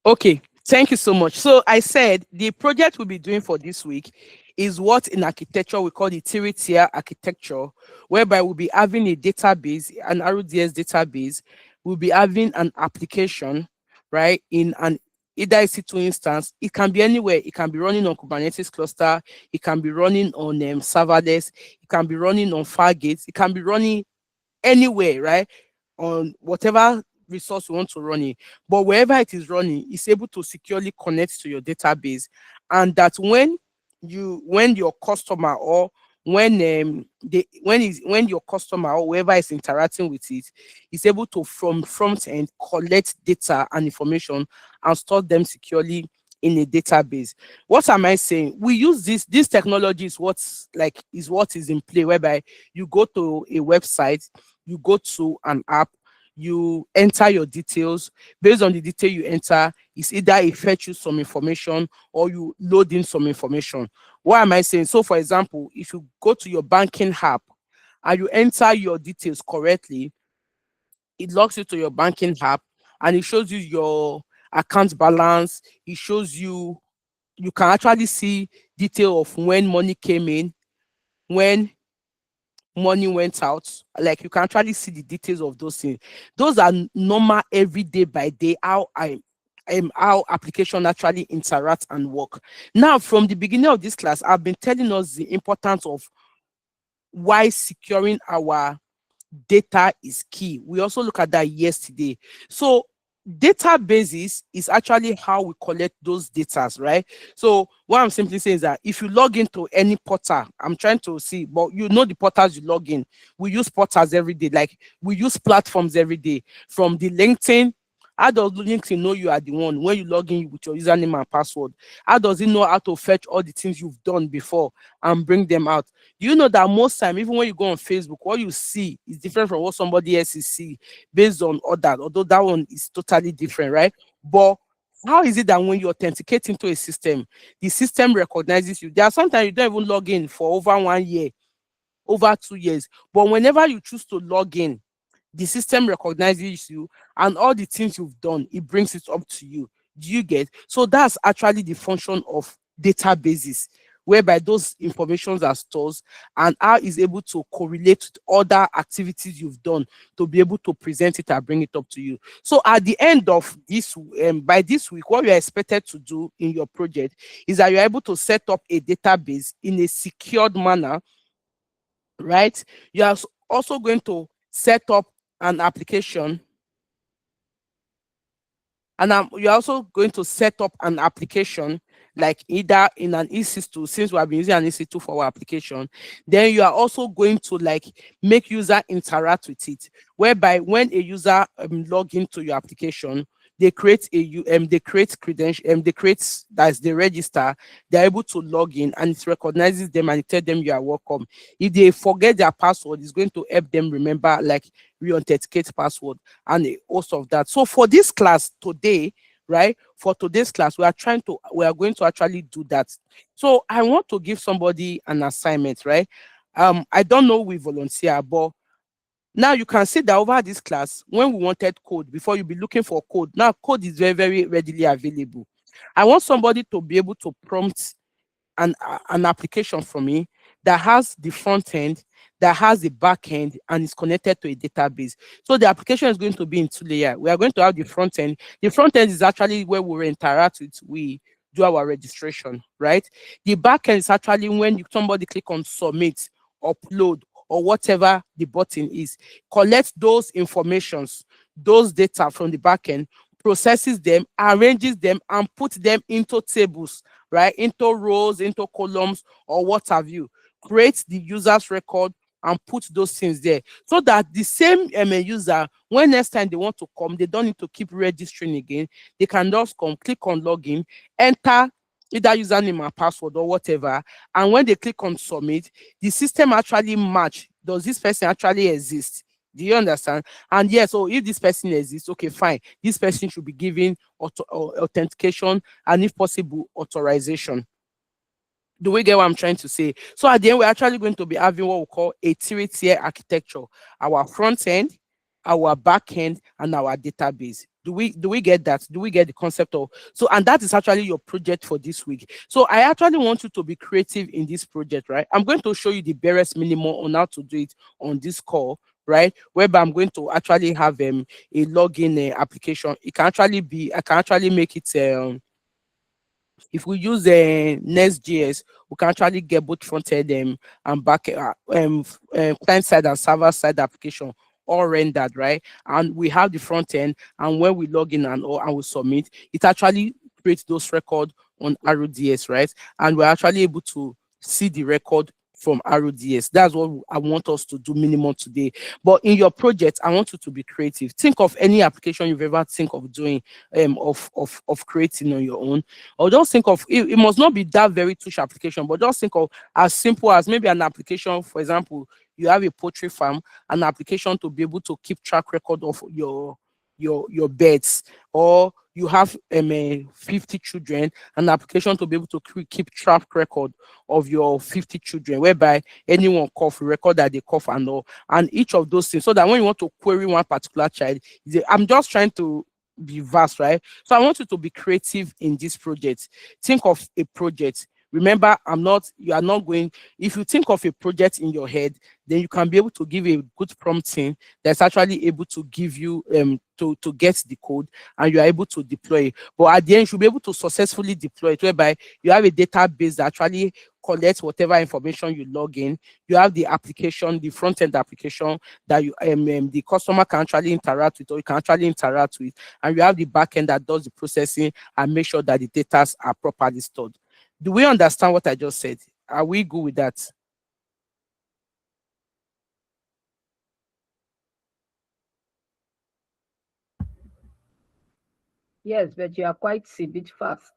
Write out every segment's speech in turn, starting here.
Okay, thank you so much. So I said the project we'll be doing for this week is what in architecture we call the three-tier architecture, whereby we'll be having a database, an RDS database. We'll be having an application, right, in an either EC2 instance. It can be anywhere. It can be running on Kubernetes cluster. It can be running on serverless. It can be running on Fargate. It can be running anywhere, right? On whatever resource you want to run it. But wherever it is running, it's able to securely connect to your database. And that when your customer or when your customer or whoever is interacting with it is able to from front end collect data and information and store them securely in a database. What am I saying? We use this technology is what is in play, whereby you go to a website, you go to an app, you enter your details. Based on the detail you enter, it's either it fetch you some information or you load in some information. What am I saying? So for example, if you go to your banking app and you enter your details correctly, it logs you to your banking app and it shows you your account balance. It shows you can actually see detail of when money came in, when money went out. Like you can actually see the details of those things. Those are normal every day by day how application actually interact and work. Now, from the beginning of this class, I've been telling us the importance of why securing our data is key. We also look at that yesterday. So databases is actually how we collect those data, right? So what I'm simply saying is that if you log into any portal, I'm trying to see, but you know the portals you log in. We use portals every day, like we use platforms every day. From the LinkedIn, how does LinkedIn know you are the one when you log in with your username and password? How does it know how to fetch all the things you've done before and bring them out? Do you know that most time, even when you go on Facebook, what you see is different from what somebody else is see based on others, although that one is totally different, right? But how is it that when you authenticate into a system, the system recognizes you? There are sometimes you don't even log in for over 1 year, over 2 years, but whenever you choose to log in, the system recognizes you and all the things you've done, it brings it up to you. Do you get? So that's actually the function of databases, whereby those informations are stored and how is able to correlate with other activities you've done to be able to present it and bring it up to you. So at the end of this, by this week, what you're expected to do in your project is that you're able to set up a database in a secured manner, right? You are also going to set up an application, and you're also going to set up an application like either in an EC2, since we have been using an EC2 for our application. Then you are also going to like make user interact with it, whereby when a user log into your application, they create they create credential, they register, they're able to log in and it recognizes them and it tells them you are welcome. If they forget their password, it's going to help them remember, like re-authenticate password and a host of that. So for this class today, right, for today's class, we are going to actually do that. So I want to give somebody an assignment, right? I don't know we volunteer, but now you can see that over this class, when we wanted code, before you be looking for code, now code is very, very readily available. I want somebody to be able to prompt an application for me that has the front end, that has the back end, and is connected to a database. So the application is going to be in two layers. We are going to have the front end. The front end is actually where we will interact with, we do our registration, right? The back end is actually when somebody click on submit, upload, or whatever the button is, collect those informations, those data from the back end, processes them, arranges them, and put them into tables, right? Into rows, into columns, or what have you. Create the user's record and put those things there so that the same user, when next time they want to come, they don't need to keep registering again. They can just come, click on login, enter either username and password or whatever, and when they click on submit, the system actually match, does this person actually exist? Do you understand? And yes, so if this person exists, okay, fine, this person should be given authentication and if possible authorization. Do we get what I'm trying to say? So at the end, we're actually going to be having what we call a three-tier architecture. Our front end, our backend, and our database. Do we get that? Do we get the concept of? So, and that is actually your project for this week. So I actually want you to be creative in this project, right? I'm going to show you the barest minimum on how to do it on this call, right? Whereby I'm going to actually have a login application. It can actually be, I can actually make it if we use Next.js, we can actually get both front end and back client side and server side application all rendered, right? And we have the front end, and when we log in and all and we submit, it actually creates those records on RDS, right? And we're actually able to see the record from RDS. That's what I want us to do minimum today. But in your project, I want you to be creative. Think of any application you've ever think of doing, of creating on your own, or just think of it, it must not be that very touch application, but just think of as simple as maybe an application. For example, you have a poultry farm, an application to be able to keep track record of your birds, or you have 50 children, an application to be able to keep track record of your 50 children, whereby anyone cough, you record that they cough and all, and each of those things, so that when you want to query one particular child, I'm just trying to be vast, right? So I want you to be creative in this project. Think of a project. Remember, you are not going, if you think of a project in your head, then you can be able to give a good prompting that's actually able to give you to get the code, and you are able to deploy it. But at the end, you should be able to successfully deploy it, whereby you have a database that actually collects whatever information you log in. You have the application, the front end application that the customer can actually interact with, or you can actually interact with, and you have the back end that does the processing and make sure that the data are properly stored. Do we understand what I just said? Are we good with that? Yes, but you are quite a bit fast.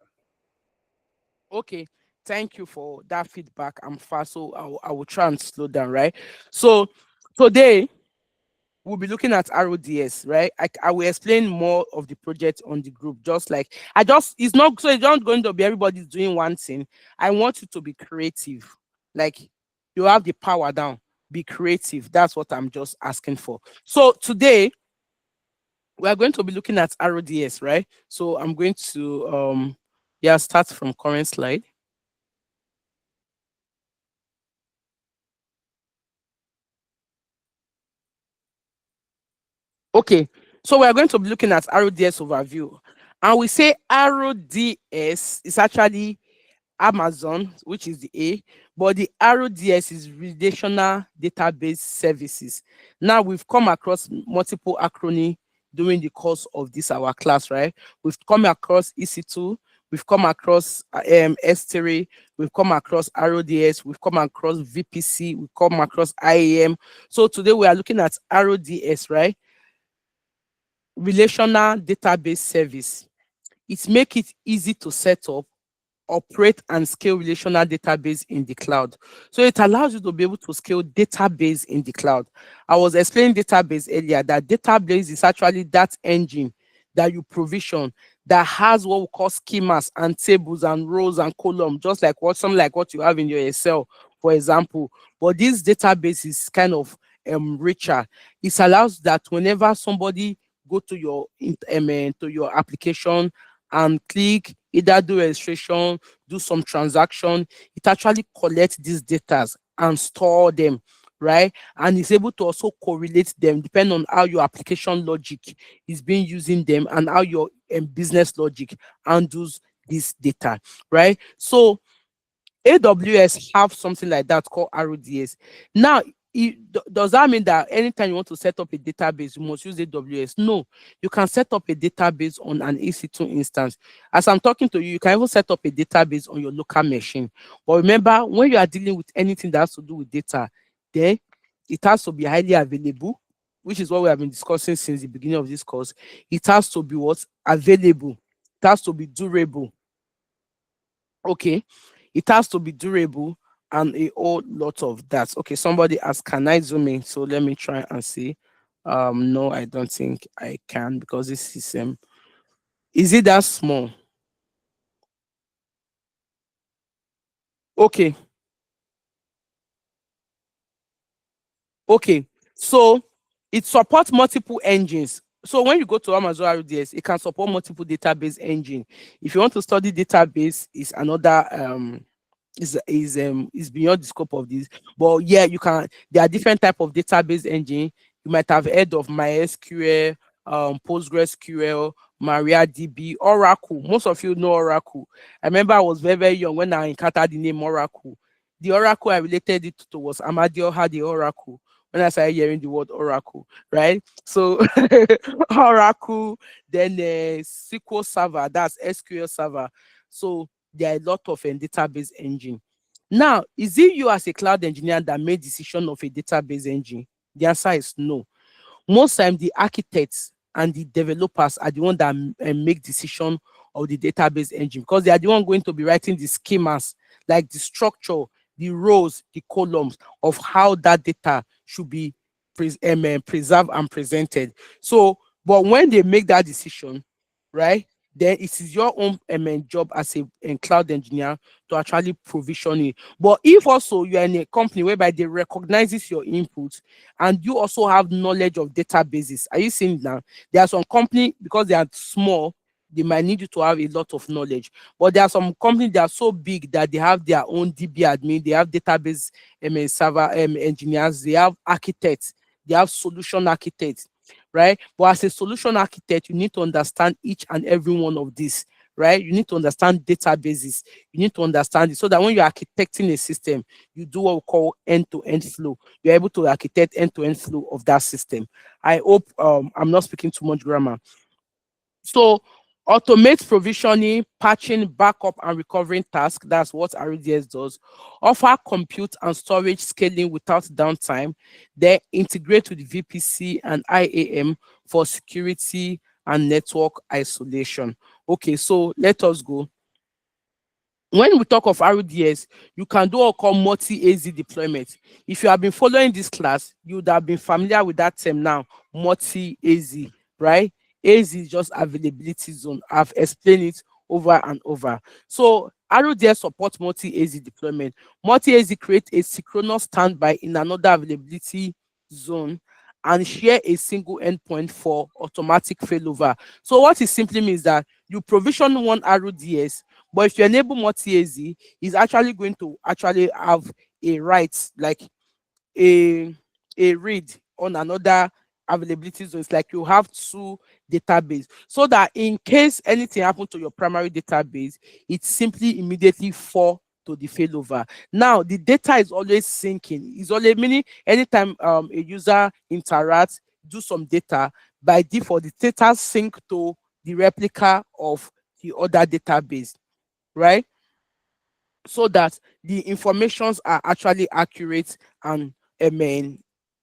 Okay, thank you for that feedback. I'm fast, so I will try and slow down, right? So today we'll be looking at RODS, right? I will explain more of the project on the group, just like it's not, so it's not going to be everybody's doing one thing. I want you to be creative. Like, you have the power down, be creative. That's what I'm just asking for. So today we are going to be looking at RODS, right? So I'm going to yeah, start from current slide. Okay, so we are going to be looking at RODS overview. And we say RODS is actually Amazon, which is the A, but the RODS is Relational Database Services. Now, we've come across multiple acronyms during the course of this our class, right? We've come across EC2, we've come across S3, we've come across RODS, we've come across VPC, we've come across IAM. So today we are looking at RODS, right? Relational Database Service. It makes it easy to set up, operate, and scale relational database in the cloud. So it allows you to be able to scale database in the cloud. I was explaining database earlier, that database is actually that engine that you provision that has what we call schemas and tables and rows and columns, just like something like what you have in your Excel, for example. But this database is kind of richer. It allows that whenever somebody go to to your application and click, either do registration, do some transaction, it actually collects these data and store them, right? And it's able to also correlate them depending on how your application logic is being using them, and how your business logic handles this data, right? So AWS have something like that called RDS. Now, does that mean that anytime you want to set up a database, you must use AWS? No, you can set up a database on an EC2 instance. As I'm talking to you, you can even set up a database on your local machine. But remember, when you are dealing with anything that has to do with data, then it has to be highly available, which is what we have been discussing since the beginning of this course. It has to be what? Available. It has to be durable. Okay, it has to be durable, and a whole lot of that. Okay, somebody asked, can I zoom in? So let me try and see. No, I don't think I can, because this is it that small? Okay, okay. So It supports multiple engines. So when you go to Amazon RDS, it can support multiple database engine. If you want to study database, is another is beyond the scope of this. But yeah, you can. There are different type of database engine. You might have heard of MySQL, PostgreSQL, MariaDB, Oracle. Most of you know Oracle. I remember I was very very young when I encountered the name Oracle. The Oracle I related it to was Amadio had the Oracle when I started hearing the word Oracle, right? So Oracle, then SQL Server, that's SQL Server. So there are a lot of database engine. Now, is it you as a cloud engineer that made decision of a database engine? The answer is no. Most time the architects and the developers are the one that make decision of the database engine, because they are the one going to be writing the schemas, like the structure, the rows, the columns of how that data should be preserved and presented. So but when they make that decision, right, then it is your own job as a cloud engineer to actually provision it. But if also you are in a company whereby they recognizes your input and you also have knowledge of databases, are you seeing now? There are some company, because they are small, they might need you to have a lot of knowledge. But there are some companies that are so big that they have their own DB admin, they have database server engineers, they have architects, they have solution architects, right? But as a solution architect, you need to understand each and every one of these, right? You need to understand databases. You need to understand it so that when you're architecting a system, you do what we call end-to-end flow. You're able to architect end-to-end flow of that system. I hope I'm not speaking too much grammar. So automate provisioning, patching, backup, and recovering tasks. That's what RDS does. Offer compute and storage scaling without downtime. Then integrate with VPC and IAM for security and network isolation. Okay, so let us go. When we talk of RDS, you can do what called multi-AZ deployment. If you have been following this class, you would have been familiar with that term now, multi-AZ, right? AZ is just availability zone. I've explained it over and over. So RDS supports multi-AZ deployment. Multi-AZ creates a synchronous standby in another availability zone and share a single endpoint for automatic failover. So what it simply means that you provision one RDS, but if you enable multi-AZ, it's actually going to actually have a write, like a read on another availability zone. It's like you have two database, so that in case anything happens to your primary database, it simply immediately fall to the failover. Now the data is always syncing. It's always meaning anytime a user interacts, do some data, by default the data sync to the replica of the other database, right? So that the informations are actually accurate and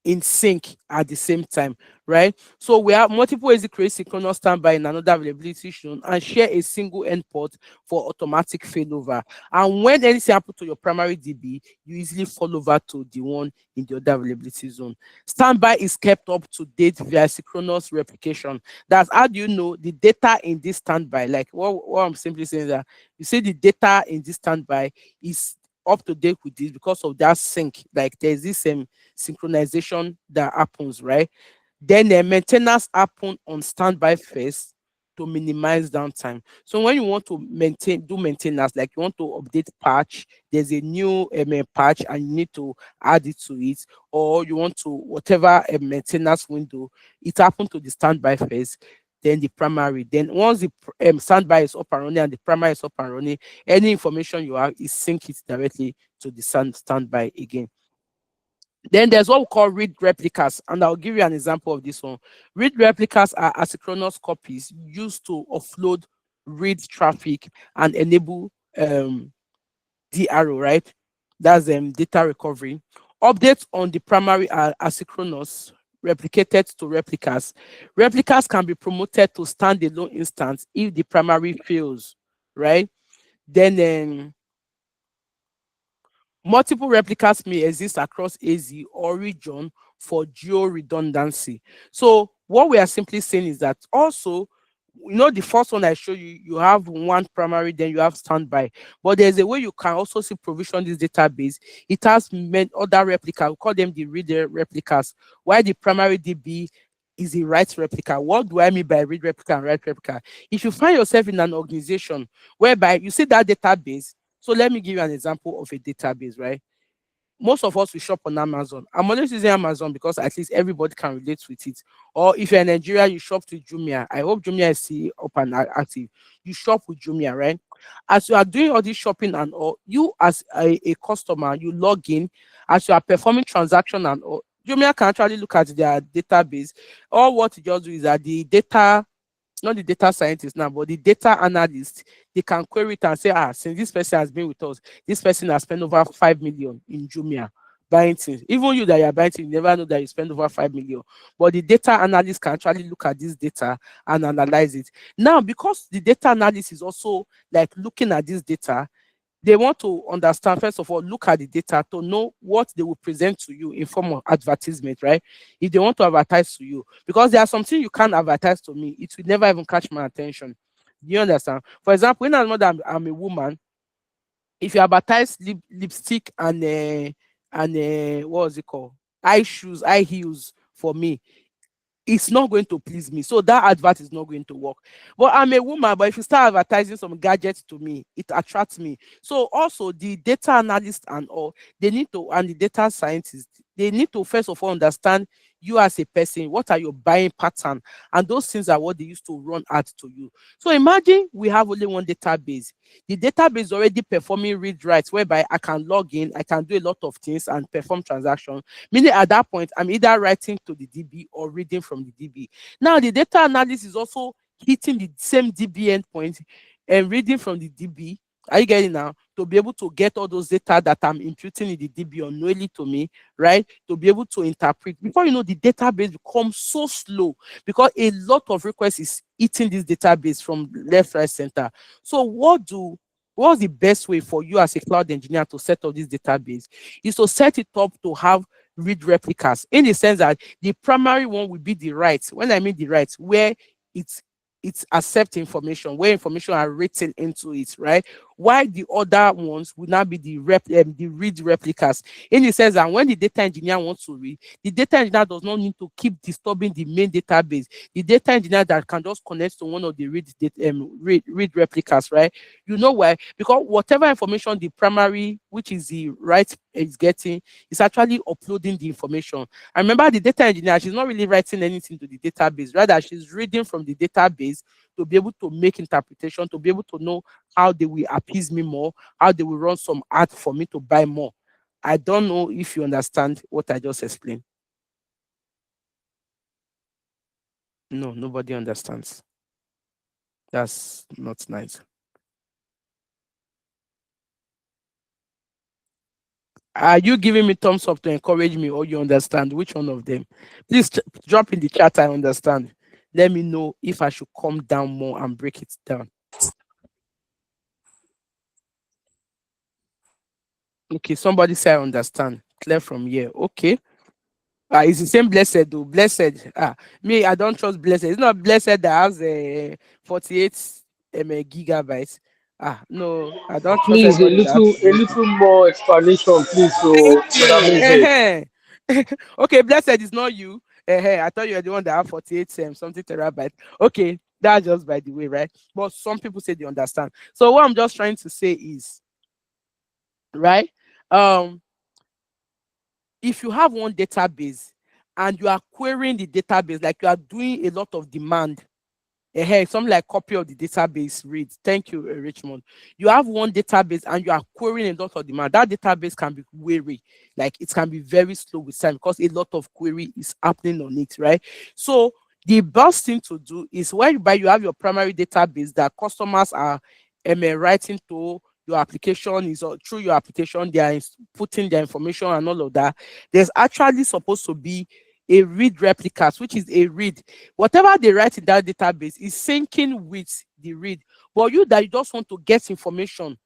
in sync at the same time, right? So we have multiple ways to create synchronous standby in another availability zone and share a single endpoint for automatic failover. And when anything happens to your primary DB, you easily fall over to the one in the other availability zone. Standby is kept up to date via synchronous replication. That's how do you know the data in this standby? Like what I'm simply saying that you see the data in this standby is up to date with this because of that sync. Like there's this synchronization that happens, right? Then the maintenance happen on standby first to minimize downtime. So when you want to do maintenance, like you want to update patch, there's a new patch and you need to add it to it, or you want to whatever maintenance window, it happened to the standby first, then the primary. Then once the standby is up and running and the primary is up and running, any information you have is sync it directly to the standby again. Then there's what we call read replicas, and I'll give you an example of this one. Read replicas are asynchronous copies used to offload read traffic and enable DRO, right? That's data recovery. Updates on the primary are asynchronous, replicated to replicas. Replicas can be promoted to standalone instance if the primary fails, right? Then multiple replicas may exist across AZ or region for geo redundancy. So what we are simply saying is that also You know, the first one I show you, you have one primary, then you have standby. But there's a way you can also see provision this database. It has many other replicas. We call them the read replicas. Why the primary DB is a write replica. What do I mean by read replica and write replica? If you find yourself in an organization whereby you see that database, so let me give you an example of a database, right? Most of us we shop on Amazon. I'm always using Amazon because at least everybody can relate with it. Or if you're in Nigeria, you shop to Jumia. I hope Jumia is still up and active. You shop with Jumia, right? As you are doing all this shopping and all, you as a customer, you log in as you are performing transaction and all. Jumia can actually look at their database. All what you just do is that the data, not the data scientist now, but the data analyst, they can query it and say, since this person has been with us, this person has spent over 5 million in Jumia buying things. Even you that you're buying things, you never know that you spend over 5 million. But the data analyst can actually look at this data and analyze it. Now, because the data analyst is also like looking at this data, they want to understand, first of all, look at the data to know what they will present to you in form of advertisement, right? If they want to advertise to you, because there are something you can't advertise to me, it will never even catch my attention. Do you understand? For example, when I'm a woman, if you advertise lipstick and what was it called, eye shoes, eye heels for me, it's not going to please me. So that advert is not going to work. But I'm a woman, but if you start advertising some gadgets to me, it attracts me. So also the data analyst and all, they need to, and the data scientists, they need to first of all understand you as a person, what are your buying pattern, and those things are what they used to run ads to you. So imagine we have only one database. The database is already performing read writes, whereby I can log in, I can do a lot of things and perform transactions. Meaning at that point, I'm either writing to the DB or reading from the DB. Now, the data analysis is also hitting the same DB endpoint and reading from the DB. Are you getting now? To be able to get all those data that I'm imputing in the DB unknowingly to me, right? To be able to interpret. Before you know, the database becomes so slow because a lot of requests is eating this database from left, right, center. So what's the best way for you as a cloud engineer to set up this database? Is to set it up to have read replicas, in the sense that the primary one will be the rights. When I mean the rights, where it's it's accept information, where information are written into it, right? While the other ones will now be the read replicas. In the sense that when the data engineer wants to read, the data engineer does not need to keep disturbing the main database. The data engineer that can just connect to one of the read replicas, right? You know why? Because whatever information the primary, which is the right, is getting, is actually uploading the information. And remember, the data engineer, she's not really writing anything to the database, rather she's reading from the database to be able to make interpretation, to be able to know how they will appease me more, how they will run some ad for me to buy more. I don't know if you understand what I just explained. No, nobody understands. That's not nice. Are you giving me thumbs up to encourage me, or you understand? Which one of them? Please drop in the chat. I understand. Let me know if I should come down more and break it down. Okay, somebody say I understand. Clear from here. Okay. It's the same blessed though. Blessed. Me, I don't trust blessed. It's not blessed that has 48 gigabytes. No, I don't trust Please, anybody that has a 48. little more explanation, please. So, Thank Brother you. Moses. Okay, blessed is not you. I thought you were the one that have 48 something terabyte. Okay, that's just by the way, right? But some people say they understand. So what I'm just trying to say is, right? Um, if you have one database and you are querying the database, like you are doing a lot of demand, something like copy of the database read. Thank you, Richmond. You have one database and you are querying a lot of demand. That database can be weary, like it can be very slow with time because a lot of query is happening on it, right? So the best thing to do is whereby you have your primary database that customers are writing to your application, is through your application, they are putting their information and all of that. There's actually supposed to be a read replicas, which is a read. Whatever they write in that database is syncing with the read. But you that you just want to get information,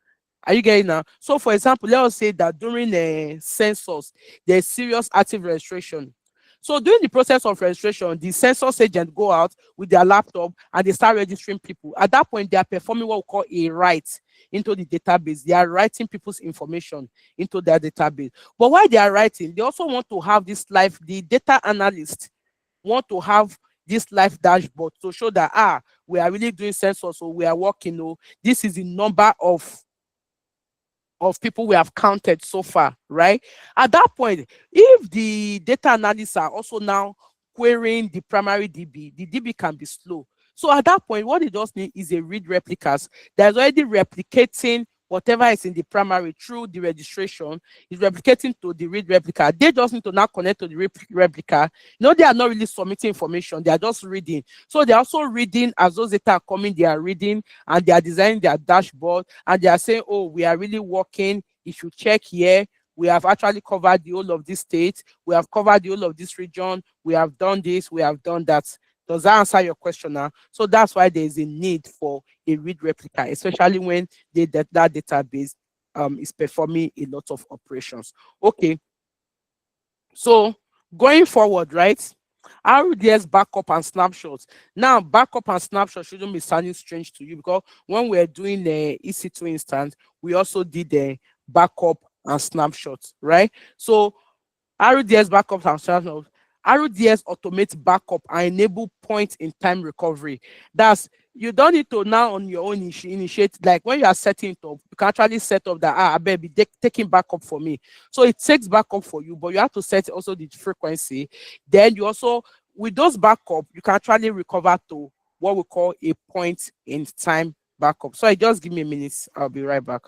are you getting now? So, for example, let us say that during the census, there's serious active registration. So during the process of registration, the census agent go out with their laptop and they start registering people. At that point, they are performing what we call a write into the database. They are writing people's information into their database. But while they are writing, they also want to have this live, the data analyst want to have this live dashboard to show that we are really doing census, so we are working. This is the number of people we have counted so far, right? At that point, if the data analysts are also now querying the primary DB, the DB can be slow. So at that point, what they just need is a read replicas that's already replicating whatever is in the primary through the registration, is replicating to the read replica. They just need to now connect to the replica. They are not really submitting information, they are just reading. So they're also reading as those data are coming, they are reading and they are designing their dashboard and they are saying, oh, we are really working. If you check here, we have actually covered the whole of this state, we have covered the whole of this region, we have done this, we have done that. Does that answer your question now? So that's why there is a need for a read replica, especially when that database is performing a lot of operations. Okay. So going forward, right? RDS backup and snapshots. Now, backup and snapshot shouldn't be sounding strange to you because when we're doing the EC2 instance, we also did the backup and snapshots, right? So RDS backup and snapshots. RDS automates backup and enable point in time recovery. That's, you don't need to now on your own initiate, like when you are setting it up, you can actually set up that I better be taking backup for me. So it takes backup for you, but you have to set also the frequency. Then you also, with those backup, you can actually recover to what we call a point in time backup. So just give me a minute, I'll be right back.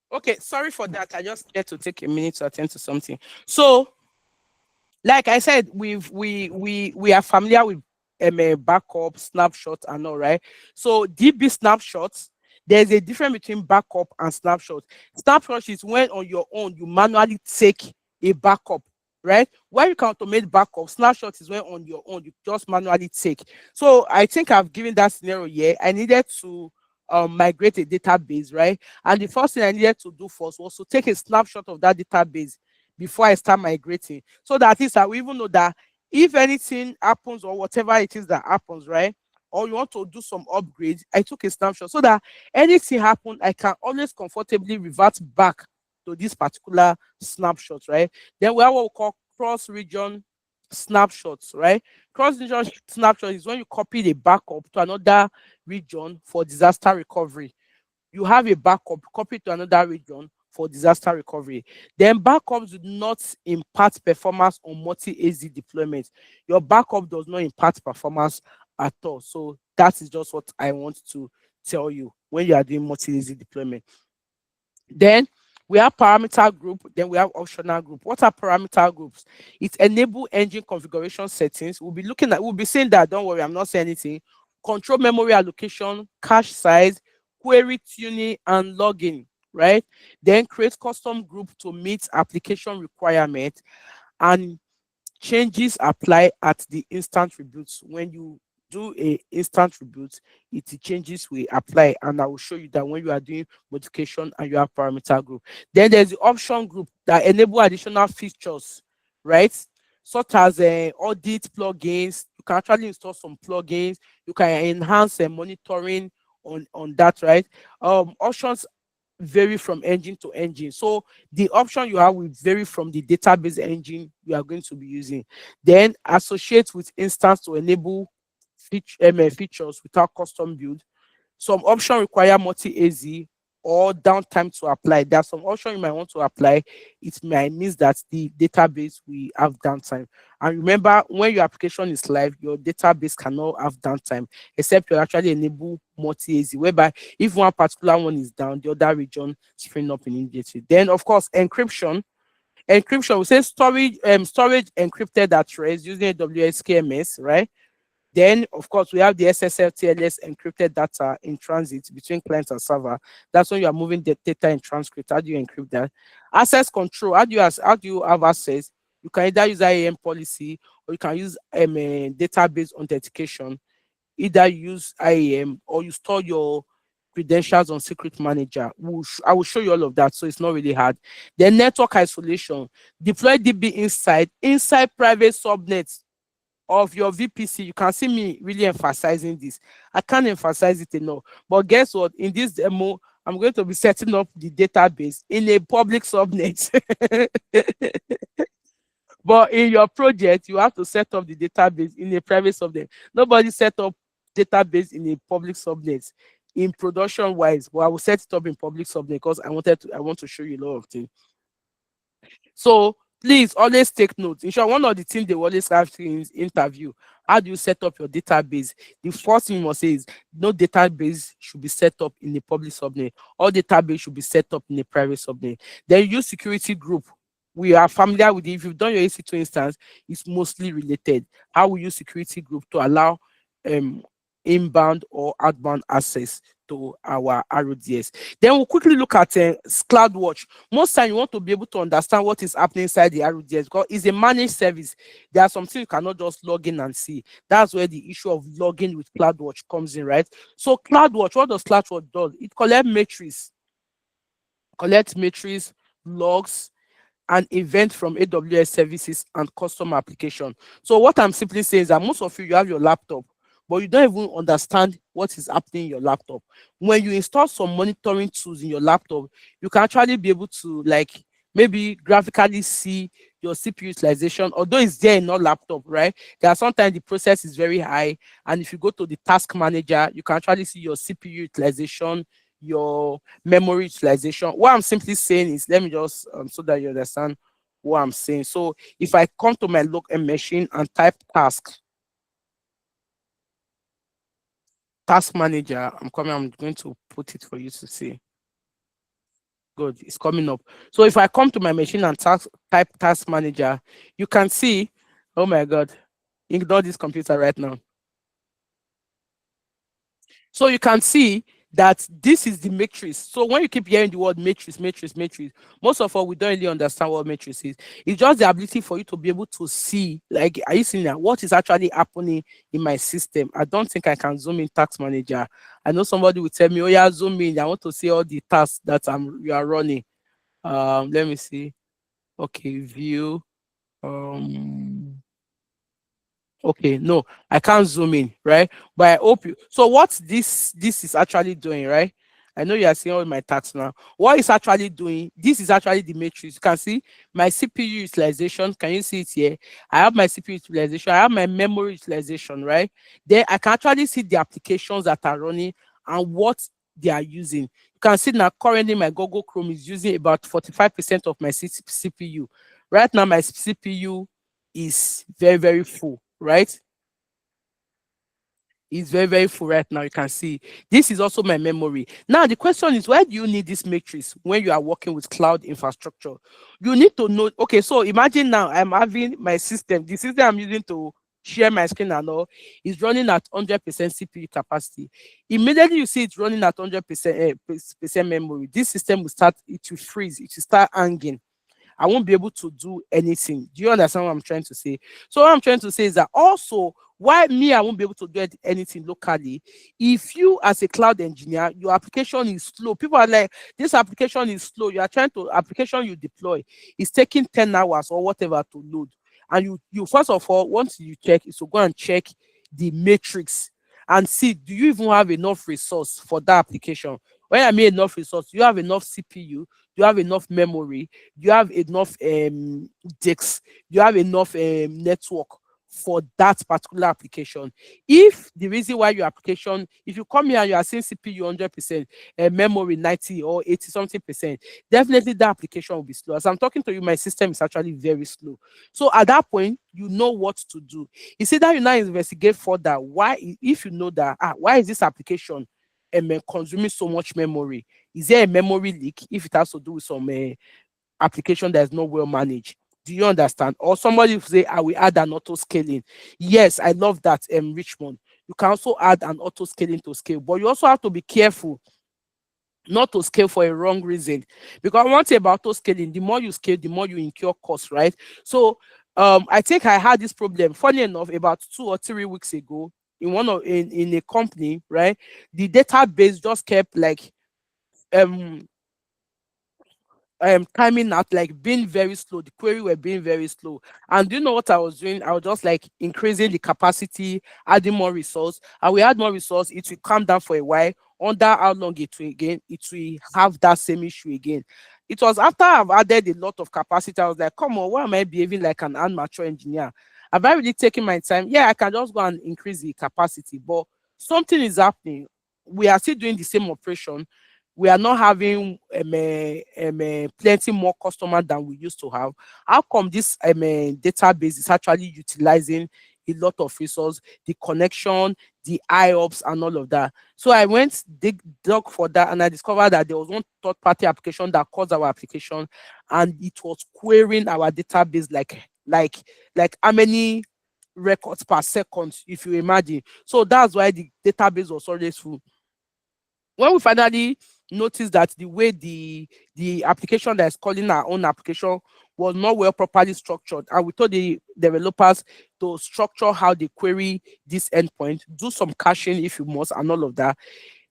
Okay, sorry for that. I just had to take a minute to attend to something. So, like I said, we are familiar with backup, snapshot, and all right. So DB snapshots, there's a difference between backup and snapshot. Snapshot is when on your own you manually take a backup, right? When you can automate backup, snapshot is when on your own you just manually take. So I think I've given that scenario here. I needed to migrate a database, right? And the first thing I needed to do first was to take a snapshot of that database before I start migrating. So that is how we even know that if anything happens or whatever it is that happens, right? Or you want to do some upgrades, I took a snapshot so that anything happen, I can always comfortably revert back to this particular snapshot, right? Then we have what we call cross-region snapshots, right? Cross-region snapshot is when you copy the backup to another region for disaster recovery. You have a backup, copy to another region for disaster recovery. Then backups do not impact performance on multi-AZ deployment. Your backup does not impact performance at all. So that is just what I want to tell you when you are doing multi-AZ deployment. Then we have parameter group, then we have optional group. What are parameter groups? It enable engine configuration settings. We'll be saying that, don't worry, I'm not saying anything. Control memory allocation, cache size, query tuning, and logging, right? Then create custom group to meet application requirement, and changes apply at the instant reboots. When you do a instant reboot, it changes will apply, and I will show you that when you are doing modification and you have parameter group. Then there's the option group that enable additional features, right? Such as audit plugins. You can actually install some plugins. You can enhance monitoring on that, right? Options vary from engine to engine. So the option you have will vary from the database engine you are going to be using. Then associate with instance to enable features without custom build. Some options require multi-AZ or downtime to apply. There are some options you might want to apply. It might mean that the database will have downtime. And remember, when your application is live, your database cannot have downtime except you actually enable multi-AZ, whereby if one particular one is down, the other region spring up immediately. Then, of course, encryption. Encryption, we say storage encrypted at rest using AWS KMS, right? Then, of course, we have the SSL TLS encrypted data in transit between client and server. That's when you are moving the data in transcript. How do you encrypt that? Access control. How do you have access? You can either use IAM policy or you can use database authentication. Either you use IAM or you store your credentials on secret manager. I will show you all of that, so it's not really hard. Then network isolation. Deploy DB inside private subnets of your VPC. You can see me really emphasizing this. I can't emphasize it enough. But guess what? In this demo, I'm going to be setting up the database in a public subnet. But in your project, you have to set up the database in a private subnet. Nobody set up database in a public subnet in production wise, but I will set it up in public subnet because I want to show you a lot of things. So please always take notes. In short, one of the things they always have in interview, how do you set up your database? The first thing you must say is no database should be set up in a public subnet. All database should be set up in a private subnet. Then use security group. We are familiar with it. If you've done your AC2 instance, it's mostly related. How we use security group to allow inbound or outbound access to our RDS. Then we'll quickly look at CloudWatch. Most time you want to be able to understand what is happening inside the RDS because it's a managed service. There are some things you cannot just log in and see. That's where the issue of logging with CloudWatch comes in, right? So CloudWatch, what does CloudWatch do? It collects metrics, logs, and event from AWS services and custom application. So what I'm simply saying is that most of you have your laptop, but you don't even understand what is happening in your laptop. When you install some monitoring tools in your laptop, you can actually be able to maybe graphically see your CPU utilization, although it's there in your laptop, right? There are sometimes the process is very high, and if you go to the task manager, you can actually see your CPU utilization, your memory utilization. What I'm simply saying is, let me just so that you understand what I'm saying. So if I come to my local machine and type task manager, I'm going to put it for you to see. Good, it's coming up. So if I come to my machine and type task manager, you can see, oh my God, ignore this computer right now. So you can see that this is the matrix. So when you keep hearing the word matrix, most of all, we don't really understand what matrix is. It's just the ability for you to be able to see, are you seeing that? What is actually happening in my system? I don't think I can zoom in task manager. I know somebody will tell me, oh yeah, zoom in. I want to see all the tasks that you are running. Let me see. Okay, view. Okay, no, I can't zoom in, right? But I hope you. So what this is actually doing, right? I know you are seeing all my tasks now. What it's actually doing, this is actually the matrix. You can see my CPU utilization. Can you see it here? I have my CPU utilization. I have my memory utilization, right? Then I can actually see the applications that are running and what they are using. You can see now currently my Google Chrome is using about 45% of my CPU. Right now my CPU is very, very full, right? It's very, very full right now. You can see this is also my memory. Now the question is, why do you need this matrix when you are working with cloud infrastructure? You need to know. Okay, so imagine now I'm having my system, the system I'm using to share my screen and all is running at 100% CPU capacity. Immediately you see it running at 100% memory, this system will freeze, it will start hanging. I won't be able to do anything. Do you understand what I'm trying to say? So what I'm trying to say is that also, why me, I won't be able to do anything locally. If you as a cloud engineer, your application is slow. People are like, this application is slow. You are trying to, application you deploy is taking 10 hours or whatever to load. And you first of all, once you check, is to go and check the matrix and see, do you even have enough resource for that application? When I mean enough resource, do you have enough CPU? Do you have enough memory? Do you have enough disks? Do you have enough network for that particular application. If the reason why your application, if you come here and you are saying CPU 100%, memory 90 or 80 something percent, definitely that application will be slow. As I'm talking to you, my system is actually very slow. So at that point, you know what to do. You see that you now investigate further why, if you know that, why is this application consuming so much memory? Is there a memory leak? If it has to do with some application that is not well managed. Do you understand? Or somebody will say, I will add an auto scaling. Yes, I love that, Richmond. You can also add an auto scaling to scale, but you also have to be careful not to scale for a wrong reason. Because one thing about auto scaling, the more you scale, the more you incur costs, right? So I think I had this problem, funny enough, about 2 or 3 weeks ago in a company, right? The database just kept like um timing out, like being very slow. The query were being very slow. And do you know what I was doing? I was just like increasing the capacity, adding more resource. And we add more resource, it will calm down for a while. Under how long it will again, it will have that same issue again. It was after I've added a lot of capacity, I was like, come on, why am I behaving like an amateur engineer? Have I really taken my time? Yeah, I can just go and increase the capacity, but something is happening. We are still doing the same operation. We are not having plenty more customers than we used to have. How come this database is actually utilizing a lot of resource, the connection, the IOPS, and all of that? So I went dug for that, and I discovered that there was one third-party application that caused our application, and it was querying our database like how many records per second, if you imagine. So that's why the database was always full. When we finally noticed that the way the application that is calling our own application was not well properly structured, and we told the developers to structure how they query this endpoint, do some caching if you must, and all of that.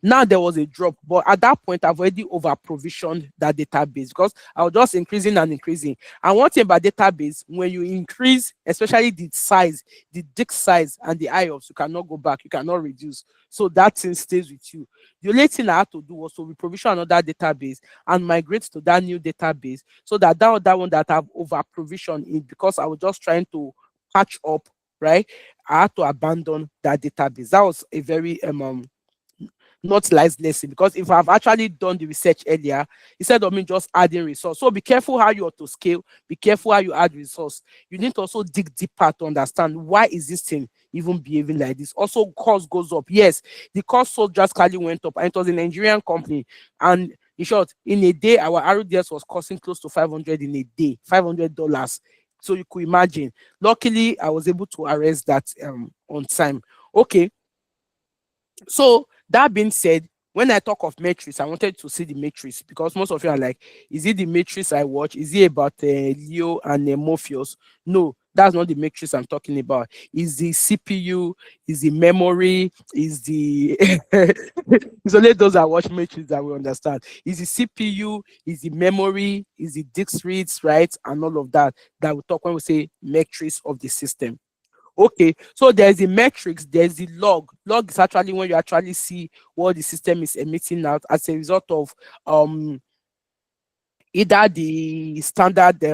Now there was a drop, but at that point I've already over provisioned that database because I was just increasing and increasing. And one thing about database, when you increase, especially the size, the disk size and the IOPS, you cannot go back, you cannot reduce. So that thing stays with you. The only thing I had to do was to reprovision another database and migrate to that new database, so that that one that I've over provisioned in, because I was just trying to patch up, right? I had to abandon that database. That was a very not nice lesson, because if I've actually done the research earlier, instead of me just adding resource. So be careful how you auto scale, be careful how you add resource. You need to also dig deeper to understand why is this thing even behaving like this. Also, cost goes up. Yes, the cost so drastically went up, and it was a Nigerian company. And in short, in a day, our RDS was costing close to 500 in a day, $500. So you could imagine. Luckily, I was able to arrest that on time. Okay. So that being said, when I talk of matrix, I wanted to see the matrix, because most of you are like, is it the matrix I watch? Is it about Leo and Morpheus? No, that's not the matrix I'm talking about. Is the CPU, is the memory, is the it's only those that watch matrix that will understand. Is the CPU, is the memory, is the disk reads, right? And all of that we talk when we say matrix of the system. Okay, so there's the metrics, there's the log. Log is actually when you actually see what the system is emitting out as a result of either the standard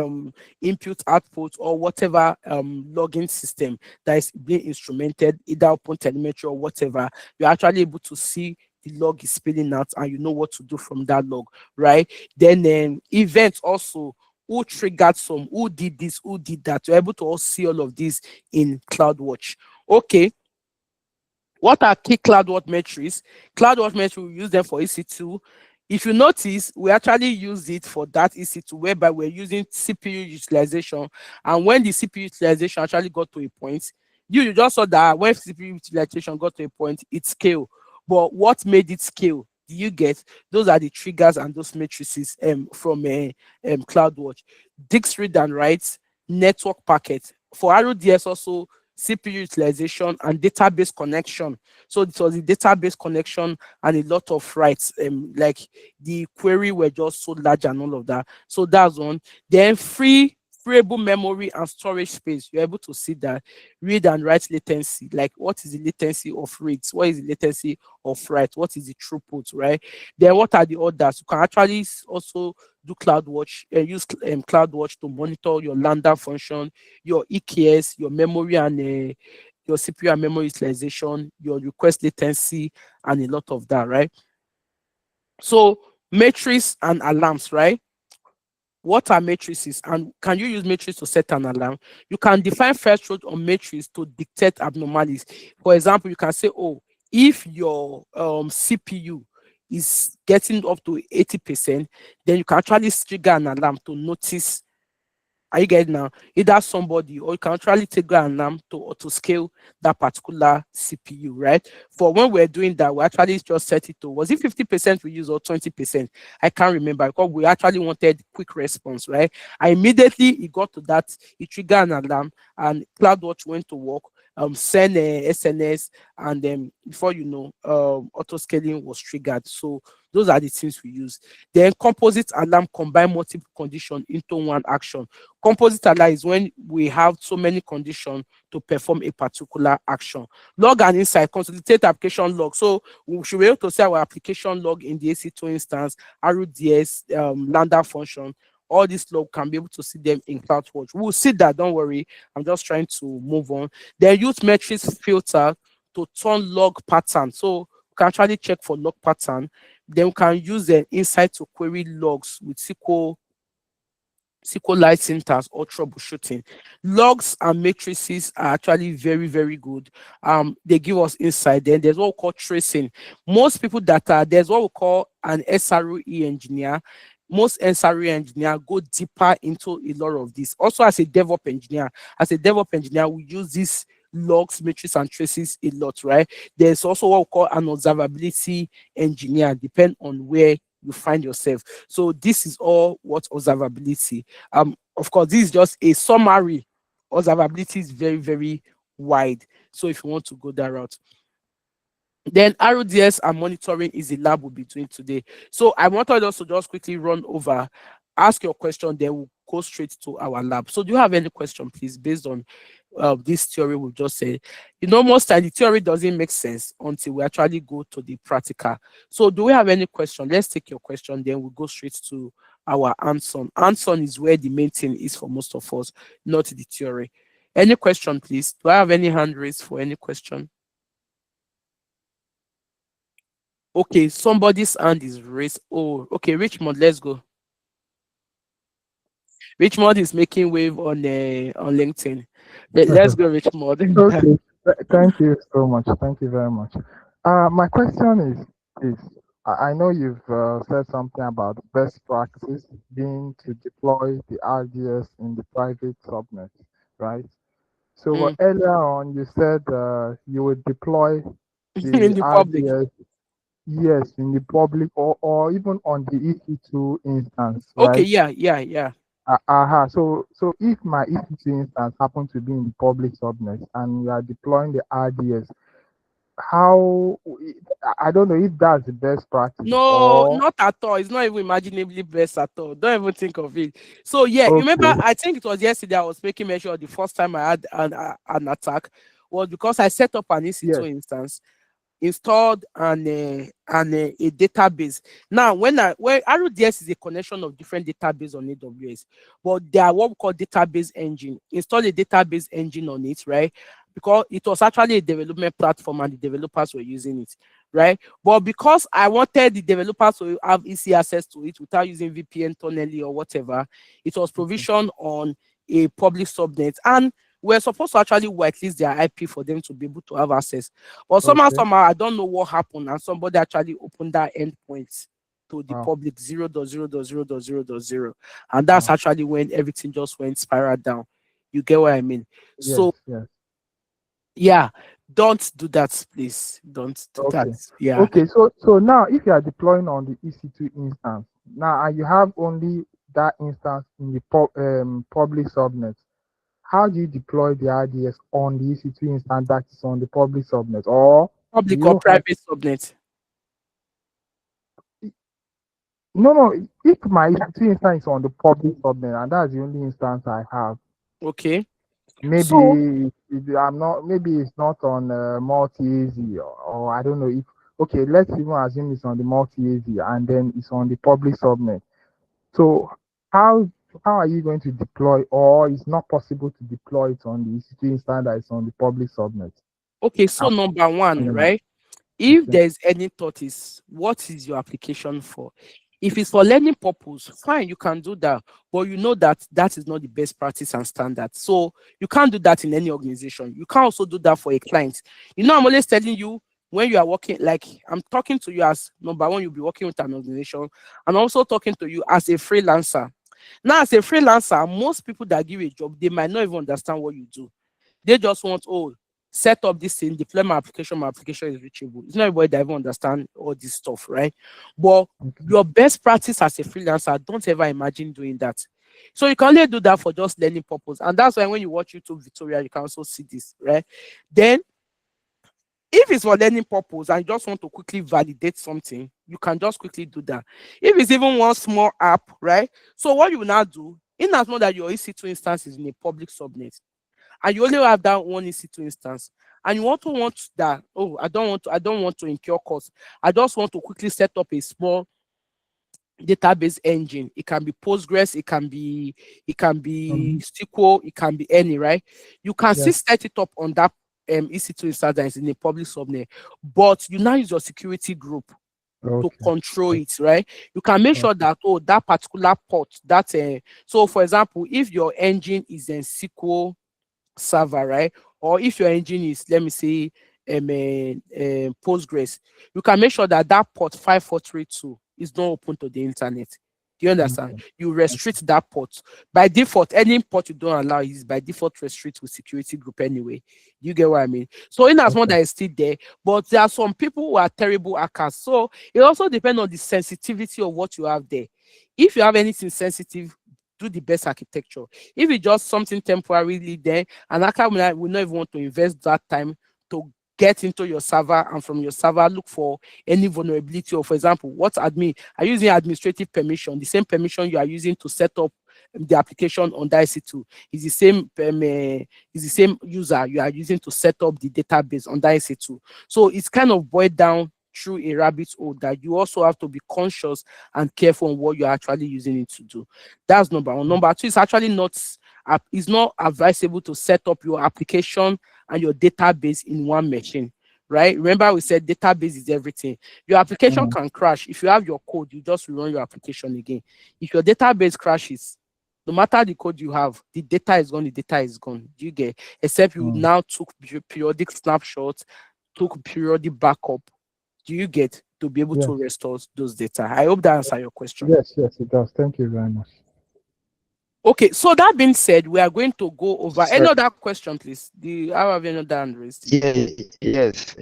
input output or whatever logging system that is being instrumented, either open telemetry or whatever. You're actually able to see the log is spilling out, and you know what to do from that log, right? Then events also, who triggered some, who did this, who did that. You're able to all see all of this in CloudWatch. Okay, what are key CloudWatch metrics? CloudWatch metrics, we use them for EC2. If you notice, we actually use it for that EC2, whereby we're using CPU utilization. And when the CPU utilization actually got to a point, you just saw that when CPU utilization got to a point, it scaled. But what made it scale? Do you get? Those are the triggers and those matrices from CloudWatch. Disk read and write, network packet. For RDS also, CPU utilization and database connection. So it was the database connection and a lot of writes, like the query were just so large and all of that. So that's one. Then free freeable memory and storage space. You're able to see that read and write latency, like what is the latency of reads, what is the latency of write, what is the throughput, right? Then what are the others? You can actually also do CloudWatch, use CloudWatch to monitor your lambda function, your EKS, your memory and your CPU and memory utilization, your request latency, and a lot of that, right? So matrix and alarms, right? What are matrices and can you use matrix to set an alarm? You can define threshold on matrix to detect abnormalities. For example, you can say, oh, if your CPU is getting up to 80%, then you can actually trigger an alarm to notice. Are you getting now? Either somebody or you can actually take an alarm to auto scale that particular CPU, right? For when we're doing that, we actually just set it to, was it 50% we use or 20%? I can't remember because we actually wanted quick response, right? I immediately it got to that, it triggered an alarm and CloudWatch went to work, send a SNS, and then before you know, auto scaling was triggered. So those are the things we use. Then composite alarm combine multiple conditions into one action. Composite alarm is when we have so many conditions to perform a particular action. Log and insight, consolidate application log. So we should be able to see our application log in the AC2 instance, RDS, lambda function. All these log can be able to see them in CloudWatch. We'll see that, don't worry. I'm just trying to move on. Then use metrics filter to turn log pattern. So we can actually check for log pattern. Then we can use the insight to query logs with SQLite syntax or troubleshooting. Logs and matrices are actually very, very good. They give us insight. Then there's what we call tracing. Most people that are there's what we call an SRE engineer. Most SRE engineer go deeper into a lot of this. Also, as a DevOps engineer, we use this logs, matrices, and traces a lot, right? There's also what we call an observability engineer, depend on where you find yourself. So this is all what observability. Of course, this is just a summary. Observability is very, very wide. So if you want to go that route, then RDS and monitoring is the lab we'll be doing today. So I wanted us to just quickly run over, ask your question, then we'll go straight to our lab. So do you have any question, please, based on this theory we just said? You know, most time the theory doesn't make sense until we actually go to the practical. So do we have any question? Let's take your question, then we'll go straight to our answer. Answer is where the main thing is for most of us, not the theory. Any question, please? Do I have any hand raised for any question? Okay, somebody's hand is raised. Oh, okay, Richmond, let's go. Richmond is making wave on LinkedIn. Let's go, Richmond. Okay. Thank you so much. Thank you very much. My question is this. I know you've said something about best practices being to deploy the RDS in the private subnet, right? So Mm, earlier on, you said you would deploy in the the public. RDS, yes, in the public or even on the EC2 instance, Okay, right? yeah. So if my EC2 instance happen to be in the public subnet and we are deploying the RDS, how I don't know if that's the best practice No, or not at all. It's not even imaginably best at all. Don't even think of it. So yeah, you remember, okay, I think it was yesterday I was making mention of the first time I had an attack was because I set up an EC2 yes, instance, installed a database. Now, when RDS is a connection of different database on AWS, but they are what we call database engine. Install a database engine on it, right? Because it was actually a development platform and the developers were using it, right? But because I wanted the developers to have easy access to it without using VPN, tunnel, or whatever, it was provisioned on a public subnet, and we're supposed to actually whitelist their IP for them to be able to have access. But okay, somehow, I don't know what happened, and somebody actually opened that endpoint to the wow, public 0.0.0.0.0. And that's wow, actually when everything just went spiral down. You get what I mean? yes, So yes, yeah, don't do that, please. Don't do that. okay, Yeah. okay. So now if you are deploying on the EC2 instance now and you have only that instance in the public subnet, how do you deploy the RDS on the EC2 instance that is on the public subnet? Or do Public or you have private subnet. No. If my EC2 instance is on the public subnet, and that's the only instance I have, Okay. So maybe I'm not. Maybe it's not on multi-AZ, or I don't know if. Okay, let's even assume it's on the multi-AZ, and then it's on the public subnet. So how how are you going to deploy, or it's not possible to deploy it on the EC2 instance that is on the public subnet? okay, so number one, Um, right? If Okay. there's any thought is what is your application for? If it's for learning purpose, fine, you can do that. But you know that that is not the best practice and standard. So you can't do that in any organization. You can also do that for a client. You know, I'm always telling you when you are working, like I'm talking to you as number one, you'll be working with an organization, and also talking to you as a freelancer. Now, as a freelancer, most people that give you a job, they might not even understand what you do. They just want, oh, set up this thing, deploy my application is reachable. It's not everybody that even understand all this stuff, right? But Okay. your best practice as a freelancer, don't ever imagine doing that. So you can only do that for just learning purpose. And that's why when you watch YouTube tutorial, you can also see this, right? Then if it's for learning purpose and you just want to quickly validate something, you can just quickly do that. If it's even one small app, right? So what you will now do, in as much that your EC2 instance is in a public subnet, and you only have that one EC2 instance, and you want that, oh, I don't want to incur costs. I just want to quickly set up a small database engine. It can be Postgres, it can be Mhm. SQL, it can be any, right? You can still Yes. set it up on that EC2 instance that is in a public subnet, but you now use your security group to Okay. control it, right? You can make sure Okay. that, oh, that particular port, that so for example, if your engine is in SQL server, right? Or if your engine is, let me say, Postgres, you can make sure that that port 5432 is not open to the internet. Do you understand? Okay. You restrict that port. By default, any port you don't allow is by default restrict with security group anyway. You get what I mean? So in as much Okay. that is still there, but there are some people who are terrible hackers. So it also depends on the sensitivity of what you have there. If you have anything sensitive, do the best architecture. If it's just something temporarily there, and hacker will not even want to invest that time to get into your server, and from your server look for any vulnerability, or for example, what admin are you using administrative permission, the same permission you are using to set up the application on the IC2 is the same is the same user you are using to set up the database on the IC2. So it's kind of boiled down through a rabbit hole that you also have to be conscious and careful on what you're actually using it to do. That's number one. Number two, it's actually not it's not advisable to set up your application and your database in one machine, right? Remember we said database is everything. Your application Mm. can crash. If you have your code, you just rerun your application again. If your database crashes, no matter the code you have, the data is gone, the data is gone. Do you get? Except you Mm. now took periodic snapshots, took periodic backup. Do you get, to be able to Yes. restore those data? I hope that answers your question. Yes. Yes. It does. Thank you very much. Okay, so that being said, we are going to go over any So, other question, please. I have another hand raised? yeah, yes.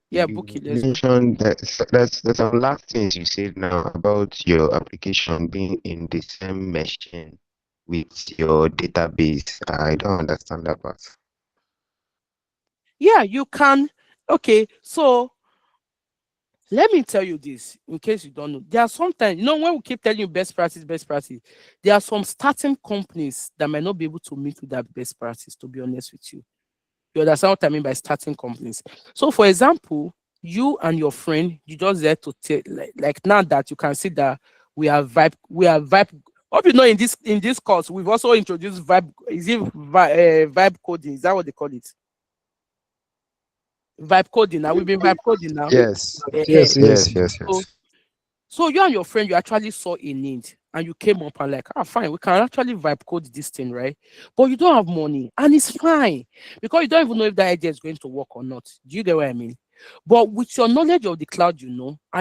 Yeah, You Bookie, let's go. mentioned that that's some last things you said now about your application being in the same machine with your database. I don't understand that part. Yeah, you can. Okay, so let me tell you this in case you don't know. There are sometimes, when we keep telling you best practice, there are some starting companies that might not be able to meet with that best practice, to be honest with you. You understand what I mean by starting companies? So, for example, you and your friend, you just there to take like now that you can see that we have vibe. Hope you know in this course we've also introduced vibe. Is it vibe coding? Is that what they call it? Vibe coding. Now we've been vibe coding now. Yes, Yes. Yes. So, so you and your friend, you actually saw a need and you came up and like, fine, we can actually vibe code this thing, right? But you don't have money, and it's fine because you don't even know if that idea is going to work or not. Do you get what I mean? But with your knowledge of the cloud, and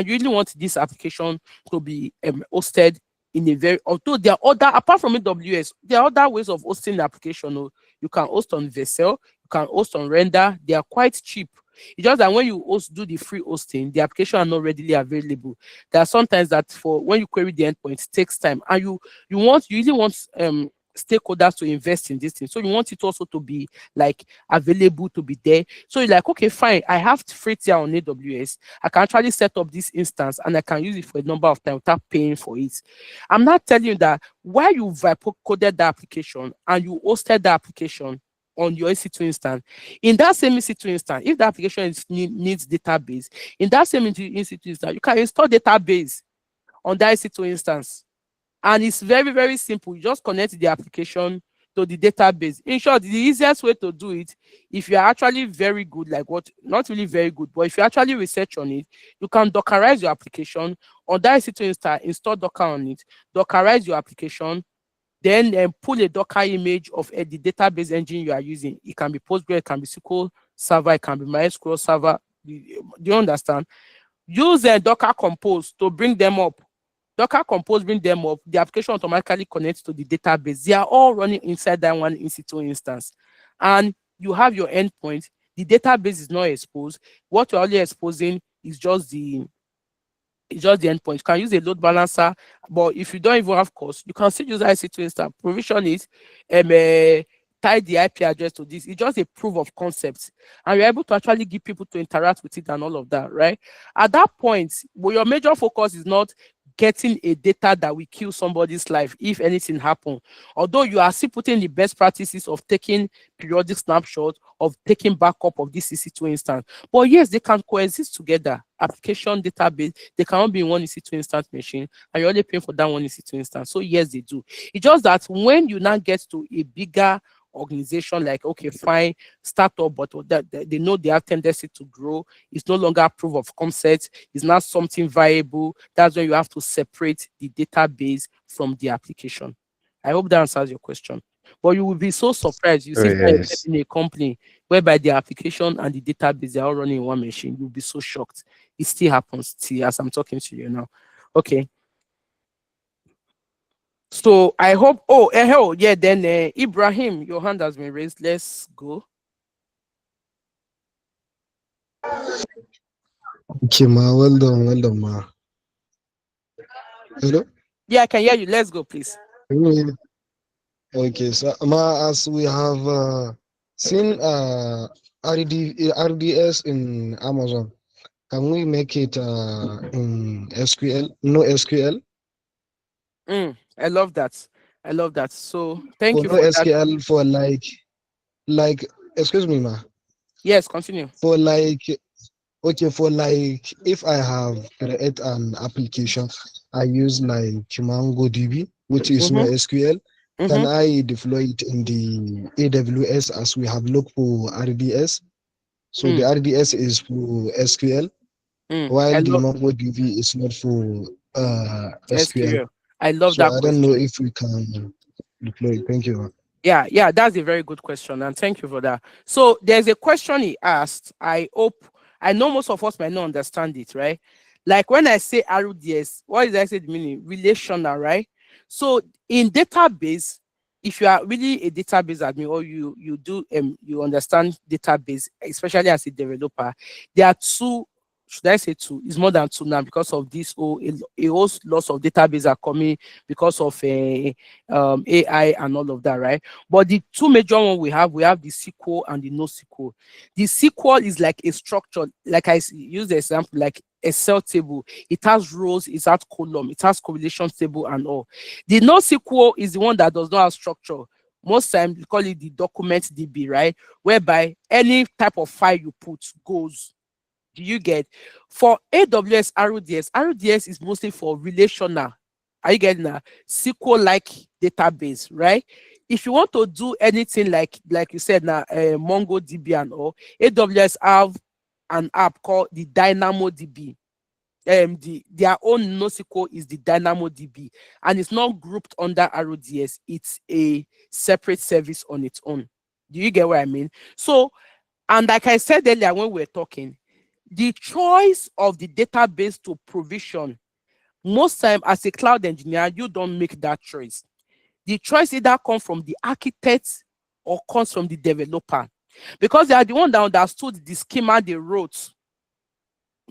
you really want this application to be hosted in a very, although there are other, apart from AWS, there are other ways of hosting the application. You can host on Vessel, you can host on Render, they are quite cheap. It's just that when you do the free hosting, the application are not readily available. There are sometimes that for when you query the endpoint, it takes time, and you really want stakeholders to invest in this thing. So you want it also to be like available to be there. So you're like, okay, fine, I have free tier on AWS. I can actually set up this instance and I can use it for a number of times without paying for it. I'm not telling you that while you vibe coded the application and you hosted the application on your EC2 instance, in that same EC2 instance, if the application needs database, in that same EC2 instance, you can install database on that EC2 instance. And it's very, very simple. You just connect the application to the database. In short, the easiest way to do it, if you're actually very good, like what, not really very good, but if you actually research on it, you can Dockerize your application on that EC2 install Docker on it, Dockerize your application, then pull a Docker image of the database engine you are using. It can be Postgres, it can be SQL Server, it can be MySQL Server. Do you understand? Use a Docker Compose to bring them up. Docker Compose bring them up, the application automatically connects to the database. They are all running inside that one EC2 instance. And you have your endpoint. The database is not exposed. What you're only exposing is just the endpoint. You can use a load balancer, but if you don't even have cost, you can still use EC2 instance, provision it, tie the IP address to this. It's just a proof of concept. And you're able to actually get people to interact with it and all of that, right? At that point, well, your major focus is not getting a data that will kill somebody's life if anything happens. Although you are still putting the best practices of taking periodic snapshots, of taking backup of this EC2 instance. But yes, they can coexist together. Application, database, they cannot be in one EC2 instance machine, and you're only paying for that one EC2 instance. So yes, they do. It's just that when you now get to a bigger organization, like, okay, fine, startup, but that they know they have tendency to grow, it's no longer proof of concept, it's not something viable. That's when you have to separate the database from the application. I hope that answers your question. But you will be so surprised. You Oh, see yes. in a company whereby the application and the database, they are all running in one machine. You'll be so shocked. It still happens as I'm talking to you now. Okay. So I hope, hell, yeah, then Ibrahim, your hand has been raised. Let's go. Okay, ma. Well done, ma. Hello? Yeah, I can hear you. Let's go, please. Okay, so ma, as we have seen RDS in Amazon, can we make it in SQL? No SQL? I love that. I love that. So thank For you no for that. SQL for like excuse me, ma. Yes, continue. For like okay, for like if I have create an application, I use like MongoDB, which is no SQL. Can I deploy it in the AWS as we have looked for RDS? So the RDS is for SQL, I while the love MongoDB is not for SQL. SQL. I love So that I don't know question. if we can deploy it. Thank you. Yeah, that's a very good question, and thank you for that. So there's a question he asked. I know most of us might not understand it, right? Like when I say RDS, what is actually the meaning? Relational, right? So in database, if you are really a database admin or you do you understand database, especially as a developer, there are two. Should I say two? It's more than two now because of this whole a whole lots of database are coming because of AI and all of that, right? But the two major ones we have the SQL and the NoSQL. The SQL is like a structure, like I use the example, like Excel table. It has rows, it has column, it has correlation table and all. The NoSQL is the one that does not have structure. Most times we call it the document DB, right? Whereby any type of file you put goes. Do you get? For AWS RDS is mostly for relational. Are you getting that? SQL-like database, right? If you want to do anything like you said now, MongoDB and all, AWS have an app called the DynamoDB. Their own NoSQL is the DynamoDB, and it's not grouped under RDS. It's a separate service on its own. Do you get what I mean? So, and like I said earlier when we were talking, the choice of the database to provision, most time as a cloud engineer, you don't make that choice. The choice either comes from the architect or comes from the developer, because they are the one that understood the schema they wrote.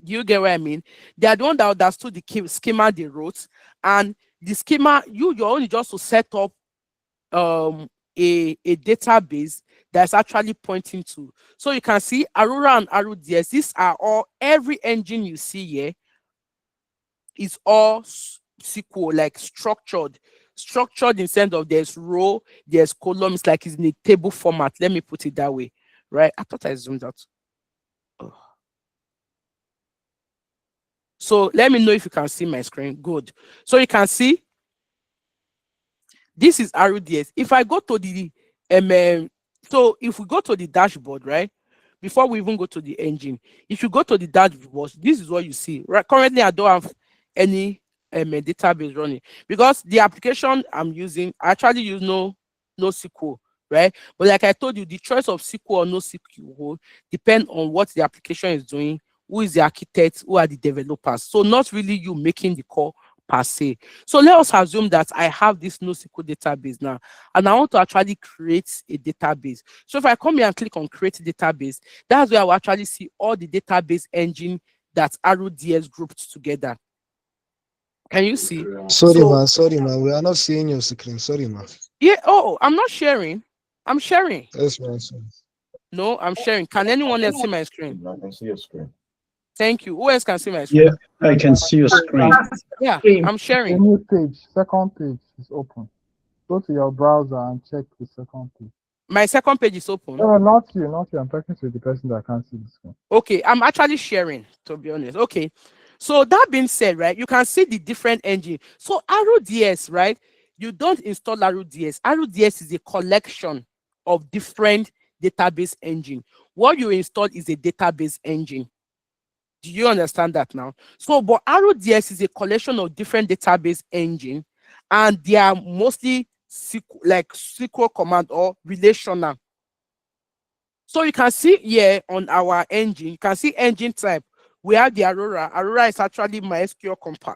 Do you get what I mean? They are the one that understood the schema they wrote, and the schema, you're only just to set up a database that's actually pointing to. So you can see Aurora and RDS. These are all, every engine you see here is all SQL, like structured in sense of there's row, there's columns, like it's in a table format. Let me put it that way, right? I thought I zoomed out. Oh. So let me know if you can see my screen. Good. So you can see this is RDS. If I go to the so if we go to the dashboard, right? Before we even go to the engine, if you go to the dashboard, this is what you see. Right? Currently, I don't have any database running because the application I'm using, I actually use NoSQL, right? But like I told you, the choice of SQL or NoSQL depend on what the application is doing, who is the architect, who are the developers. So not really you making the call per se. So let us assume that I have this NoSQL database now, and I want to actually create a database. So if I come here and click on create database, that's where I will actually see all the database engine that RDS grouped together. Can you see? Sorry, man. We are not seeing your screen. Sorry, man. Yeah. Oh, I'm not sharing. I'm sharing. Yes, man. Sorry. No, I'm sharing. Can anyone else see my screen? I can see your screen. Thank you. Who else can see my screen? Yeah, I can see your screen. Yeah, I'm The sharing. new page, second page is open. Go to your browser and check the second page. My second page is open. No, not you. I'm talking to the person that can't see the screen. Okay, I'm actually sharing, to be honest. Okay, so that being said, right, you can see the different engine. So RDS, right, you don't install RDS. RDS is a collection of different database engine. What you install is a database engine. Do you understand that now? So, but RDS is a collection of different database engine, and they are mostly SQL command or relational. So you can see here on our engine, you can see engine type. We have the Aurora. Aurora is actually MySQL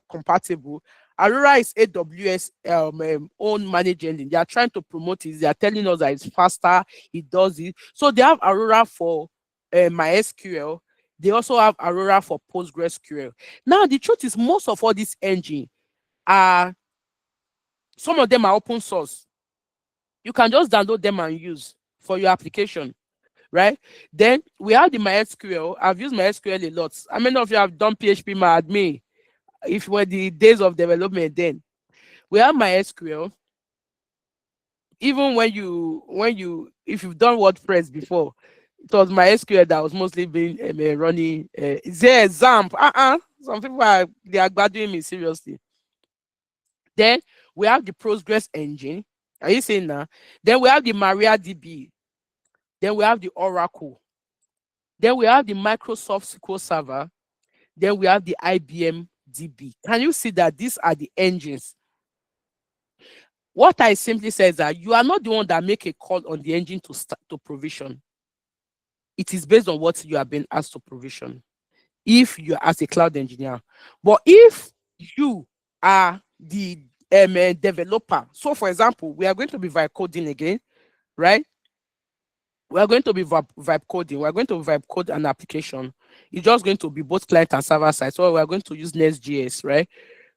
compatible. Aurora is AWS own managed engine. They are trying to promote it. They are telling us that it's faster. It does it. So they have Aurora for MySQL. They also have Aurora for PostgreSQL. Now the truth is, most of all these engine are, some of them are open source. You can just download them and use for your application. Right? Then we have the MySQL. I've used MySQL a lot. How many of you have done PHP MyAdmin? If were the days of development, then we have MySQL. Even if you've done WordPress before, it was MySQL that was mostly being running. Is there a XAMPP? Some people they are graduating me seriously. Then we have the Postgres engine. Are you saying that? Then we have the MariaDB. Then we have the Oracle. Then we have the Microsoft SQL Server. Then we have the IBM DB. Can you see that these are the engines? What I simply say is that you are not the one that make a call on the engine to start to provision. It is based on what you have been asked to provision, if you are as a cloud engineer. But if you are the developer, so for example, we are going to be vibe coding again, right? We are going to be vibe coding. We are going to vibe code an application. It's just going to be both client and server side. So we are going to use Nest.js, right?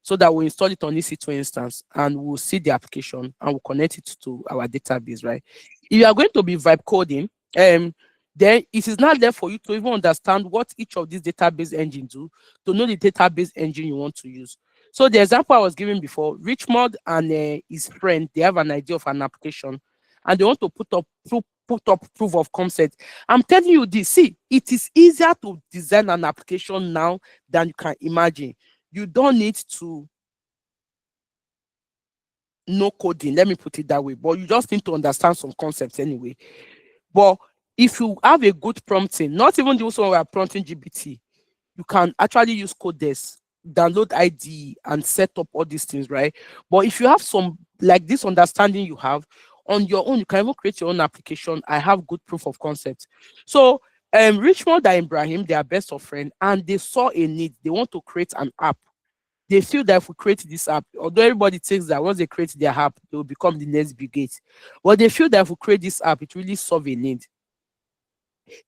So that we install it on EC2 instance and we'll see the application and we'll connect it to our database, right? If you are going to be vibe coding, then it is not there for you to even understand what each of these database engines do, to know the database engine you want to use. So the example I was giving before, Richmond and his friend, they have an idea of an application and they want to put up proof of concept. I'm telling you this, see, it is easier to design an application now than you can imagine. You don't need to know coding, let me put it that way, but you just need to understand some concepts anyway. But if you have a good prompting, not even the one we are prompting GPT, you can actually use Codex, download IDE and set up all these things, right? But if you have some, like this understanding you have, on your own, you can even create your own application. I have good proof of concept. So Richmond and Ibrahim, they are best of friends, and they saw a need. They want to create an app. They feel that if we create this app, although everybody thinks that once they create their app, they will become the next big gate. But they feel that if we create this app, it really solve a need.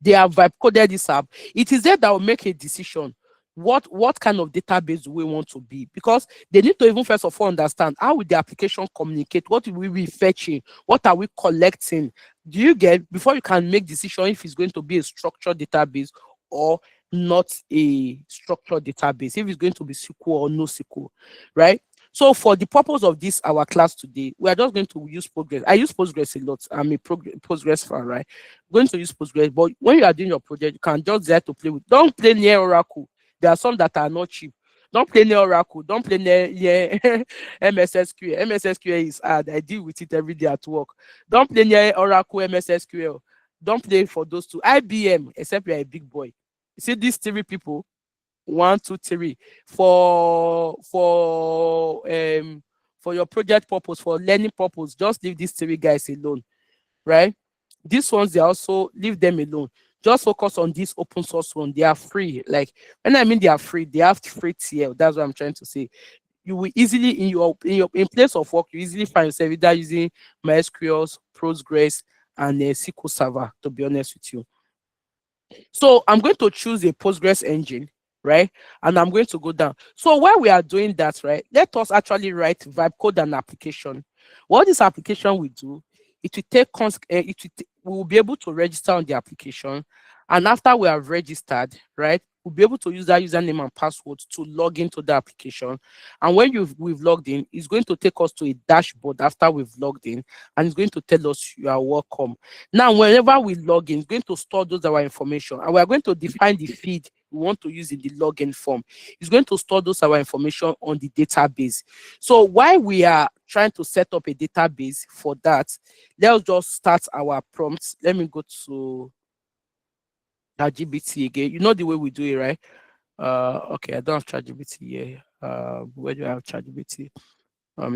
They have vibe coded this app. It is there that will make a decision. what kind of database do we want to be, because they need to even first of all understand how will the application communicate, what will we be fetching, what are we collecting. Do you get, before you can make decision if it's going to be a structured database or not a structured database, if it's going to be SQL or no SQL, right? So for the purpose of this our class today, we are just going to use Postgres. I use Postgres a lot. I'm a Postgres fan, right? Going to use Postgres, but when you are doing your project, you can just there to play with. Don't play near Oracle. There are some that are not cheap. Don't play near Oracle. Don't play near MSSQL. MSSQL is hard. I deal with it every day at work. Don't play near Oracle, MSSQL. Don't play for those two. IBM, except you're a big boy. You see these three people, 1, 2, 3, for your project purpose, for learning purpose, just leave these three guys alone, right? These ones, they also leave them alone. Just focus on this open source one. They are free. Like when I mean they are free, they have free tier. That's what I'm trying to say. You will easily in place of work, you easily find yourself either using MySQL, Postgres, and a SQL Server. To be honest with you, so I'm going to choose a Postgres engine, right? And I'm going to go down. So while we are doing that, right, let us actually write vibe code and application. What this application will do, it will take we will be able to register on the application, and after we have registered, right, we'll be able to use that username and password to log into the application. And when we've logged in, it's going to take us to a dashboard after we've logged in, and it's going to tell us you are welcome. Now, whenever we log in, it's going to store those our information, and we are going to define the feed we want to use in the login form. It's going to store those our information on the database. So while we are trying to set up a database for that, let's just start our prompts. Let me go to ChatGPT again. You know the way we do it, right? Okay, I don't have ChatGPT here. Where do I have ChatGPT?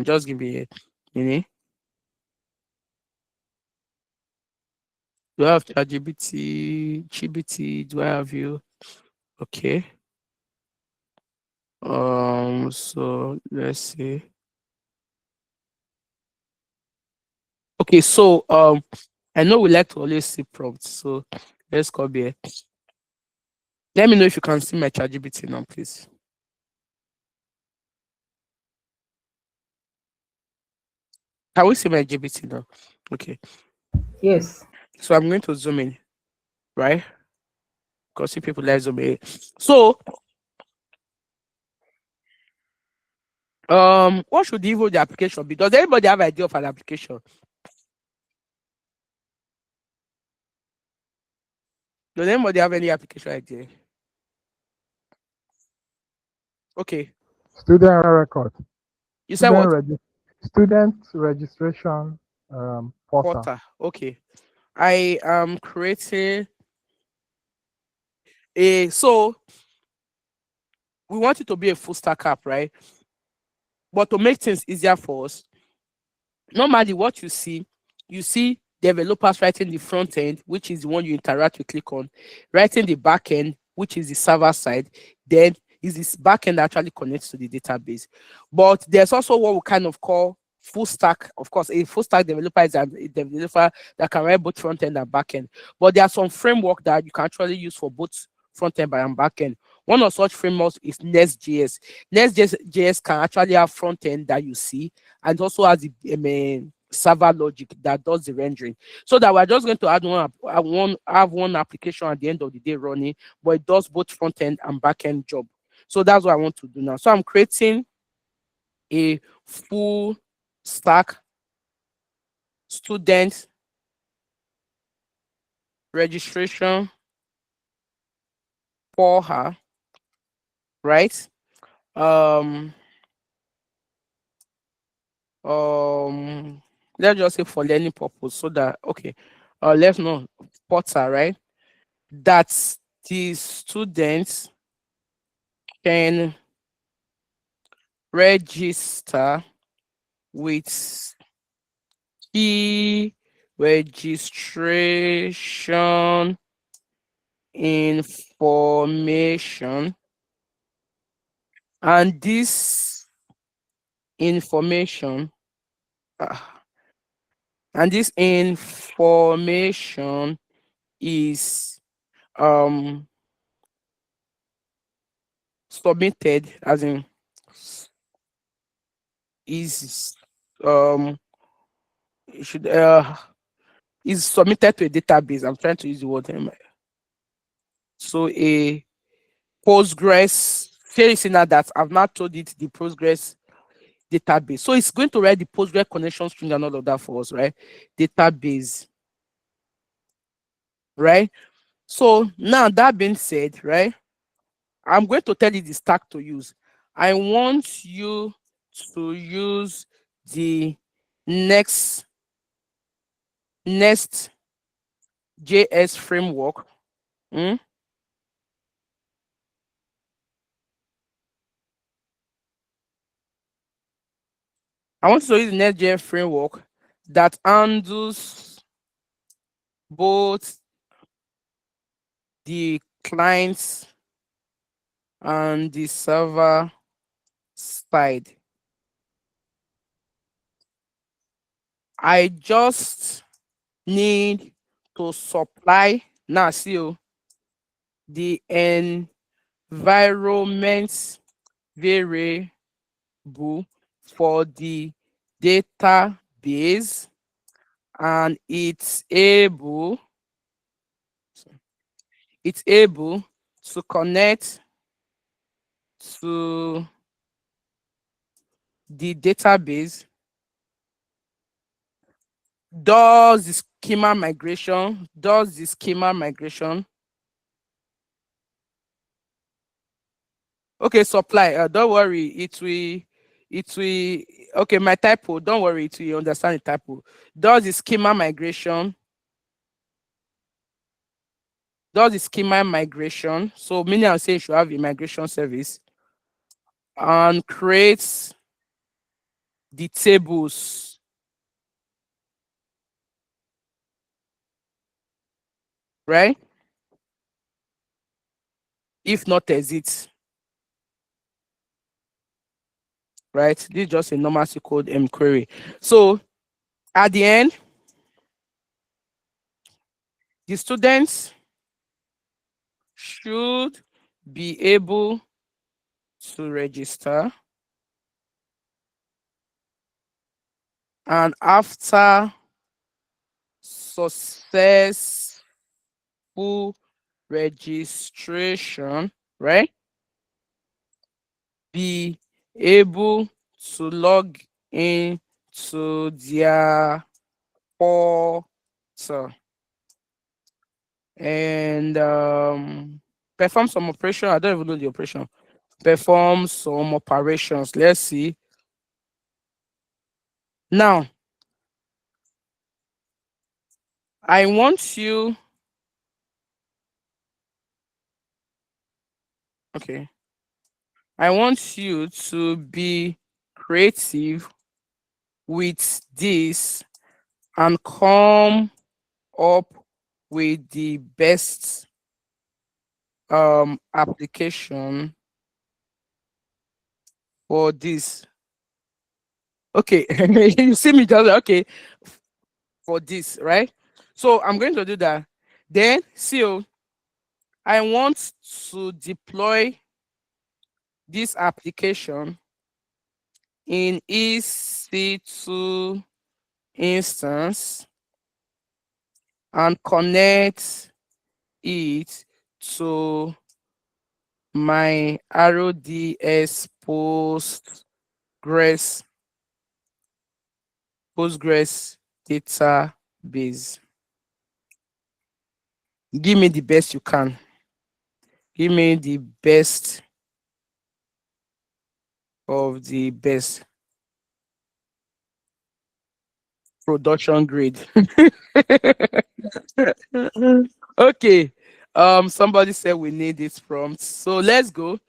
Just give me a minute. Do I have ChatGPT? GBT? Do I have you? Okay. So let's see. Okay, so I know we like to always see prompts, so let's go here. Let me know if you can see my ChatGPT now, please. Can we see my GPT now? Okay. Yes. So I'm going to zoom in, right? Because see people like zoom in. So what should even the application be? Does anybody have idea of an application? Does anybody have any application idea? Okay. Student record. You said what? Student registration portal. Portal. Okay. I am creating so we want it to be a full stack app, right? But to make things easier for us, normally what you see developers writing the front end, which is the one you interact with, click on, writing the back end, which is the server side, then is this back end actually connects to the database. But there's also what we kind of call full stack. Of course, a full stack developer is a developer that can write both front end and back end. But there are some framework that you can actually use for both front end and back end. One of such frameworks is Nest.js. Nest.js can actually have front end that you see, and also has the server logic that does the rendering. So that we're just going to have one application at the end of the day running, but it does both front end and back end job. So that's what I want to do now. So I'm creating a full stack student registration for her, right? Let's just say for learning purpose, so that okay, let's know portal, right? That the students can register with key registration information, and this information is submitted, as in is it should is submitted to a database. I'm trying to use the word. So a Postgres, here is in that I've not told it the Postgres database. So it's going to write the Postgres connection string and all of that for us, right? Database, right? So now that being said, right, I'm going to tell you the stack to use. I want you to use the next JS framework. I want you to use the Next.js framework that handles both the clients and the server side. I just need to supply now see the environment variable for the database, and it's able to connect to the database, does the schema migration. Okay, supply. Don't worry, it will. Okay, my typo. Don't worry, it will understand the typo. Does the schema migration. So meaning I'm saying you should have a migration service and creates the tables. Right? If not exit. Right? This is just a normal SQL query. So at the end, the students should be able to register, and after successful registration, right, be able to log in to their portal and perform some operation. I don't even know the operation. Perform some operations. Let's see. Now, I want you. Okay. I want you to be creative with this and come up with the best application for this. Okay, you see me just okay for this, right? So I'm going to do that. Then I want to deploy this application in EC2 instance and connect it to my RDS Postgres database. Give me the best you can. Give me the best of the best. Production grade. Okay. Somebody said we need this prompt. So let's go.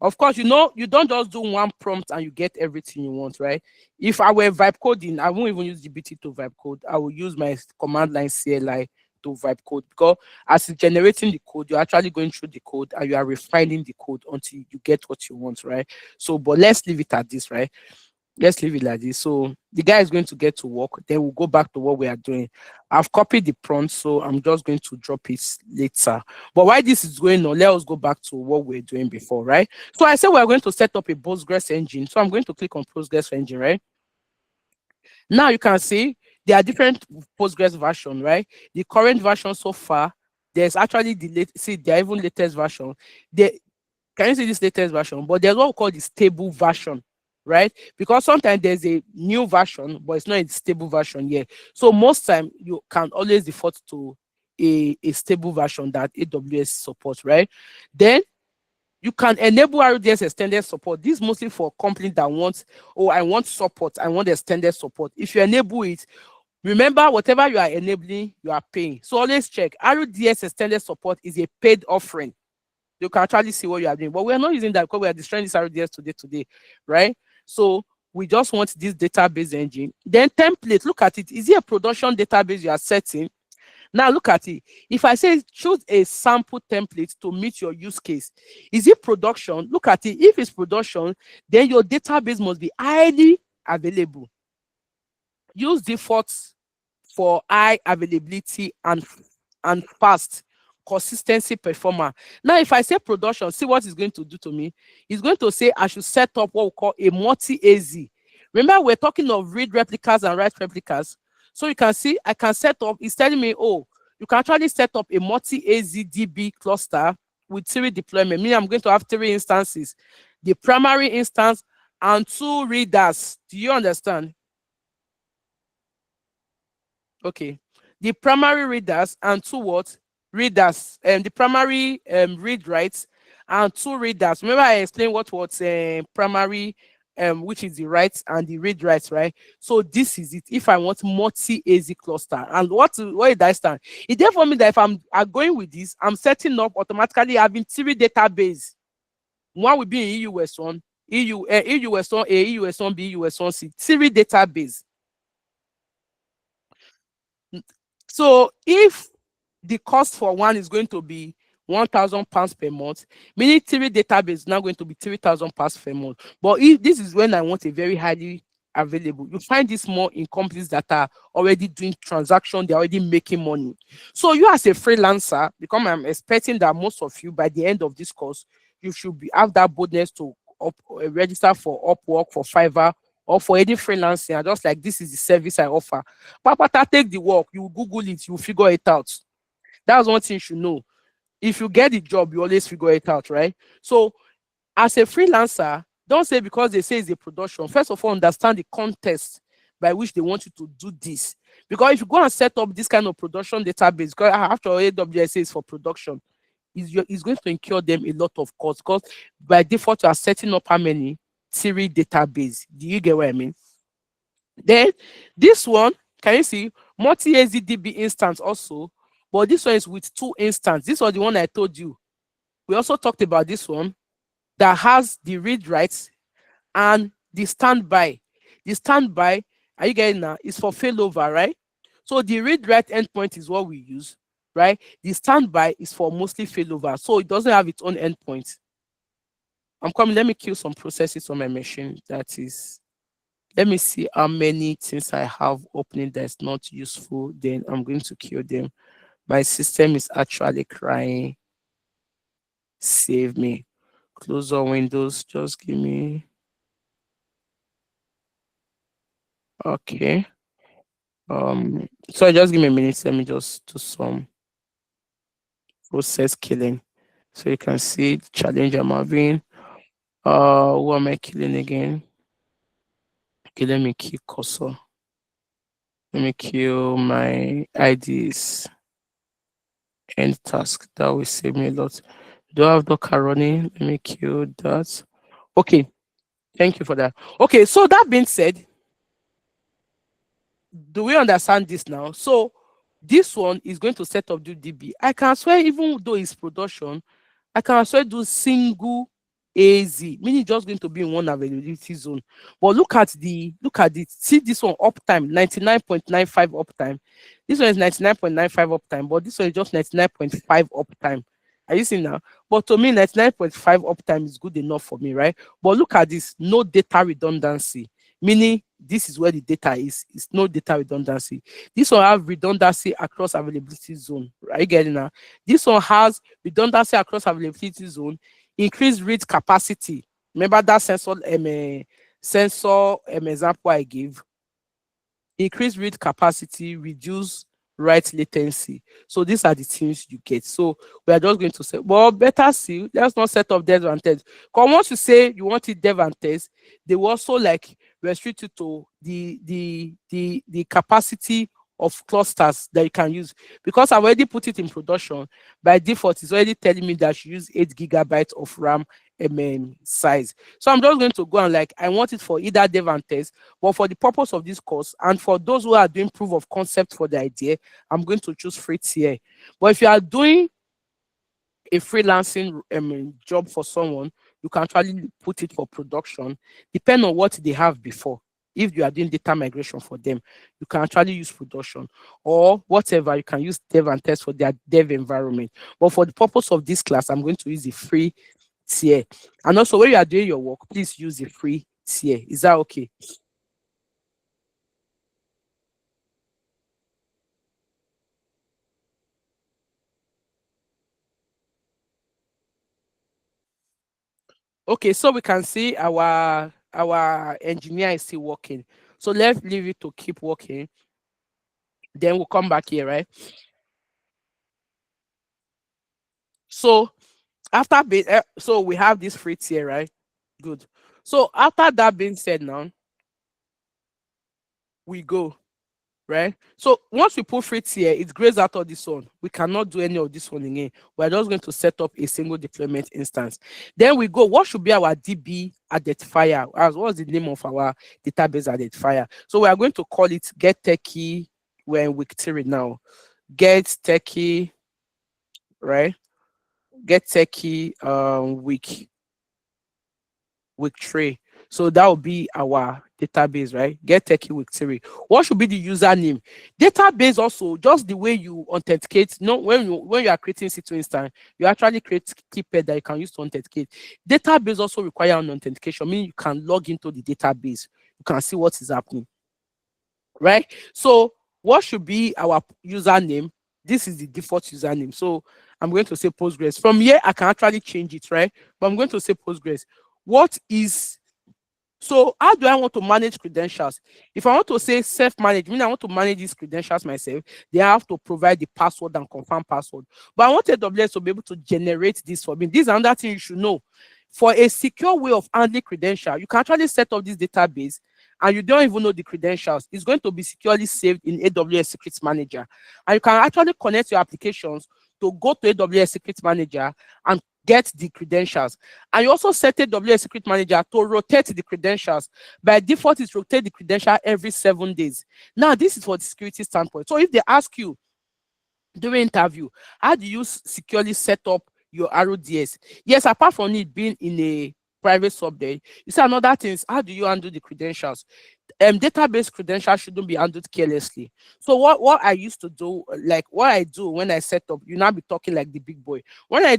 Of course, you don't just do one prompt and you get everything you want, right? If I were vibe coding, I won't even use GBT to vibe code. I will use my command line CLI to vibe code, because as it's generating the code, you're actually going through the code and you are refining the code until you get what you want, right? So, but let's leave it at this, right? Let's leave it like this. So the guy is going to get to work, then we'll go back to what we are doing. I've copied the prompt, so I'm just going to drop it later. But while this is going on, let us go back to what we were doing before, right? So I said we're going to set up a Postgres engine. So I'm going to click on Postgres engine, right? Now you can see there are different Postgres version, right? The current version so far, there's actually there are even latest version. Can you see this latest version? But there's what we call the stable version, right? Because sometimes there's a new version, but it's not a stable version yet. So most time you can always default to a stable version that AWS supports, right? Then you can enable RDS extended support. This is mostly for companies that want, oh, I want support, I want extended support. If you enable it, remember whatever you are enabling, you are paying. So always check. RDS extended support is a paid offering. You can actually see what you are doing, but we are not using that because we are destroying this RDS today, right? So we just want this database engine. Then template, look at it. Is it a production database you are setting? Now look at it. If I say choose a sample template to meet your use case, is it production? Look at it. If it's production, then your database must be highly available. Use defaults for high availability and fast consistency performer. Now, if I say production, see what it's going to do to me. It's going to say I should set up what we call a multi-AZ. Remember, we're talking of read replicas and write replicas. So you can see I can set up, it's telling me, oh, you can actually set up a multi-AZ DB cluster with 3 deployment, meaning I'm going to have 3 instances, the primary instance and 2 readers. Do you understand? Okay. The primary readers and 2 what? Readers. The primary read writes and 2 readers. Remember I explained what was primary, which is the writes and the read writes, right? So this is it. If I want multi-AZ cluster, and what did I stand? It therefore means that if I'm going with this, I'm setting up automatically having 3 database. One will be in EUS1, EUS1A, EUS1B, EUS1C, 3 database. So if the cost for one is going to be £1,000 per month, meaning 3 database is now going to be £3,000 per month. But if this is when I want a very highly available, you find this more in companies that are already doing transaction, they're already making money. So you as a freelancer, because I'm expecting that most of you by the end of this course, you should have that boldness to register for Upwork, for Fiverr, or for any freelancing, just like this is the service I offer. Papa, take the work, you Google it, you figure it out. That's one thing you should know. If you get the job, you always figure it out, right? So as a freelancer, don't say because they say it's a production. First of all, understand the context by which they want you to do this. Because if you go and set up this kind of production database, because after all, AWS is for production, it's going to incur them a lot of cost. Because by default, you are setting up how many? 3 database. Do you get what I mean? Then this one, can you see multi-AZ DB instance also? But this one is with 2 instances. This was the one I told you. We also talked about this one that has the read writes and the standby. The standby, are you getting now? Is for failover, right? So the read write endpoint is what we use, right? The standby is for mostly failover, so it doesn't have its own endpoint. I'm coming. Let me kill some processes on my machine. That is, let me see how many things I have opening that's not useful. Then I'm going to kill them. My system is actually crying. Save me. Close all windows. Just give me. Okay. So just give me a minute. Let me just do some process killing. So you can see the challenge I'm having. Who am I killing again? Okay, let me kill cursor. Let me kill my IDs. End task. That will save me a lot. Do I have Docker running? Let me kill that. Okay. Thank you for that. Okay, so that being said, do we understand this now? So this one is going to set up do DB. I can swear, even though it's production, I can swear do single AZ, meaning just going to be in one availability zone. But look at it. See this one uptime, 99.95 uptime. This one is 99.95 uptime, but this one is just 99.5 uptime. Are you seeing now? But to me, 99.5 uptime is good enough for me, right? But look at this, no data redundancy, meaning this is where the data is. It's no data redundancy. This one have redundancy across availability zone. Are you getting that? This one has redundancy across availability zone, increased read capacity. Remember that sensor example I gave? Increase read capacity, reduce write latency. So these are the things you get. So we are just going to say, well, better still, let's not set up dev and test. Because once you say you want it dev and test, they will also like restrict you to the capacity of clusters that you can use. Because I've already put it in production, by default, it's already telling me that I should use 8 GB of RAM size. So I'm just going to go and like, I want it for either dev and test, but for the purpose of this course and for those who are doing proof of concept for the idea, I'm going to choose free tier. But if you are doing a freelancing job for someone, you can actually put it for production, depending on what they have before. If you are doing data migration for them, you can actually use production or whatever. You can use dev and test for their dev environment. But for the purpose of this class, I'm going to use the free tier. And also, when you are doing your work, please use the free tier. Is that okay? Okay, so we can see our engineer is still working. So let's leave it to keep working. Then we'll come back here, right? So after so we have this free tier, right? Good. So after that being said, now we go, right? So once we put free tier, it grades out of this one. We cannot do any of this one again. We're just going to set up a single deployment instance. Then we go, what should be our DB identifier? As what's the name of our database identifier? So we are going to call it get techie. We're in week 3 now. Get techie, right? Get techie week 3. So that will be our database, right? Get techie week 3. What should be the username? Database also, just the way you authenticate. No, when you are creating C2 instance, you actually create keypad that you can use to authenticate. Database also require an authentication, meaning you can log into the database. You can see what is happening, right? So what should be our username? This is the default username. So I'm going to say Postgres. From here, I can actually change it, right? But I'm going to say Postgres. So how do I want to manage credentials? If I want to say self-manage, meaning I want to manage these credentials myself, they have to provide the password and confirm password. But I want AWS to be able to generate this for me. This is another thing you should know. For a secure way of handling credentials, you can actually set up this database and you don't even know the credentials. It's going to be securely saved in AWS Secrets Manager. And you can actually connect your applications to go to AWS Secrets Manager and get the credentials. And you also set AWS Secret Manager to rotate the credentials. By default, it rotates the credential every 7 days. Now, this is for the security standpoint. So if they ask you during interview, how do you securely set up your RDS? Yes, apart from it being in a private subnet, you see another thing is how do you handle the credentials? Database credentials shouldn't be handled carelessly. So what I used to do, like what I do when I set up, you now be talking like the big boy. When I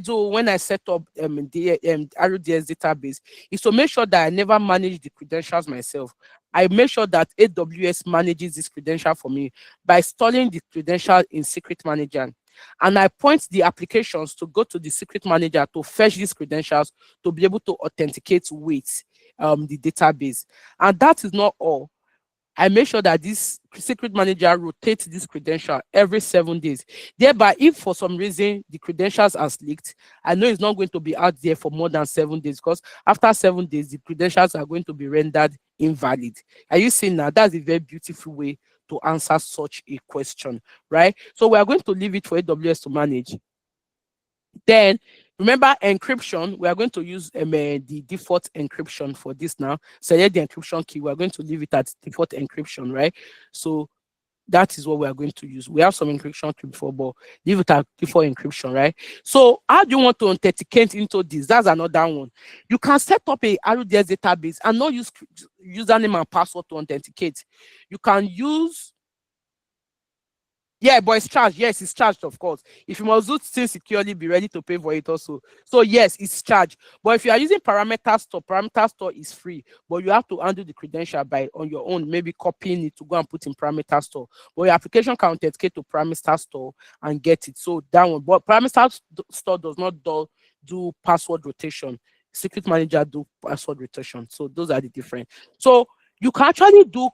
set up the RDS database, is to make sure that I never manage the credentials myself. I make sure that AWS manages this credential for me by storing the credential in Secret Manager. And I point the applications to go to the Secret Manager to fetch these credentials to be able to authenticate with the database. And that is not all. I make sure that this Secret Manager rotates this credential every 7 days. Thereby, if for some reason the credentials are leaked, I know it's not going to be out there for more than 7 days, because after 7 days, the credentials are going to be rendered invalid. Are you seeing now? That's a very beautiful way to answer such a question, right? So we are going to leave it for AWS to manage. Then remember encryption, we are going to use the default encryption for this now. Select the encryption key. We are going to leave it at default encryption, right? So that is what we are going to use. We have some encryption key before, but leave it at default encryption, right? So how do you want to authenticate into this? That's another one. You can set up a RDS database and not use username and password to authenticate. You can use Yeah, but it's charged. Yes, it's charged, of course. If you must do things securely, be ready to pay for it also. So yes, it's charged. But if you are using parameter store is free, but you have to handle the credential by on your own, maybe copying it to go and put in parameter store. But your application can authenticate to parameter store and get it. So that one, but parameter store does not do password rotation. Secret manager do password rotation. So those are the different. So you can actually do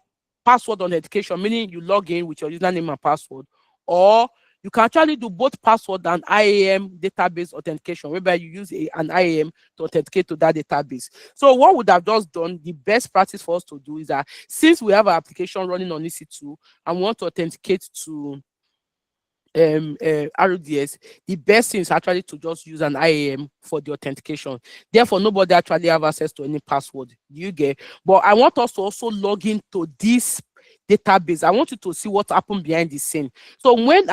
password authentication, meaning you log in with your username and password, or you can actually do both password and IAM database authentication, whereby you use an IAM to authenticate to that database. So what would have just done, the best practice for us to do is that since we have an application running on EC2 and want to authenticate to RDS, the best thing is actually to just use an IAM for the authentication. Therefore, nobody actually have access to any password. Do you get? But I want us to also log into this database. I want you to see what happened behind the scene. So when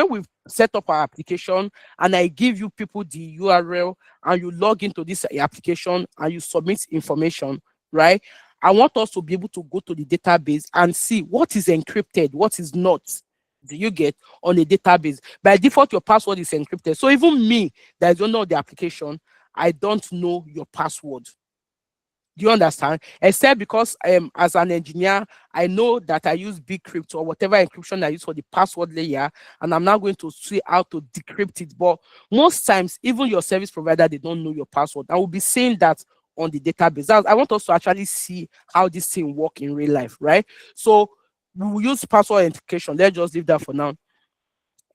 we've set up our application and I give you people the URL and you log into this application and you submit information, right? I want us to be able to go to the database and see what is encrypted, what is not. Do you get on a database? By default, your password is encrypted. So even me, that don't know the application, I don't know your password. Do you understand? Except because as an engineer, I know that I use bcrypt or whatever encryption I use for the password layer, and I'm now going to see how to decrypt it. But most times, even your service provider, they don't know your password. I will be saying that on the database. I want us to actually see how this thing work in real life, right? So we will use password authentication. Let's just leave that for now.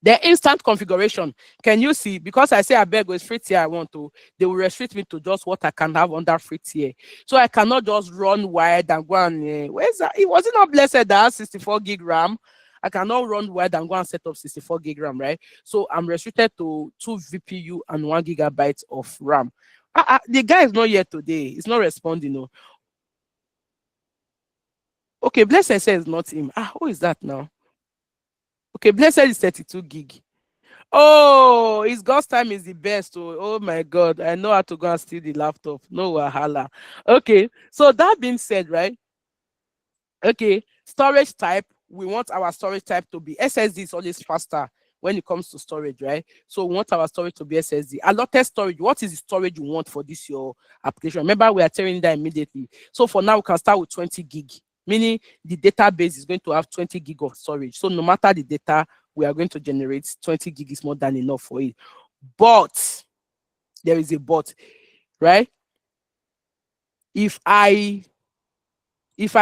The instant configuration, can you see? Because I say I beg with free tier I want to, they will restrict me to just what I can have under free tier. So I cannot just run wide and go and where's that? It wasn't not blessed that has 64 gig RAM. I cannot run wide and go and set up 64 gig RAM, right? So I'm restricted to 2 VPU and 1 gigabyte of RAM. The guy is not here today. He's not responding. No. Okay, Blessed says not him. Who is that now? Okay, Blessed is 32 gig. Oh, his God's time is the best. Oh my God, I know how to go and steal the laptop. No wahala. Okay, so that being said, right? Okay, storage type. We want our storage type to be SSD is always faster when it comes to storage, right? So we want our storage to be SSD. Allotted storage. What is the storage you want for this your application? Remember, we are tearing that immediately. So for now, we can start with 20 gig, meaning the database is going to have 20 gig of storage. So no matter the data we are going to generate, 20 gig is more than enough for it. But there is a but, right? If I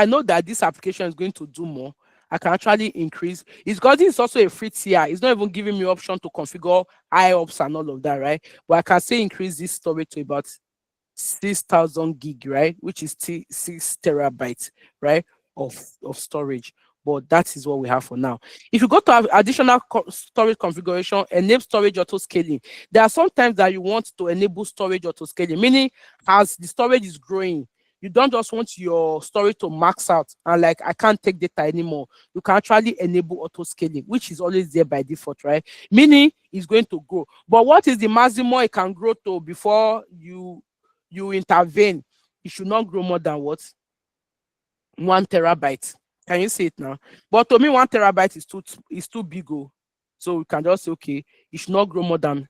know that this application is going to do more, I can actually increase. It's because this is also a free tier. It's not even giving me option to configure IOPS and all of that, right? But I can say increase this storage to about 6,000 gig, right? Which is 6 terabytes, right? Of storage. But that is what we have for now. If you go to have additional storage configuration, enable storage auto scaling. There are some times that you want to enable storage auto scaling, meaning as the storage is growing, you don't just want your storage to max out and like I can't take data anymore. You can actually enable auto scaling, which is always there by default, right? Meaning it's going to grow. But what is the maximum it can grow to before you intervene? It should not grow more than what? 1 terabyte. Can you see it now? But to me, 1 terabyte is too big. So we can just say, okay, it should not grow more than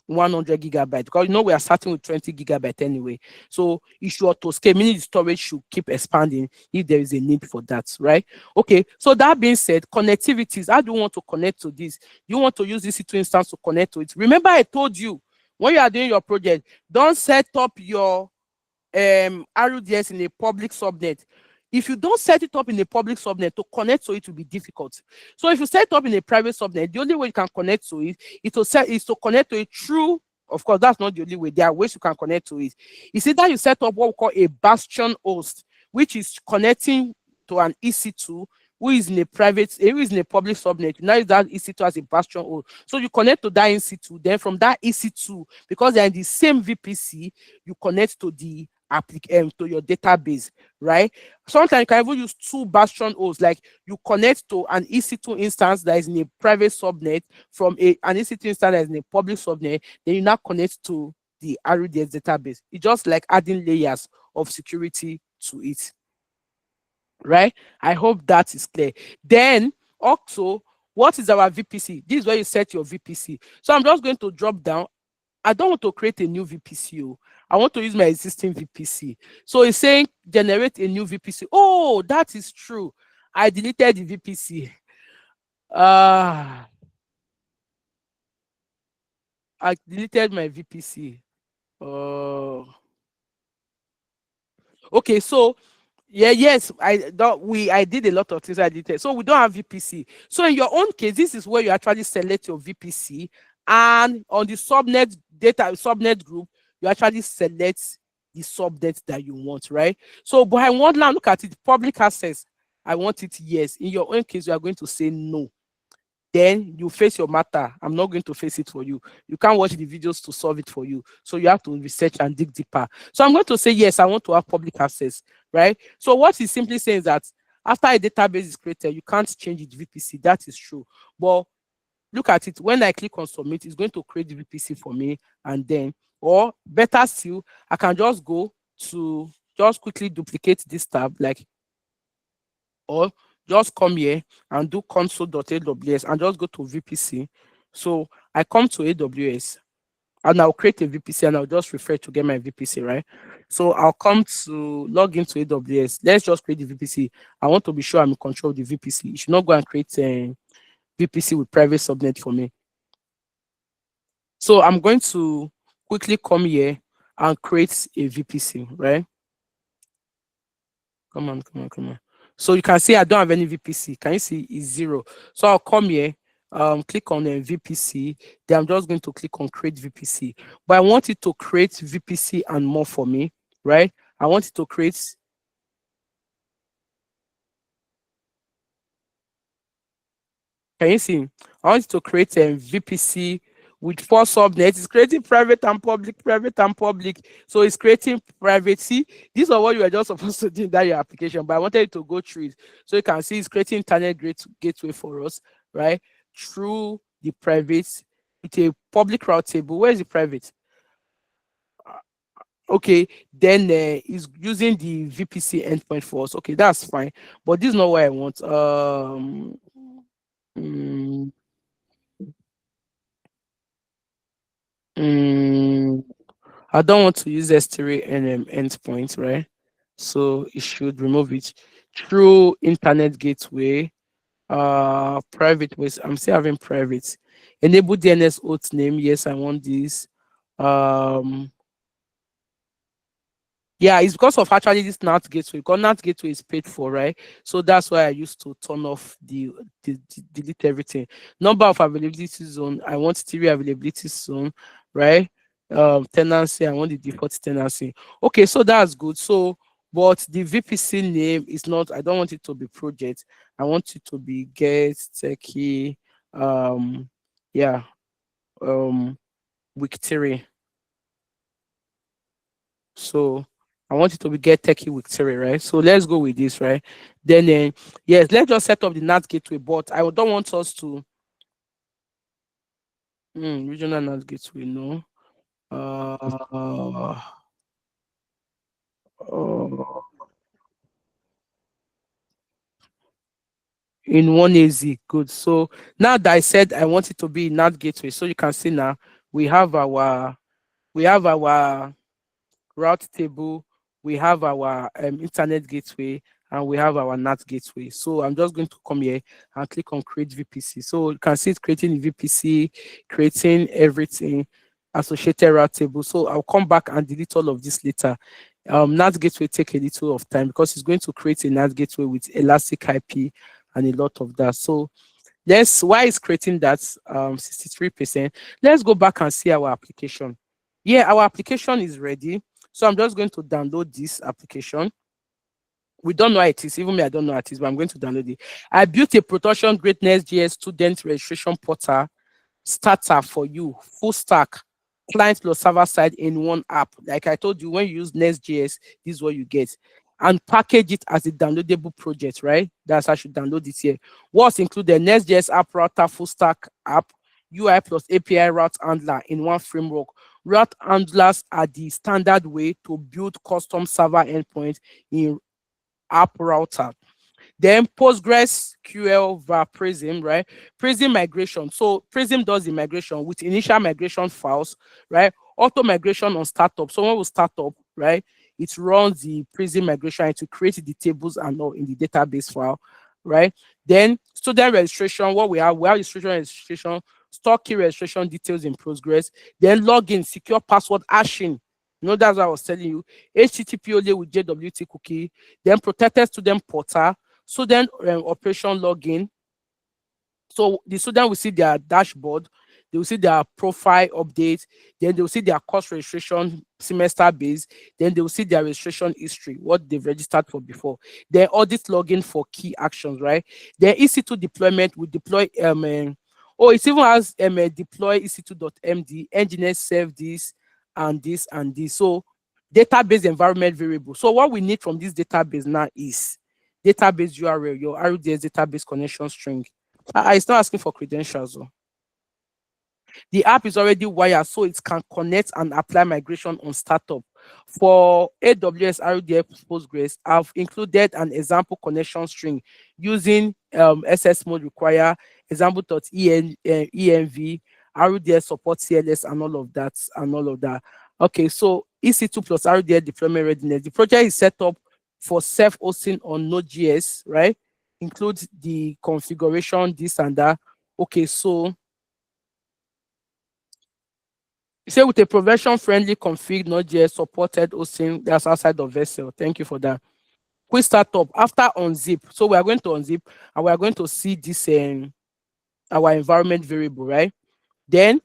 100 gigabyte because we are starting with 20 gigabyte anyway. So it should auto scale, meaning the storage should keep expanding if there is a need for that, right? Okay, so that being said, connectivities, how do you want to connect to this? You want to use this EC2 instance to connect to it. Remember, I told you when you are doing your project, don't set up your RDS in a public subnet. If you don't set it up in a public subnet, to connect to it will be difficult. So if you set it up in a private subnet, the only way you can connect to it is to connect to it through, of course, that's not the only way. There are ways you can connect to it. It's either you set up what we call a bastion host, which is connecting to an EC2 who is in a public subnet. Now that EC2 as a bastion host. So you connect to that EC2, then from that EC2, because they're in the same VPC, you connect to the to your database, right? Sometimes you can even use 2 bastion hosts, like you connect to an EC2 instance that is in a private subnet from an EC2 instance that is in a public subnet, then you now connect to the RDS database. It's just like adding layers of security to it, right? I hope that is clear. Then also, What is our VPC? This is where you set your VPC. So I'm just going to drop down. I don't want to create a new VPC. I want to use my existing VPC. So it's saying generate a new VPC. Oh, that is true. I deleted the VPC. I deleted my VPC. Okay, so yes, I did a lot of things I did. So we don't have VPC. So in your own case, this is where you actually select your VPC, and on the subnet group, you actually select the subnet that you want, right? So, but I want now look at it, public access. I want it yes. In your own case, you are going to say no. Then you face your matter. I'm not going to face it for you. You can't watch the videos to solve it for you. So you have to research and dig deeper. So I'm going to say, yes, I want to have public access, right? So what he's simply saying is that after a database is created, you can't change it VPC. That is true. But look at it. When I click on submit, it's going to create the VPC for me. And then, or better still, I can just go to just quickly duplicate this tab, like, or just come here and do console.aws and just go to VPC. So I come to AWS and I'll create a VPC and I'll just refresh to get my VPC, right? So I'll come to log into AWS. Let's just create the VPC. I want to be sure I'm in control of the VPC. You should not go and create a VPC with private subnet for me. So I'm going to quickly come here and create a VPC, right? Come on. So you can see I don't have any VPC. Can you see it's 0? So I'll come here, click on VPC. Then I'm just going to click on create VPC. But I want it to create VPC and more for me, right? I want it to create. Can you see? I want it to create a VPC with 4 subnets. It's creating private and public. So it's creating privacy. These are what you are just supposed to do in that your application, but I wanted it to go through it. So you can see it's creating internet gateway for us, right? Through the private with a public route table. Where is the private? Okay, then it's using the VPC endpoint for us. Okay, that's fine. But this is not what I want. I don't want to use S3 endpoint, right? So it should remove it through internet gateway. Private ways. I'm still having private. Enable DNS host name. Yes, I want this. Yeah, it's because of actually this NAT gateway. Because NAT gateway is paid for, right? So that's why I used to turn off the delete everything. Number of availability zone. I want 3 availability zone, right? Tenancy. I want the default tenancy. Okay, so that's good. So, but the VPC name is not. I don't want it to be project. I want it to be get techie. Yeah. Week 3. So I want it to be get techie with 3, right? So let's go with this, right? Then yes, let's just set up the NAT gateway, but I don't want us to regional NAT gateway, no. In 1AZ, good. So now that I said I want it to be NAT gateway, so you can see now we have our route table, we have our internet gateway, and we have our NAT gateway. So I'm just going to come here and click on create VPC. So you can see it's creating the VPC, creating everything, associated route table. So I'll come back and delete all of this later. NAT gateway take a little of time because it's going to create a NAT gateway with elastic IP and a lot of that. So why is creating that 63%? Let's go back and see our application. Yeah, our application is ready. So I'm just going to download this application. We don't know how it is. Even me, I don't know how it is, but I'm going to download it. I built a production grade Next.js student registration portal starter for you, full stack, client plus server side in one app. Like I told you, when you use Next.js, this is what you get. And package it as a downloadable project, right? That's how I should download it here. What's included? Next.js app router, full stack app, UI plus API route handler in one framework. Route handlers are the standard way to build custom server endpoints in app router. Then PostgreSQL via Prism, right? Prism migration. So Prism does the migration with initial migration files, right? Auto migration on startup. So when we start up, right, it runs the Prism migration and to create the tables and all in the database file, right? Then student registration. What we have registration, store key registration details in Postgres. Then login, secure password hashing. You know, that's what I was telling you. HTTP only with JWT cookie. Then protected student portal. Student operation login. So the student will see their dashboard, they will see their profile update, then they will see their course registration semester base, then they will see their registration history, what they've registered for before. Then audit login for key actions, right? Then EC2 deployment will deploy it even has deploy EC2.md, engineers save this and this and this. So database environment variable. So what we need from this database now is database URL, your RDS database connection string. It's not asking for credentials. The app is already wired, so it can connect and apply migration on startup. For AWS RDS Postgres, I've included an example connection string using SS mode require example.env, RDS support CLS and all of that. Okay, so EC2 plus RDS deployment readiness. The project is set up for self-hosting on Node.js, right? Includes the configuration, this and that. Okay, so say with a provision-friendly config, Node.js supported hosting, that's outside of Vessel. Thank you for that. Quick startup after unzip. So we are going to unzip and we are going to see this our environment variable, right? Then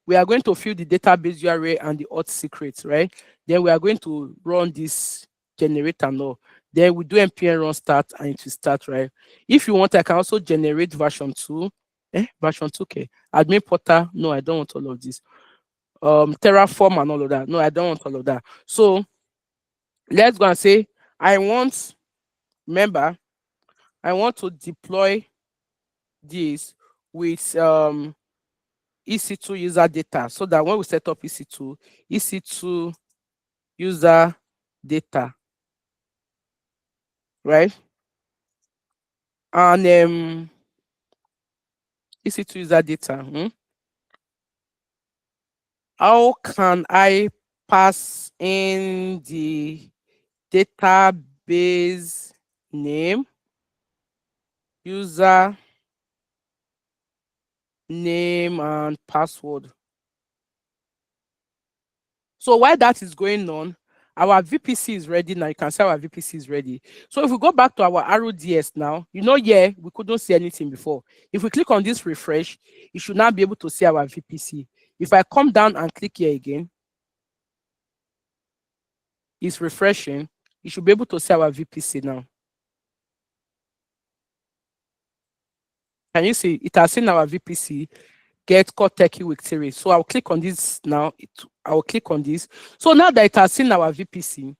we are going to fill the database URL and the auth secrets, right? Then we are going to run this generator now. Then we do npm run start and it will start, right? If you want, I can also generate version 2. Version 2, okay. Admin portal, no, I don't want all of this. Terraform and all of that. No, I don't want all of that. So let's go and say, I want to deploy this with EC2 user data so that when we set up EC2 user data, right? And EC2 user data. How can I pass in the database name, user name, and password? So while that is going on, our VPC is ready now. You can see our VPC is ready. So if we go back to our RDS now, we couldn't see anything before. If we click on this refresh, you should now be able to see our VPC. If I come down and click here again, it's refreshing. You should be able to see our VPC now. Can you see? It has seen our VPC. Get called Techie Week 3. So I'll click on this now. I'll click on this. So now that it has seen our VPC,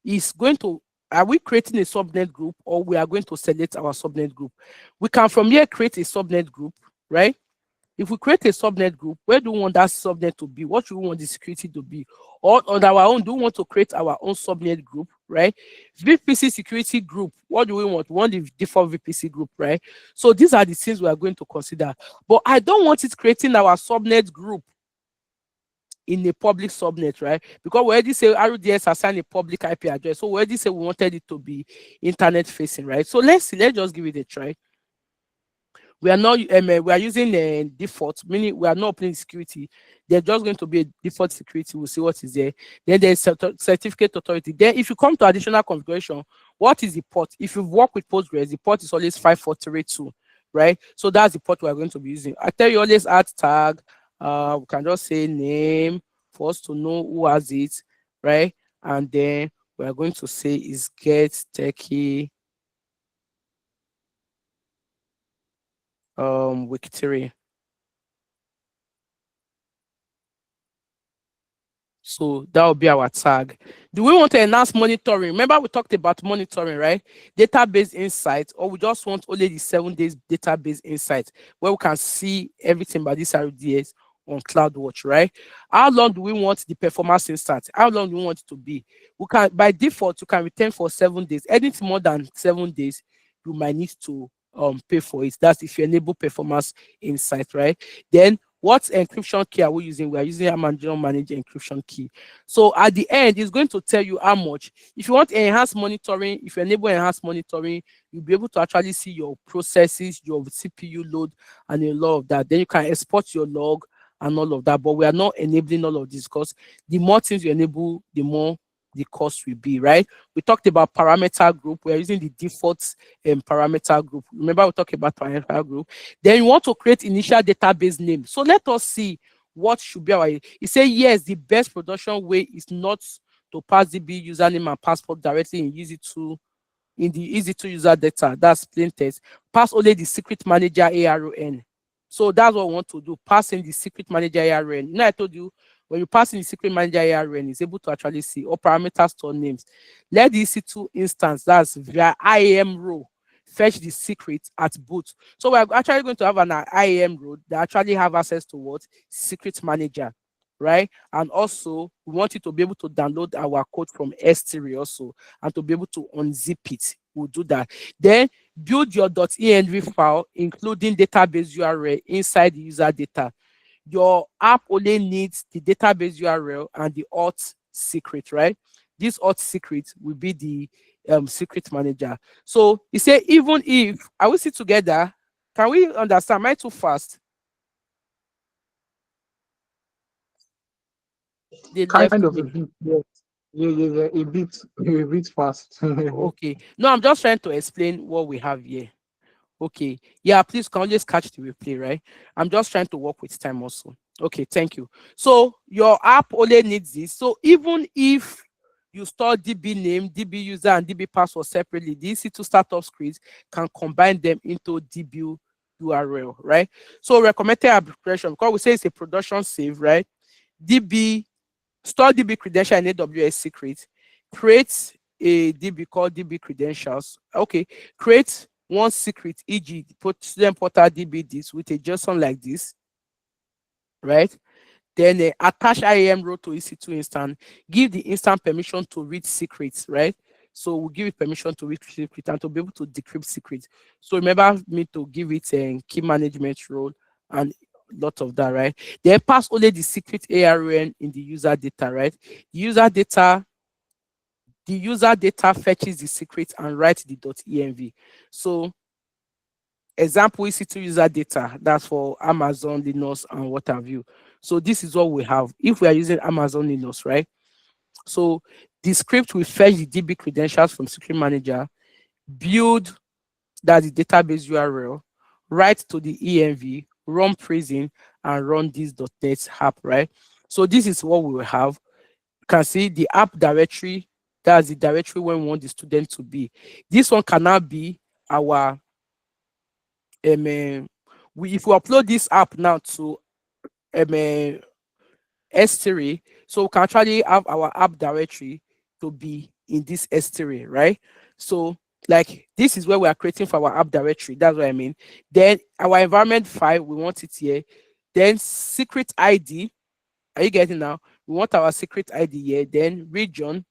it's going to, are we creating a subnet group or we are going to select our subnet group? We can from here create a subnet group, right? If we create a subnet group, where do we want that subnet to be? What do we want the security to be? Or on our own, do we want to create our own subnet group, right? VPC security group, what do we want? We want the default VPC group, right? So these are the things we are going to consider. But I don't want it creating our subnet group in a public subnet, right? Because we already say RDS assigned a public IP address. So we already say we wanted it to be internet facing, right? So let's just give it a try. We are not we are using default, meaning we are not opening security. They're just going to be a default security. We'll see what is there. Then there's certificate authority. Then if you come to additional configuration, what is the port? If you work with Postgres, the port is always 5432, right? So that's the port we are going to be using. I tell you always add tag. We can just say name for us to know who has it, right? And then we are going to say is get techie week 3. So that will be our tag. Do we want to enhance monitoring? Remember we talked about monitoring, right? Database insights, or we just want only the 7 days database insights where we can see everything about this RDS on CloudWatch, right? How long do we want the performance instance? How long do we want it to be? We can, by default, you can retain for 7 days. Anything more than 7 days, you might need to pay for it. That's if you enable performance insight, right? Then what encryption key are we using? We are using Amazon Managed Encryption Key. So at the end, it's going to tell you how much. If you want enhanced monitoring, if you enable enhanced monitoring, you'll be able to actually see your processes, your CPU load, and a lot of that. Then you can export your log and all of that. But we are not enabling all of this because the more things you enable, the more the cost will be, right? We talked about parameter group. We're using the default parameter group. Remember, we talked about parameter group. Then you want to create initial database name. So let us see what should be our. It say yes, the best production way is not to pass DB username and passport directly in the easy to user data. That's plain text. Pass only the secret manager ARN. So that's what we want to do. Pass in the secret manager ARN. You know, I told you when you pass in the secret manager ARN, it's able to actually see all parameter store names. Let the EC2 instance, that's via IAM row, fetch the secret at boot. So we're actually going to have an IAM row that actually have access to what? Secret manager, right? And also we want you to be able to download our code from S3 also and to be able to unzip it. We'll do that. Then build your .env file, including database URL inside the user data. Your app only needs the database URL and the auth secret, right? This auth secret will be the secret manager. So you say even if I will sit together, can we understand? Am I too fast? They Kind left of me. a bit, yes. Yeah, a bit fast. Okay. No, I'm just trying to explain what we have here. Okay. Yeah, please can always catch the replay, right? I'm just trying to work with time also. Okay, thank you. So your app only needs this. So even if you store DB name, DB user, and DB password separately, the EC2 startup scripts can combine them into DB URL, right? So recommended application, because we say it's a production save, right? DB, store DB credential in AWS secret, create a DB called DB credentials. Okay, create one secret, e.g., put student portal DB this with a JSON like this, right? Then attach IAM row to EC2 instance, give the instance permission to read secrets, right? So we'll give it permission to read secret and to be able to decrypt secrets. So remember me to give it a key management role and lot of that, right? Then pass only the secret ARN in the user data, right? The user data fetches the secret and writes the .env. So example EC2 user data, that's for Amazon, Linux, and what have you. So this is what we have if we are using Amazon Linux, right? So the script will fetch the DB credentials from secret manager, build that the database URL, write to the env, run prison, and run this .NET app, right? So this is what we will have. You can see the app directory, that's the directory where we want the student to be. This one cannot be our if we upload this app now to S3, so we can actually have our app directory to be in this S3, right? So like this is where we are creating for our app directory. That's what I mean. Then our environment file, we want it here. Then secret ID. Are you getting now? We want our secret ID here. Then region.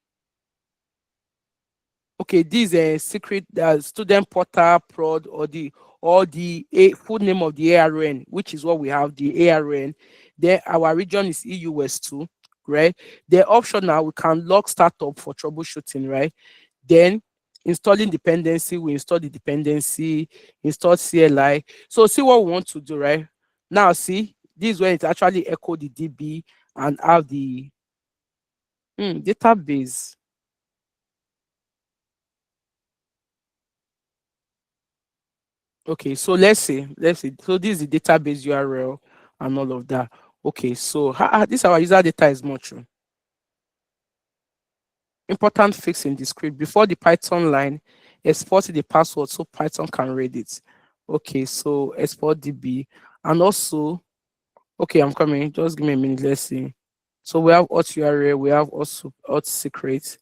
Okay, this is a secret student portal prod or the full name of the ARN, which is what we have, the ARN. Then our region is EUS2, right? The option now we can log startup for troubleshooting, right? Then installing dependency, we install the dependency, install CLI. So see what we want to do, right? Now see, this is when it actually echo the DB and have the database. Okay, so let's see. So this is the database URL and all of that. Okay, so this our user data is more true. Important fix in the script before the Python line, export the password so Python can read it. Okay, so export DB and also, okay, I'm coming. Just give me a minute. Let's see. So we have auth URL, we have also auth secret.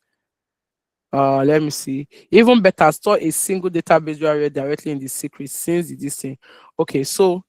Let me see. Even better, store a single database URL directly in the secret since this thing. Okay, so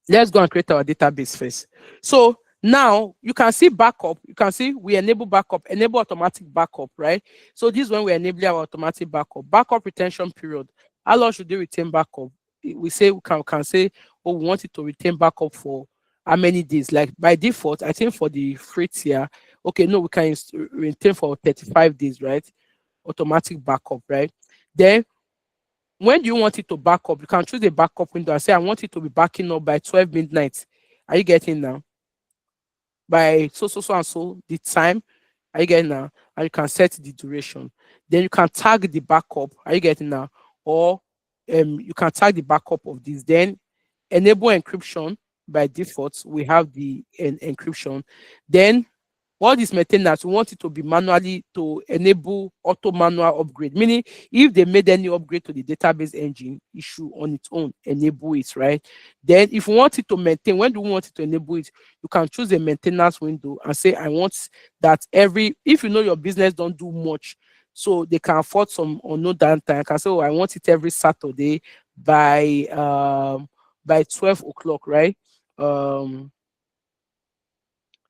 let's go and create our database first. So Now you can see backup. You can see we enable backup, enable automatic backup, right? So this is when we enable our automatic backup. Backup retention period. How long should they retain backup? We say we can say, oh, we want it to retain backup for how many days? Like by default, I think for the free tier, okay, no, we can retain for 35 days, right? Automatic backup, right? Then when do you want it to back up? You can choose a backup window and say, I want it to be backing up by 12 midnight. Are you getting now? By so and so the time. Are you getting now? And you can set the duration. Then you can tag the backup. Are you getting now? Or you can tag the backup of this. Then enable encryption. By default, we have the encryption. Then what is maintenance? We want it to be manually to enable auto manual upgrade, meaning if they made any upgrade to the database engine issue on its own, enable it, right? Then if you want it to maintain, when do you want it to enable it? You can choose a maintenance window and say, I want that if you know your business don't do much, so they can afford some or no downtime. I can say, oh, I want it every Saturday by 12 o'clock, right?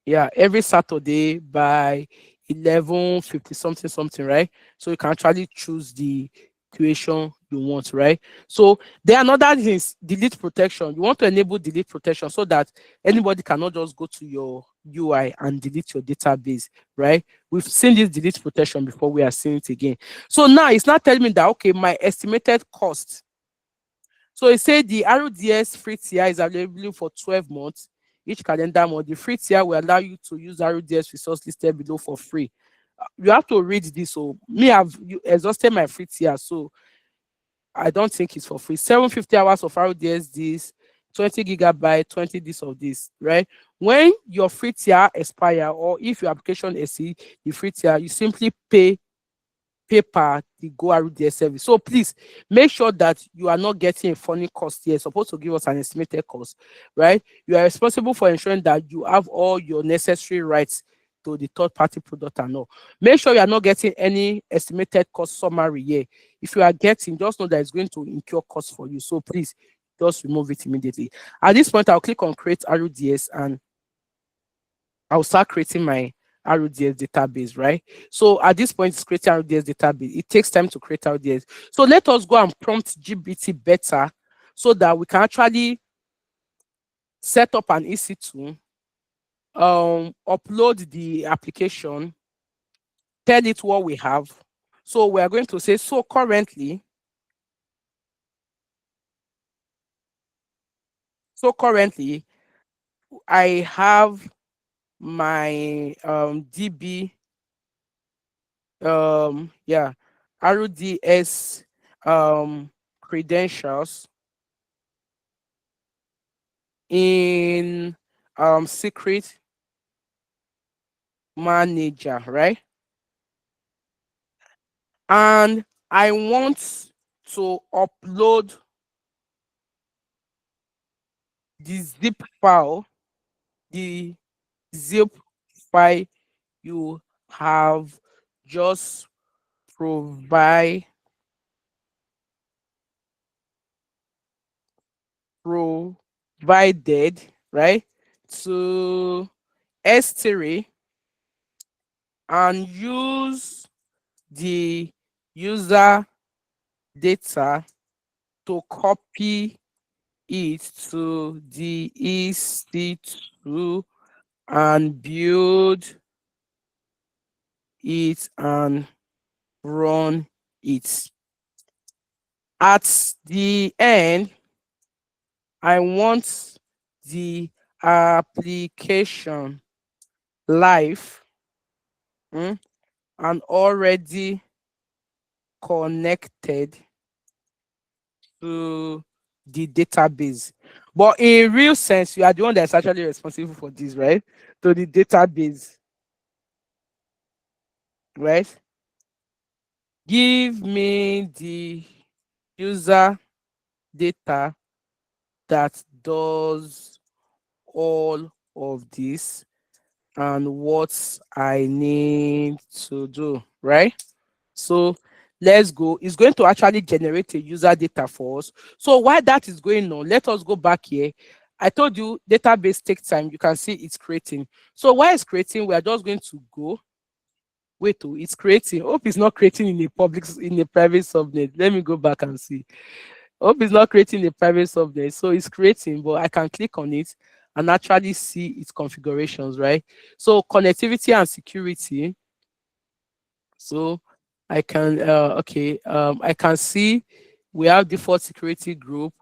Yeah, every Saturday by 11:50 something, right? So you can actually choose the duration you want, right? So there are another things, delete protection. You want to enable delete protection so that anybody cannot just go to your UI and delete your database, right? We've seen this delete protection before, we are seeing it again. So now it's not telling me that, okay, my estimated cost. So it said the RDS free tier is available for 12 months. Each calendar month, the free tier will allow you to use RDS resource listed below for free. You have to read this. So me, I've exhausted my free tier, so I don't think it's for free. 750 hours of RDS this, 20 gigabyte, 20 this of this, right? When your free tier expire, or if your application exceeds the free tier, you simply pay per the Go RDS service. So please make sure that you are not getting a funny cost here. It's supposed to give us an estimated cost, right? You are responsible for ensuring that you have all your necessary rights to the third-party product and all. Make sure you are not getting any estimated cost summary here. If you are getting, just know that it's going to incur costs for you. So please just remove it immediately. At this point, I'll click on create RDS and I'll start creating my RDS database, right? So at this point, it's creating RDS database. It takes time to create RDS. So let us go and prompt GBT better so that we can actually set up an EC2, upload the application, tell it what we have. So we are going to say, so currently, I have my DB RDS credentials in secret manager, right? And I want to upload the zip file, you have just provided, right, to S3 and use the user data to copy it to the EC2 and build it and run it. At the end, I want the application live and already connected to the database. But in real sense, you are the one that's actually responsible for this, right? To the database, right? Give me the user data that does all of this and what I need to do, right? So let's go. It's going to actually generate a user data for us. So while that is going on, let us go back here I told you database takes time. You can see it's creating. So while it's creating, we are just going to go. Wait, oh, it's creating. Hope it's not creating in a private subnet. Let me go back and see. Hope it's not creating a private subnet. So it's creating, but I can click on it and actually see its configurations, right? So connectivity and security. So I can I can see we have default security group.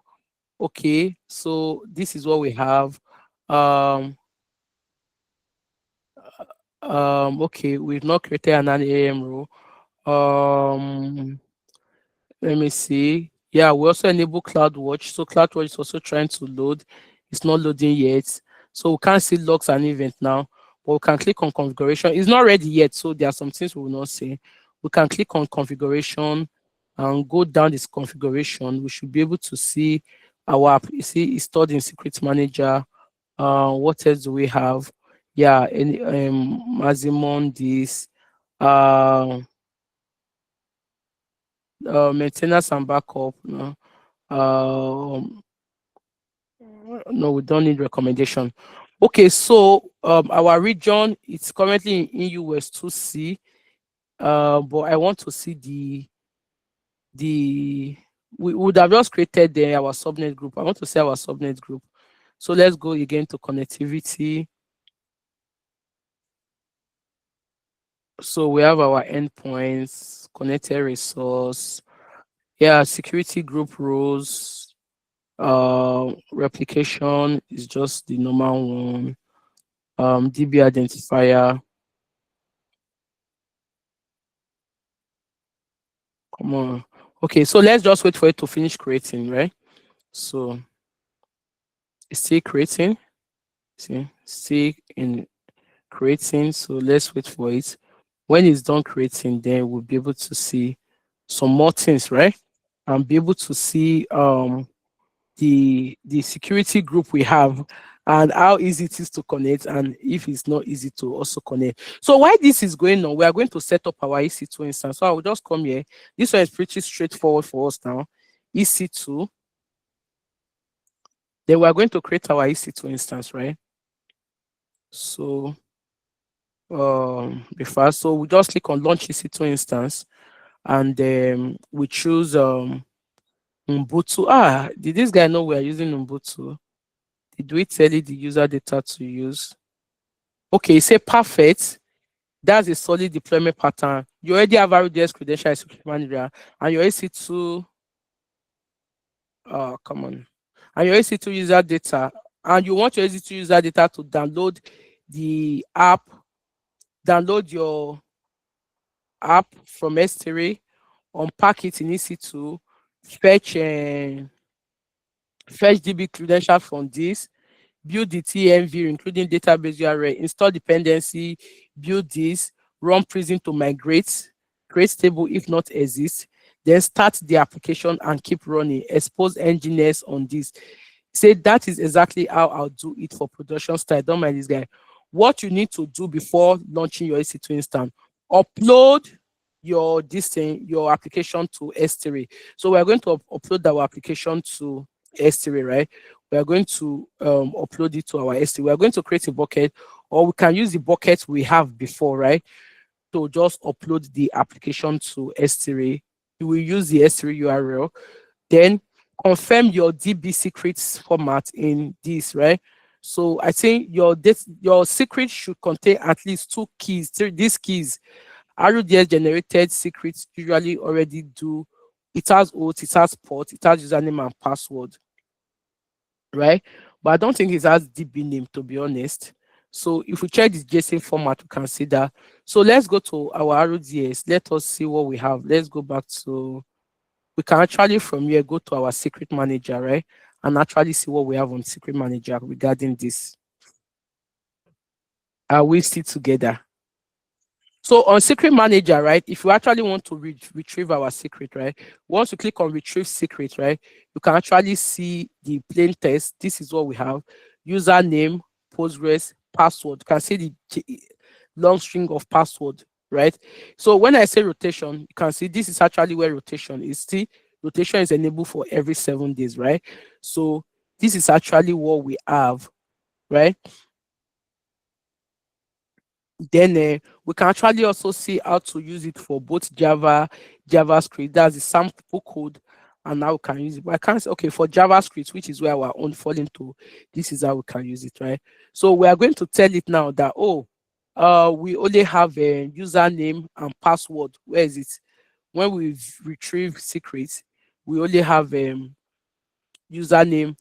Okay, so this is what we have. Okay, we've not created an AM role. Let me see. Yeah, we also enable CloudWatch. So CloudWatch is also trying to load. It's not loading yet. So we can't see logs and event now, but we can click on configuration. It's not ready yet, so there are some things we will not see. We can click on configuration and go down this configuration. We should be able to see our app. You see, it's stored in secret manager. What else do we have? Yeah, any maximum this maintenance and backup. No, no, we don't need recommendation. Okay, so our region is currently in US 2C, but I want to see we would have just created our subnet group. I want to see our subnet group. So let's go again to connectivity. So we have our endpoints, connected resource, yeah, security group roles, replication is just the normal one, DB identifier. Come on. Okay, so let's just wait for it to finish creating, right? So it's still creating. See, still in creating. So let's wait for it. When it's done creating, then we'll be able to see some more things, right? And be able to see the security group we have and how easy it is to connect, and if it's not easy to also connect. So while this is going on, we are going to set up our EC2 instance. So I will just come here. This one is pretty straightforward for us now. EC2. Then we are going to create our EC2 instance, right? So so we just click on launch EC2 instance, and we choose Ubuntu. Did this guy know we are using Ubuntu? Did we tell it the user data to use? Okay, say perfect. That's a solid deployment pattern. You already have RDS credential as security manager, and your EC2, come on, and your EC2 user data, and you want your EC2 user data to download the app, download your app from S3, unpack it in EC2, fetch DB credential from this, build the TMV, including database URL, install dependency, build this, run Prism to migrate, create stable if not exist, then start the application and keep running, expose nginx on this. Say that is exactly how I'll do it for production style. Don't mind this guy. What you need to do before launching your EC2 instance, upload your application to S3. So we're going to upload our application to S3, right? We are going to upload it to our S3. We are going to create a bucket, or we can use the bucket we have before, right? To just upload the application to S3. You will use the S3 URL, then confirm your DB secrets format in this, right? So I think your secret should contain at least 2 keys. These keys, RDS generated secrets usually already do. It has oath, it has port, it has username and password, right? But I don't think it has DB name, to be honest. So if we check this JSON format, we can see that. So let's go to our RDS. Let us see what we have. Let's go back to, we can actually from here go to our secret manager, right? And actually see what we have on secret manager regarding this. Are we still together? So on secret manager, right, if you actually want to retrieve our secret, right, once you click on retrieve secret, right, you can actually see the plain text. This is what we have: username, Postgres, password. You can see the long string of password, right? So when I say rotation, you can see this is actually where rotation is. See, rotation is enabled for every 7 days, right? So this is actually what we have, right? Then we can actually also see how to use it for both Java, JavaScript. That's the sample code, and now we can use it. But I can't say, okay, for JavaScript, which is where our own fall into, this is how we can use it, right? So we are going to tell it now that, oh, we only have a username and password. Where is it? When we retrieve secrets, we only have username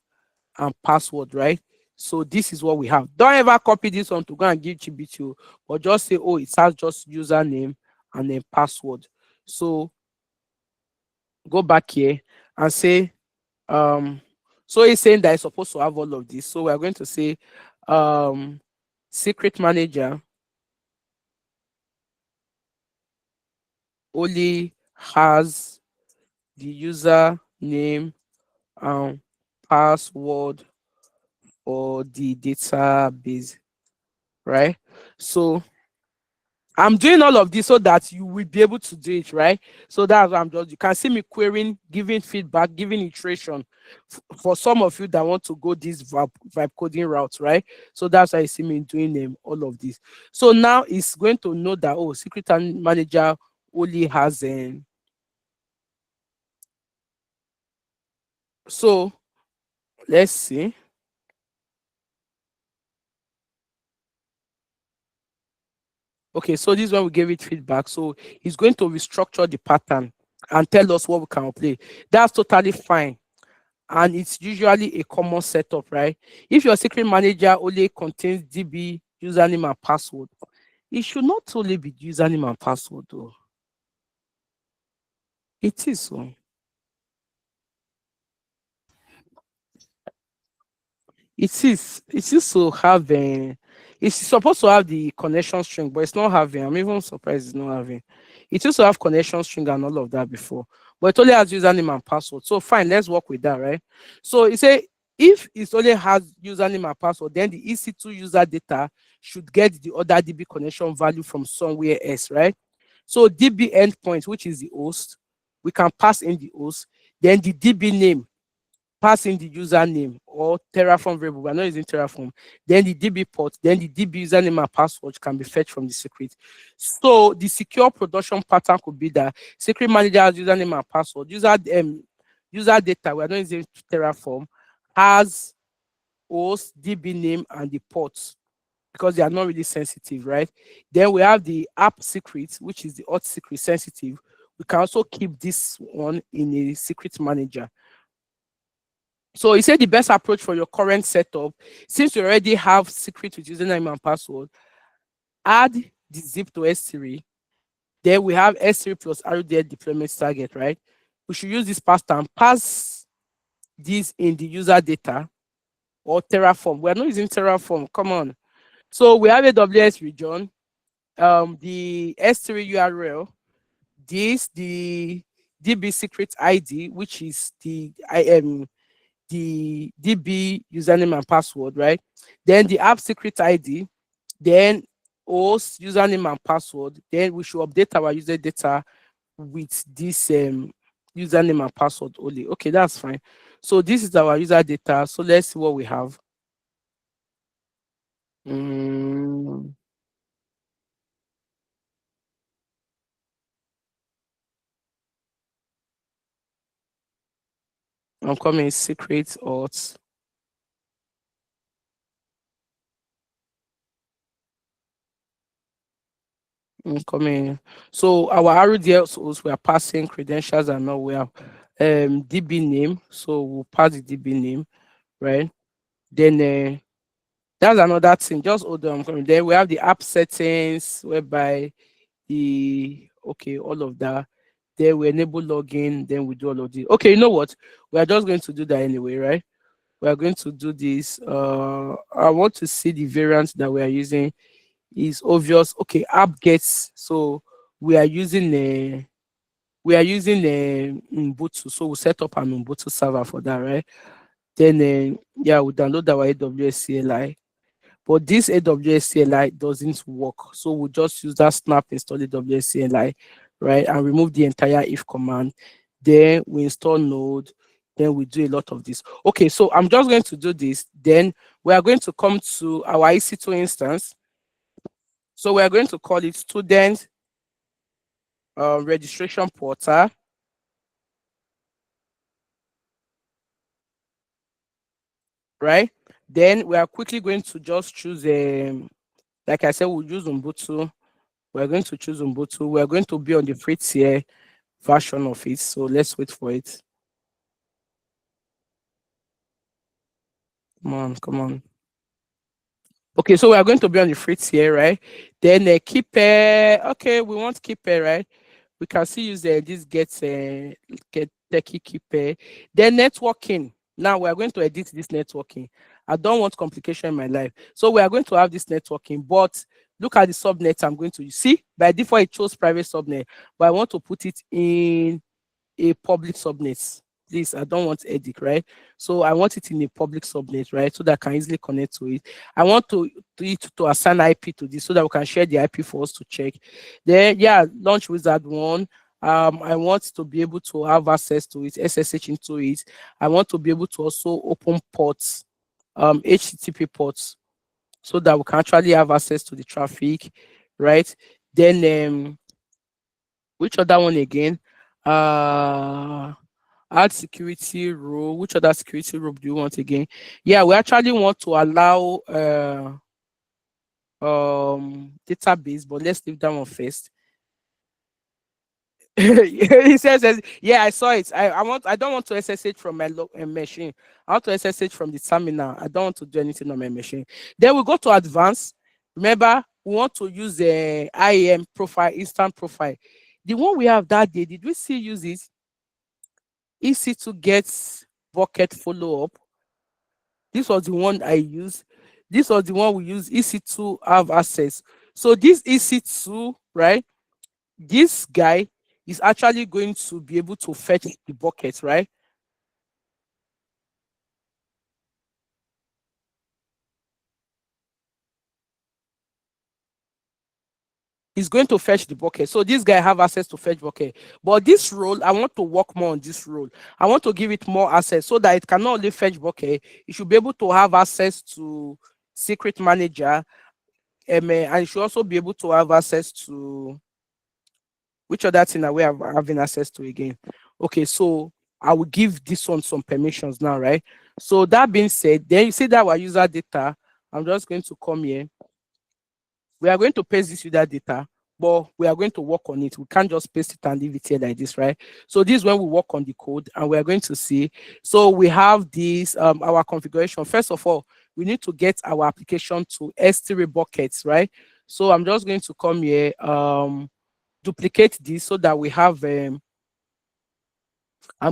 and password, right? So this is what we have. Don't ever copy this one to go and give GBT, but just say, oh, it has just username and then password. So go back here and say, so it's saying that it's supposed to have all of this. So we're going to say secret manager only has the user name and password for the database, right? So I'm doing all of this so that you will be able to do it, right? So that's what I'm just, you can see me querying, giving feedback, giving iteration for some of you that want to go this vibe coding route, right? So that's why you see me doing all of this. So now it's going to know that, oh, secret manager only has so let's see. Okay, so this is when we gave it feedback. So he's going to restructure the pattern and tell us what we can play. That's totally fine. And it's usually a common setup, right? If your secret manager only contains DB username and password, it should not only be username and password, though. It is so. It is to have it's supposed to have the connection string, but it's not having. I'm even surprised it's not having. It used to have connection string and all of that before, but it only has username and password. So fine, let's work with that, right? So you say if it only has username and password, then the EC2 user data should get the other DB connection value from somewhere else, right? So DB endpoint, which is the host, we can pass in the host, then the DB name, pass in the username or Terraform variable. We're not using Terraform. Then the DB port, then the DB username and password can be fetched from the secret. So the secure production pattern could be that secret manager has username and password. User data, we're not using Terraform, has host, DB name, and the ports because they are not really sensitive, right? Then we have the app secret, which is the hot secret sensitive. We can also keep this one in a secret manager. So he said the best approach for your current setup, since you already have secret with username and password, add the zip to S3. Then we have S3 plus RDS deployment target, right? We should use this pattern, pass this in the user data or Terraform. We're not using Terraform, come on. So we have AWS region, the S3 URL, the DB secret ID, which is the DB username and password, right? Then the app secret ID, then host username and password. Then we should update our user data with this username and password only. Okay, that's fine. So this is our user data. So let's see what we have. I'm coming secret auth. Coming. So our RDS we are passing credentials and now we have DB name. So we'll pass the DB name, right? Then that's another thing. Just hold on. Then we have the app settings whereby all of that. Then we enable login. Then we do all of this. Okay, you know what? We are just going to do that anyway, right? We are going to do this. I want to see the variant that we are using. Is obvious. Okay, app gets. So we are using a Ubuntu. So we'll set up an Ubuntu server for that, right? Then yeah, we download our AWS CLI. But this AWS CLI doesn't work. So we'll just use that snap install AWS CLI, right? And remove the entire if command. Then we install Node. then we do a lot of this. Okay, so I'm just going to do this. Then we are going to come to our EC2 instance. So we are going to call it student registration portal. Right? Then we are quickly going to just choose like I said, we'll use Ubuntu. We're going to choose Ubuntu. We're going to be on the free tier version of it. So let's wait for it. Come on. Okay, so we are going to be on the free tier, right? Then okay, we want keeper, right? We can still use this get techie keeper. Then networking. Now we are going to edit this networking. I don't want complication in my life. So we are going to have this networking, but look at the subnet I'm going to use. See, by default, it chose private subnet, but I want to put it in a public subnet. Please, I don't want edit, right? So I want it in a public subnet, right? So that I can easily connect to it. I want to assign IP to this so that we can share the IP for us to check. Then, yeah, launch wizard one. I want to be able to have access to it, SSH into it. I want to be able to also open ports, HTTP ports, so that we can actually have access to the traffic, right? Then, which other one again? Add security rule. Which other security rule do you want again? Yeah, we actually want to allow database, but let's leave that one first. He says, yeah, I saw it. I don't want to SSH from my machine. I want to SSH from the terminal. I don't want to do anything on my machine. Then we go to advanced. Remember, we want to use the IAM profile, instant profile. The one we have that day, did we still use it? EC2 gets bucket follow up. This was the one I used. This was the one we use. EC2 have access. So this EC2, right? This guy is actually going to be able to fetch the bucket, right? He's going to fetch the bucket. So this guy have access to fetch bucket. But this role, I want to work more on this role. I want to give it more access so that it can not only fetch bucket, it should be able to have access to secret manager, and it should also be able to have access to which other thing are we having access to again. Okay, so I will give this one some permissions now, right? So that being said, then you see that our user data, I'm just going to come here. We are going to paste this user data, but we are going to work on it. We can't just paste it and leave it here like this, right? So this is when we work on the code, and we are going to see. So we have this our configuration. First of all, we need to get our application to S3 buckets, right? So I'm just going to come here, duplicate this so that we have I'm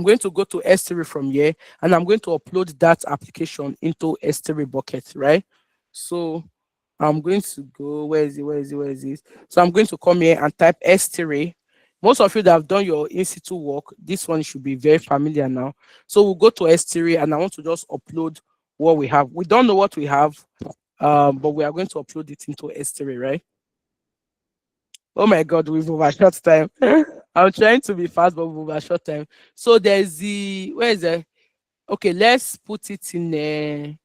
going to go to S3 from here, and I'm going to upload that application into S3 bucket, right? So I'm going to go, where is it? So I'm going to come here and type S3. Most of you that have done your institute work, this one should be very familiar now. So we'll go to S3, and I want to just upload what we have. We don't know what we have, but we are going to upload it into S3, right? Oh my God, we've overshot time. I'm trying to be fast, but we've overshot time. So there's where is it? Okay, let's put it in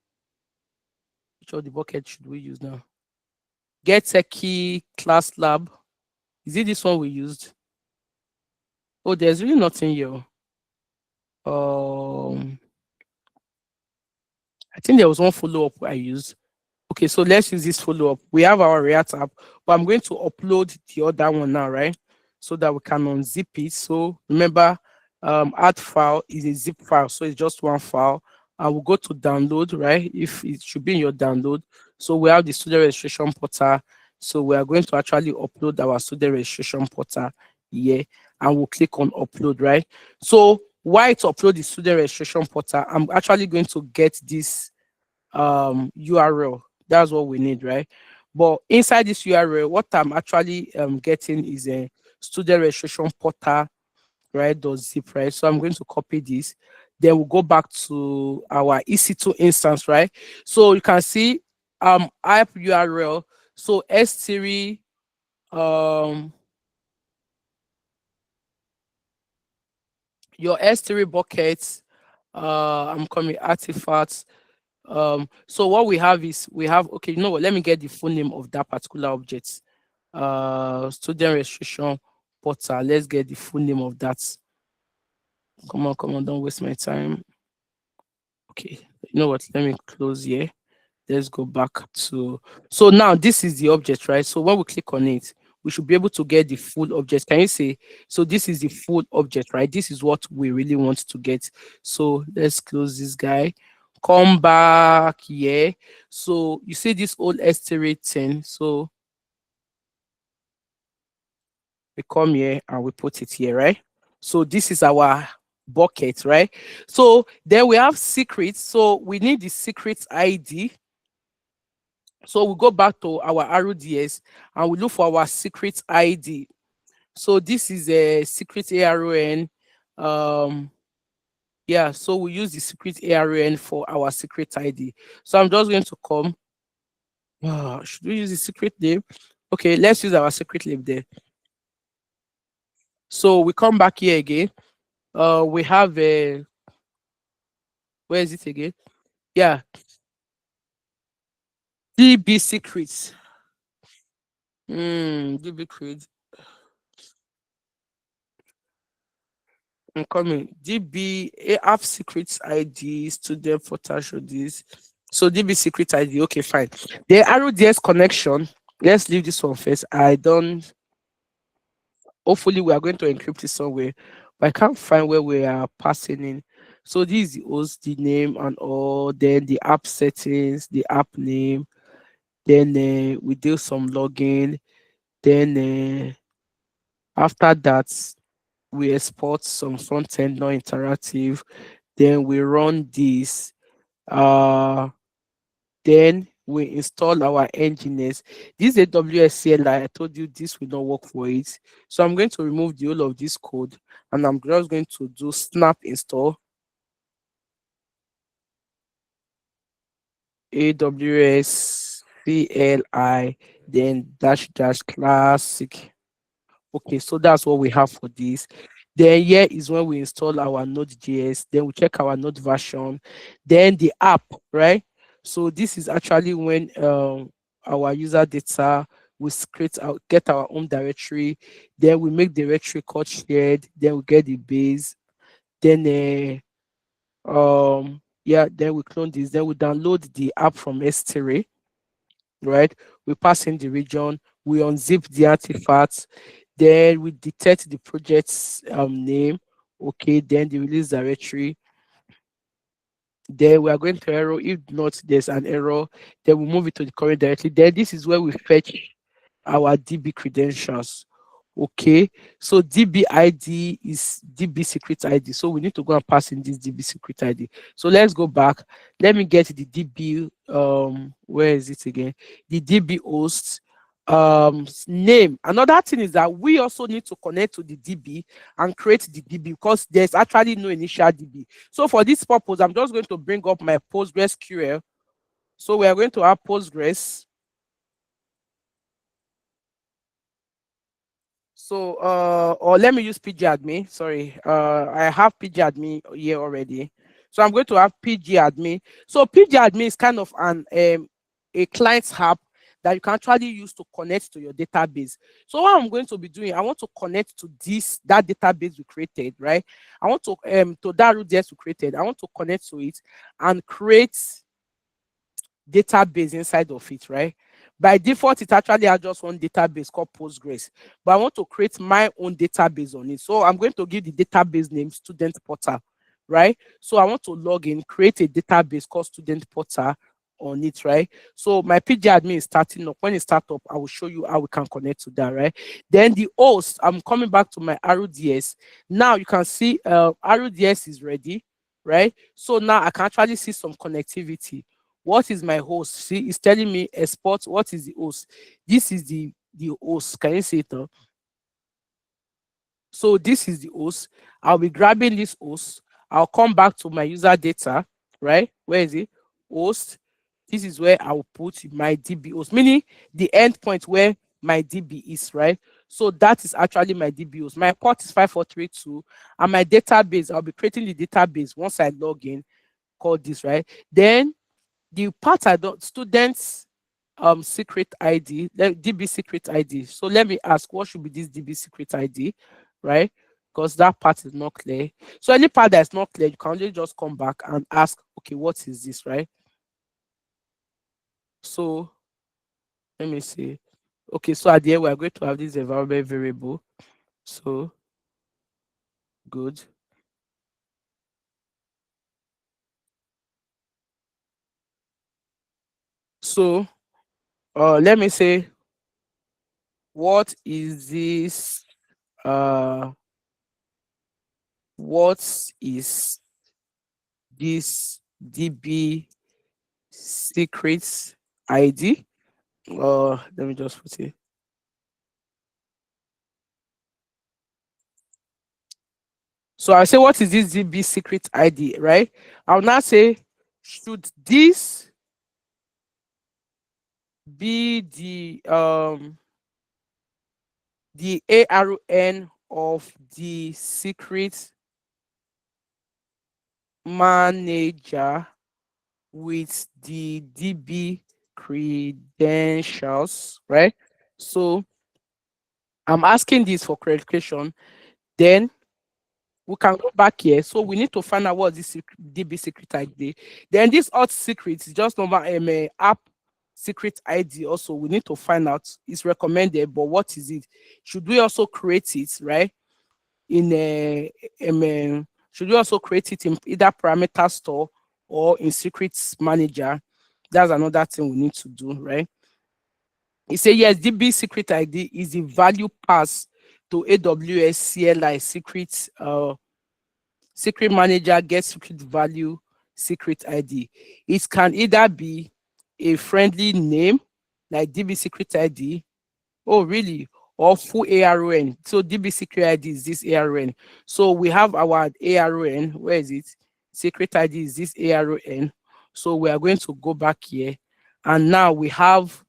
which of the bucket should we use now? Get a key class lab. Is it this one we used? Oh, there's really nothing here. I think there was one follow-up I used. Okay, so let's use this follow-up. We have our React app, but I'm going to upload the other one now, right? So that we can unzip it. So remember, add file is a zip file, so it's just one file. I will go to download, right? If it should be in your download. So we have the student registration portal. So we are going to actually upload our student registration portal here, and we'll click on upload, right? So while it's upload the student registration portal, I'm actually going to get this URL. That's what we need, right? But inside this URL, what I'm actually getting is a student registration portal, right? .zip, right? So I'm going to copy this. Then we'll go back to our EC2 instance, right? So you can see app URL. So S3 your S3 buckets I'm coming artifacts. So what we have is okay, you know what, let me get the full name of that particular object. Student registration portal. Let's get the full name of that. Come on, don't waste my time. Okay, you know what, let me close here. Let's go back to, so now this is the object, right? So when we click on it, we should be able to get the full object. Can you say, so this is the full object, right? This is what we really want to get. So let's close this guy, come back here. So you see this old estimate 10. So we come here and we put it here, right? So this is our bucket, right? So then we have secrets. So we need the secret ID. So we go back to our RDS and we look for our secret ID. So this is a secret ARN. Yeah, so we use the secret ARN for our secret ID. So I'm just going to come. Should we use the secret name? Okay, let's use our secret name there. So we come back here again. We have a, where is it again? Yeah, DB secrets. DB create. I'm coming. DB app secrets ID student portal show this. So DB secret ID. Okay, fine. The RDS connection. Let's leave this one first. I don't. Hopefully, we are going to encrypt it somewhere, but I can't find where we are passing in. So this is the host, the name, and all. Then the app settings, the app name. Then we do some login. Then after that, we export some front end non-interactive. Then we run this. Then we install our engineers. This AWS CLI, I told you this will not work for it. So I'm going to remove the whole of this code and I'm just going to do snap install AWS CLI, then dash classic. Okay, so that's what we have for this. Then here is when we install our Node.js. Then we check our Node version. Then the app, right? So this is actually when our user data we get our own directory. Then we make directory called shared. Then we get the base. Then yeah, then we clone this. Then we download the app from S3, right? We pass in the region. We unzip the artifacts. Then we detect the project's name. Okay, then the release directory. Then we are going to error. If not, there's an error. Then we move it to the current directory. Then this is where we fetch our DB credentials. Okay, so DB ID is DB secret ID. So we need to go and pass in this DB secret ID. So let's go back. Let me get the DB. Where is it again? The DB host name. Another thing is that we also need to connect to the DB and create the DB because there's actually no initial DB. So for this purpose, I'm just going to bring up my PostgreSQL. So we are going to have Postgres. So or let me use pgadmin. Sorry, I have pgadmin here already. So I'm going to have pgadmin. So pgadmin is kind of an a client app that you can actually use to connect to your database. So what I'm going to be doing, I want to connect to that database we created, right? I want to that RDS we created. I want to connect to it and create database inside of it, right? By default, it actually has just one database called Postgres, but I want to create my own database on it. So I'm going to give the database name student portal, right? So I want to log in, create a database called student portal on it, right? So my pgadmin is starting up. When it starts up, I will show you how we can connect to that, right? Then the host, I'm coming back to my RDS. Now you can see RDS is ready, right? So now I can actually see some connectivity. What is my host? See, it's telling me export. What is the host? This is the host. Can you see it? So this is the host. I'll be grabbing this host. I'll come back to my user data, right? Where is it? Host. This is where I will put my DB host, meaning the endpoint where my DB is, right? So that is actually my DBOs. My port is 5432, and my database, I'll be creating the database once I log in, call this, right? Then the part I don't, students secret ID, DB secret ID. So let me ask, what should be this DB secret ID, right? Because that part is not clear. So any part that's not clear, you can only just come back and ask, okay, what is this, right? So let me see. Okay, so at the end, we're going to have this environment variable. So good. So let me say, what is this? What is this DB secrets ID? Let me just put it. So I say, what is this DB secret ID, right? I'll now say, should this be the ARN of the secret manager with the DB credentials, right? So I'm asking this for clarification. Then we can go back here. So we need to find out what this DB secret ID. Then this auth secret is just normal app secret ID. Also, we need to find out. It's recommended, but what is it? Should we also create it, right? In should we also create it in either parameter store or in secrets manager? That's another thing we need to do, right? He said yes, DB secret ID is the value pass to AWS CLI secret manager get secret value secret ID. It can either be a friendly name like DB secret ID. Oh, really? Or full ARN. So DB secret ID is this ARN. So we have our ARN. Where is it? Secret ID is this ARN. So we are going to go back here. And now we have,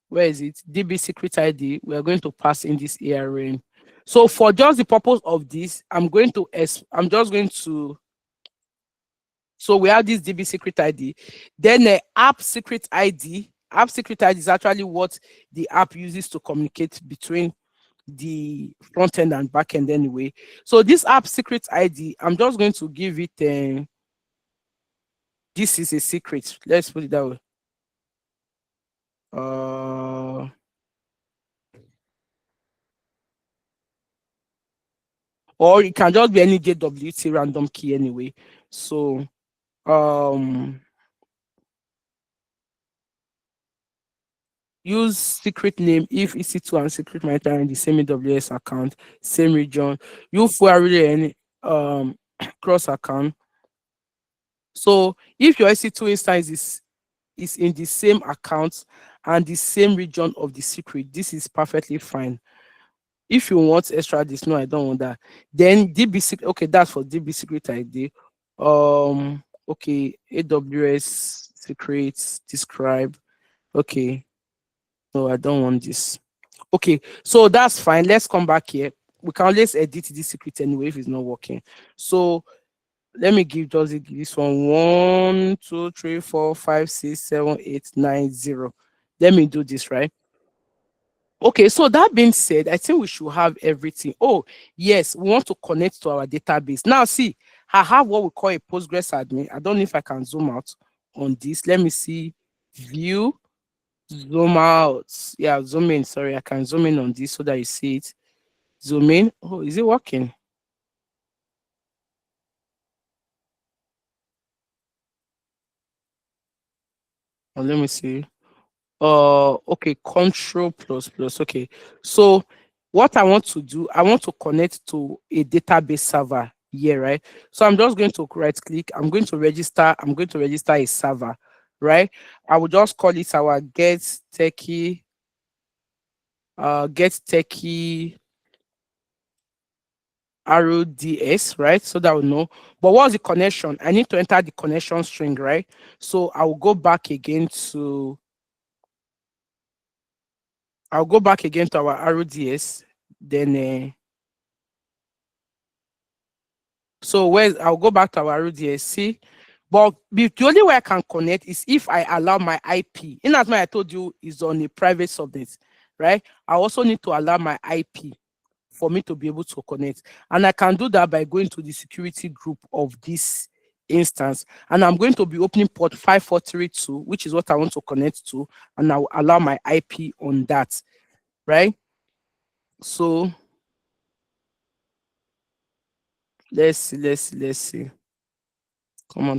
where is it? DB secret ID. We are going to pass in this ARN. So for just the purpose of this, I'm just going to, so we have this DB secret ID. Then the app secret ID. App secret ID is actually what the app uses to communicate between the front end and back end anyway. So this app secret ID, I'm just going to give it this is a secret. Let's put it that way. Or it can just be any JWT random key anyway. So use secret name if EC2 and secret monitor are in the same AWS account, same region. You really any cross account. So if your EC2 instance is in the same account and the same region of the secret, this is perfectly fine. If you want extra this, no, I don't want that. Then DB secret, okay, that's for DB secret ID. Okay, AWS secrets describe. Okay, no, I don't want this. Okay, so that's fine. Let's come back here. We can always edit this secret anyway if it's not working. So let me give this one 1, 2, 3, 4, 5, 6, 7, 8, 9, 0. Let me do this, right? Okay, so that being said, I think we should have everything. Oh, yes, we want to connect to our database. Now, see, I have what we call a Postgres admin. I don't know if I can zoom out on this. Let me see. View, zoom out. Yeah, zoom in. Sorry, I can zoom in on this so that you see it. Zoom in. Oh, is it working? Oh, let me see. Okay, control plus plus. Okay, so what I want to do, I want to connect to a database server here, right? So I'm just going to right click. I'm going to register a server, right? I will just call it our get techie RDS, right? So that will know. But what's the connection? I need to enter the connection string, right? So I will go back again to I'll go back again to our RDS. Then so where I'll go back to our RDS. See, but the only way I can connect is if I allow my IP. In as much I told you is on a private subnet, right? I also need to allow my IP for me to be able to connect. And I can do that by going to the security group of this instance. And I'm going to be opening port 5432, which is what I want to connect to. And I'll allow my IP on that, right? So let's see. Come on.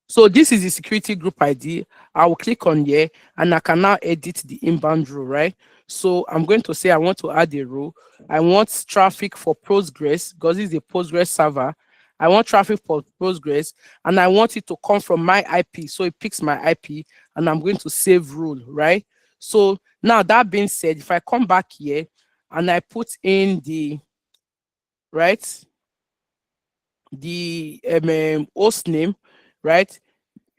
So this is the security group ID. I will click on here and I can now edit the inbound row, right? So I'm going to say I want to add a row. I want traffic for Postgres because this is a Postgres server. I want traffic for Postgres and I want it to come from my IP. So it picks my IP and I'm going to save rule, right? So now that being said, if I come back here and I put in the, right, the host name, right?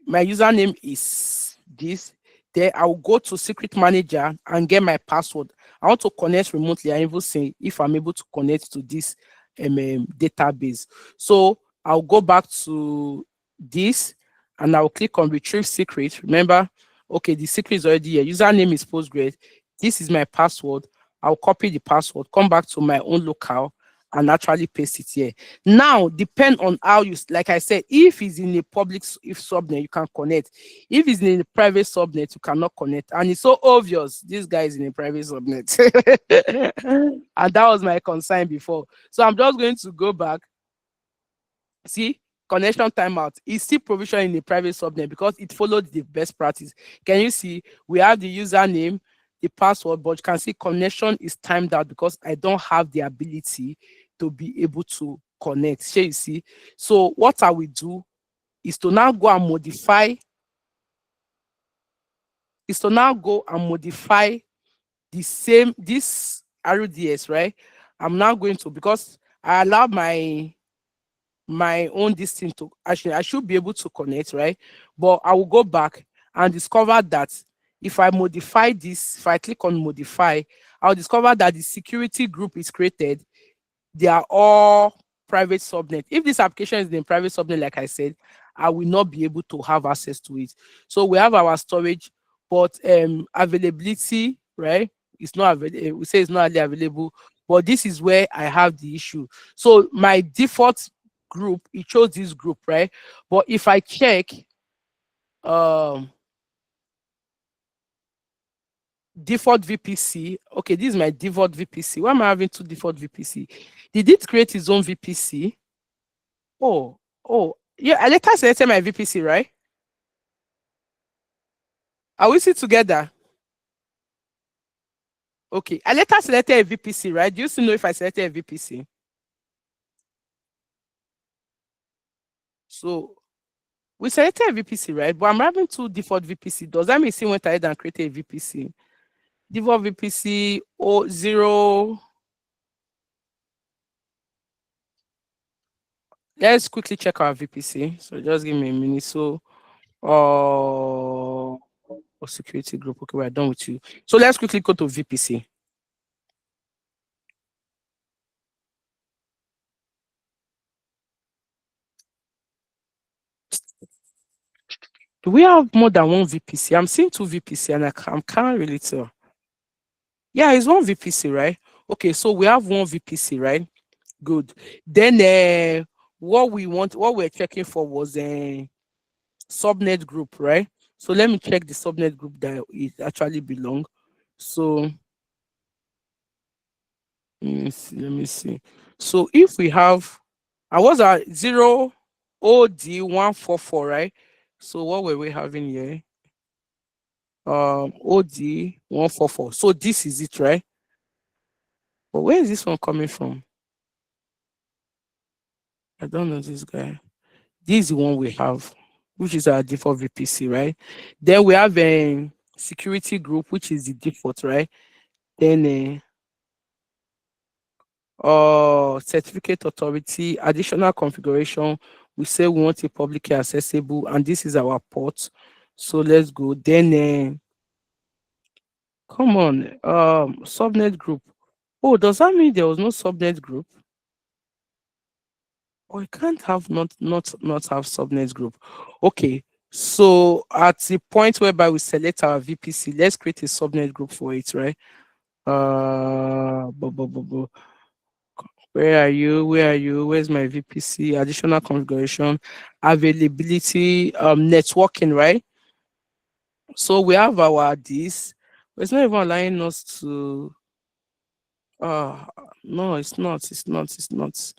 My username is this. Then I'll go to secret manager and get my password. I want to connect remotely. I even say if I'm able to connect to this database. So I'll go back to this and I'll click on retrieve secret. Remember, okay, the secret is already here. Username is Postgres. This is my password. I'll copy the password, come back to my own local and actually paste it here. Now, depend on how you, like I said, if it's in a public if subnet, you can connect. If it's in a private subnet, you cannot connect. And it's so obvious, this guy is in a private subnet. And that was my concern before. So I'm just going to go back. See, connection timeout is still provisioned in the private subnet because it followed the best practice. Can you see? We have the username, the password, but you can see connection is timed out because I don't have the ability to be able to connect. So you see, so what I will do is to now go and modify. The same this RDS, right? I'm now going to, because I allow my own this thing to actually, I should be able to connect, right? But I will go back and discover that if I modify this, if I click on modify, I'll discover that the security group is created. They are all private subnet. If this application is in private subnet, like I said, I will not be able to have access to it. So we have our storage, but availability, right? It's not available. We say it's not really available, but this is where I have the issue. So my default group, it shows this group, right? But if I check default VPC, okay, this is my default VPC. Why am I having two default VPC? Did it create its own VPC? Oh, yeah, I later selected my VPC, right? Are we still together? Okay, I later selected a VPC, right? Do you still know if I selected a VPC? So we selected a VPC, right? But I'm having two default VPC. Does that mean it went ahead and created a VPC? Default VPC 0. Let's quickly check our VPC. So just give me a minute. So security group. Okay, we're done with you. So let's quickly go to VPC. Do we have more than one VPC? I'm seeing two VPC and I can't really tell. Yeah, it's one VPC, right? Okay, so we have one VPC, right? Good. Then what we're checking for was a subnet group, right? So let me check the subnet group that it actually belongs. So let me see. So if we have, I was at 0OD144, right? So what were we having here? OD144. So this is it, right? But where is this one coming from? I don't know this guy. This is the one we have, which is our default VPC, right? Then we have a security group, which is the default, right? Then certificate authority, additional configuration. We say we want it publicly accessible, and this is our port. So let's go. Then Come on, subnet group. Oh, does that mean there was no subnet group? Or you can't have not have subnet group. Okay, so at the point whereby we select our VPC, let's create a subnet group for it, right? Where are you? Where are you? Where's my VPC? Additional configuration, availability, networking, right? So we have our this, but it's not even allowing us to. Uh no, it's not. It's not. It's not.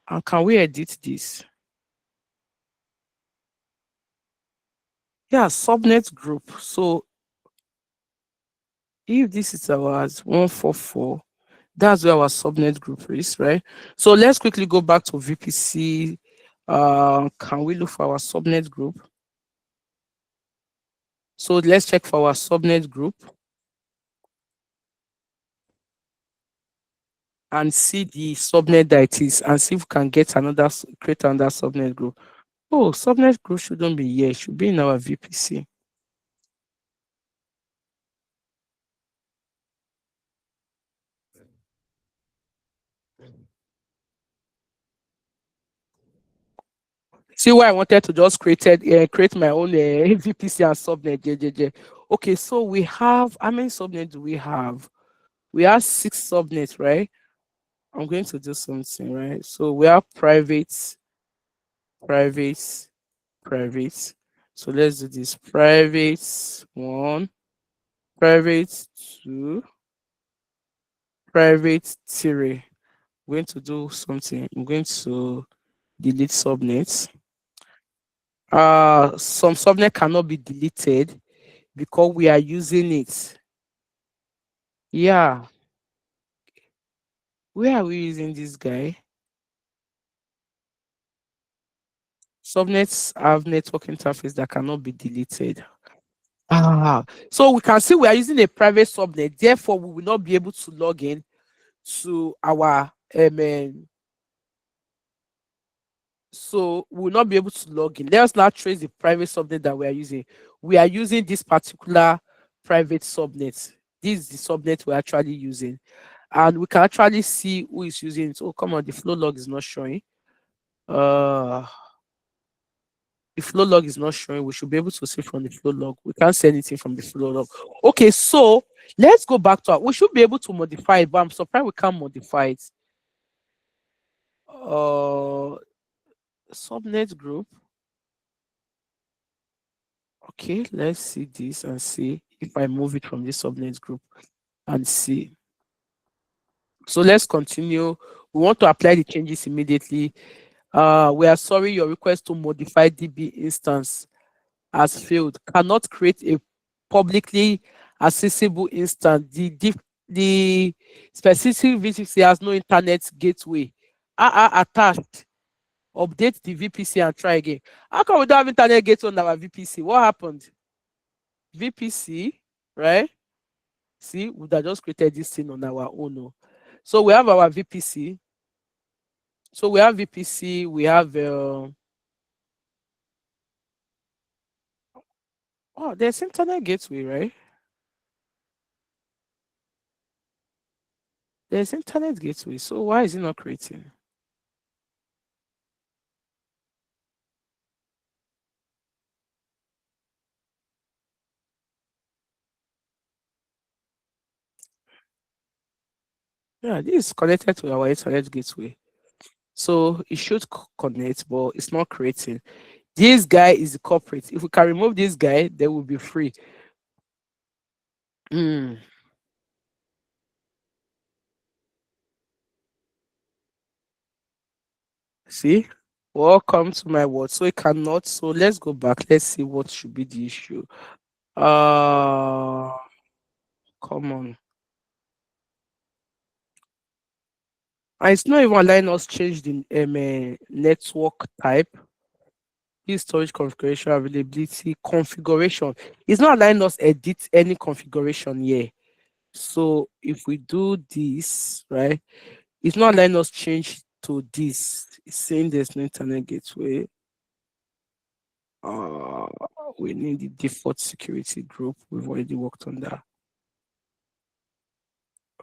And can we edit this? Yeah, subnet group. So if this is our 144, that's where our subnet group is, right? So let's quickly go back to VPC. Can we look for our subnet group? So let's check for our subnet group and see the subnet that it is, and see if we can get another, create another subnet group. Oh, subnet group shouldn't be here. It should be in our VPC. See why I wanted to just create my own VPC and subnet. Okay, so we have, how many subnets do we have? We have 6 subnets, right? I'm going to do something, right? So we have private, private, private. So let's do this: private 1, private 2, private 3. I'm going to do something. I'm going to delete subnets. Some subnet cannot be deleted because we are using it. Yeah. Where are we using this guy? Subnets have network interface that cannot be deleted. So we can see we are using a private subnet. Therefore, we will not be able to log in to our so we will not be able to log in. Let us now trace the private subnet that we are using. We are using this particular private subnet. This is the subnet we're actually using. And we can actually see who is using it. Oh, come on, the flow log is not showing. The flow log is not showing. We should be able to see from the flow log. We can't see anything from the flow log. Okay, so let's go back to we should be able to modify it, but I'm surprised we can't modify it. Subnet group. Okay, let's see this and see if I move it from this subnet group and see. So let's continue. We want to apply the changes immediately. We are sorry, your request to modify DB instance has failed. Cannot create a publicly accessible instance. The specific VPC has no internet gateway. Attached. Update the VPC and try again. How come we don't have internet gateway on our VPC? What happened? VPC, right? See, we have just created this thing on our own. Oh. So we have our VPC. So we have VPC, we have there's internet gateway, right? There's internet gateway. So why is it not creating? Yeah, this is connected to our internet gateway. So it should connect, but it's not creating. This guy is the culprit. If we can remove this guy, they will be free. See? Welcome to my world. So it cannot. So let's go back. Let's see what should be the issue. Come on. And it's not even allowing us change the network type. This storage configuration, availability, configuration. It's not allowing us edit any configuration here. So if we do this, right, it's not letting us change to this. It's saying there's no internet gateway. We need the default security group. We've already worked on that.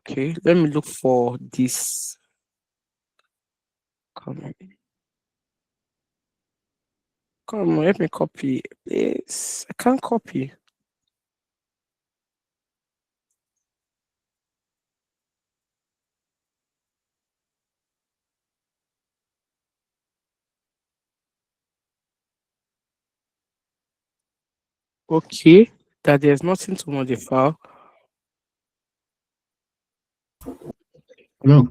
Okay, let me look for this. Come on. Come on, let me copy. Please. I can't copy. Okay, that there's nothing to modify. Hello.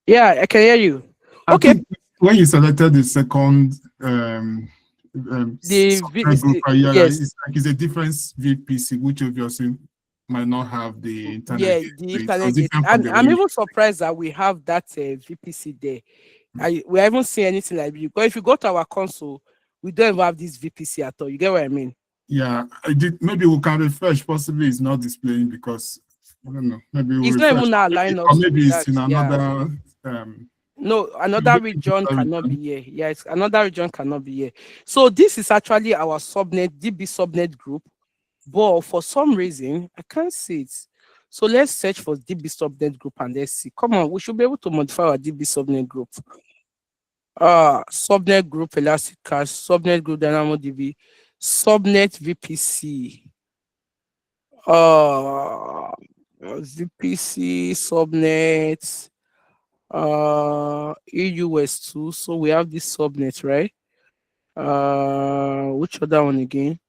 Yeah, I can hear you. I Okay. think when you selected the second The software group, yes, it's like it's a different VPC, which obviously might not have the internet yeah, gate. the So it's internet gate. different from And the I'm one. even surprised that we have that VPC there. We haven't seen anything like it. But if you go to our console, we don't even have this VPC at all. You get what I mean? Yeah, I did. Maybe we can refresh. Possibly it's not displaying because I don't know. Maybe we'll It's not refresh, even or allowing or us to maybe do it's that. in Yeah. another. No, another region cannot be here. Yeah, it's another region cannot be here. So this is actually our subnet, DB subnet group. But for some reason, I can't see it. So let's search for DB subnet group and let's see. Come on, we should be able to modify our DB subnet group. Subnet group Elasticsearch, subnet group DynamoDB, subnet VPC. VPC subnet. EUS2. So we have this subnet, right? Which other one again?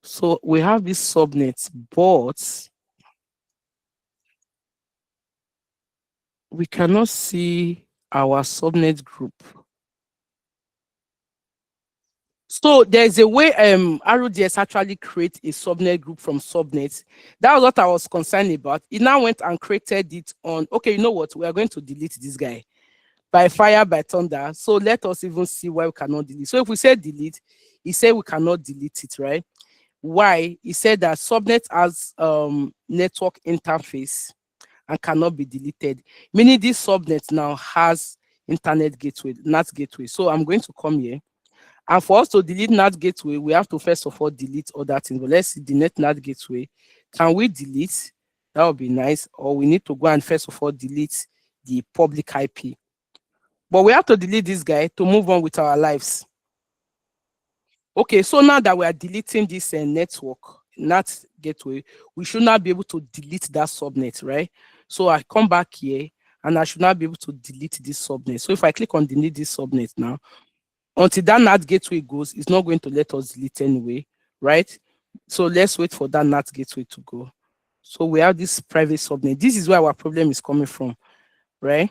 So we have this subnet, but we cannot see our subnet group. So there's a way RDS actually create a subnet group from subnets. That was what I was concerned about. It now went and created it on, okay, you know what? We are going to delete this guy by fire, by thunder. So let us even see why we cannot delete. So if we say delete, he said we cannot delete it, right? Why? He said that subnet has network interface and cannot be deleted, meaning this subnet now has internet gateway, NAT gateway. So I'm going to come here, and for us to delete NAT gateway, we have to first of all delete other things. But let's see the NAT gateway. Can we delete? That would be nice. Or we need to go and first of all delete the public IP. But we have to delete this guy to move on with our lives. Okay, so now that we are deleting this network, NAT gateway, we should not be able to delete that subnet, right? So I come back here and I should not be able to delete this subnet. So if I click on delete this subnet now, until that NAT gateway goes, it's not going to let us delete anyway, right? So let's wait for that NAT gateway to go. So we have this private subnet. This is where our problem is coming from, right?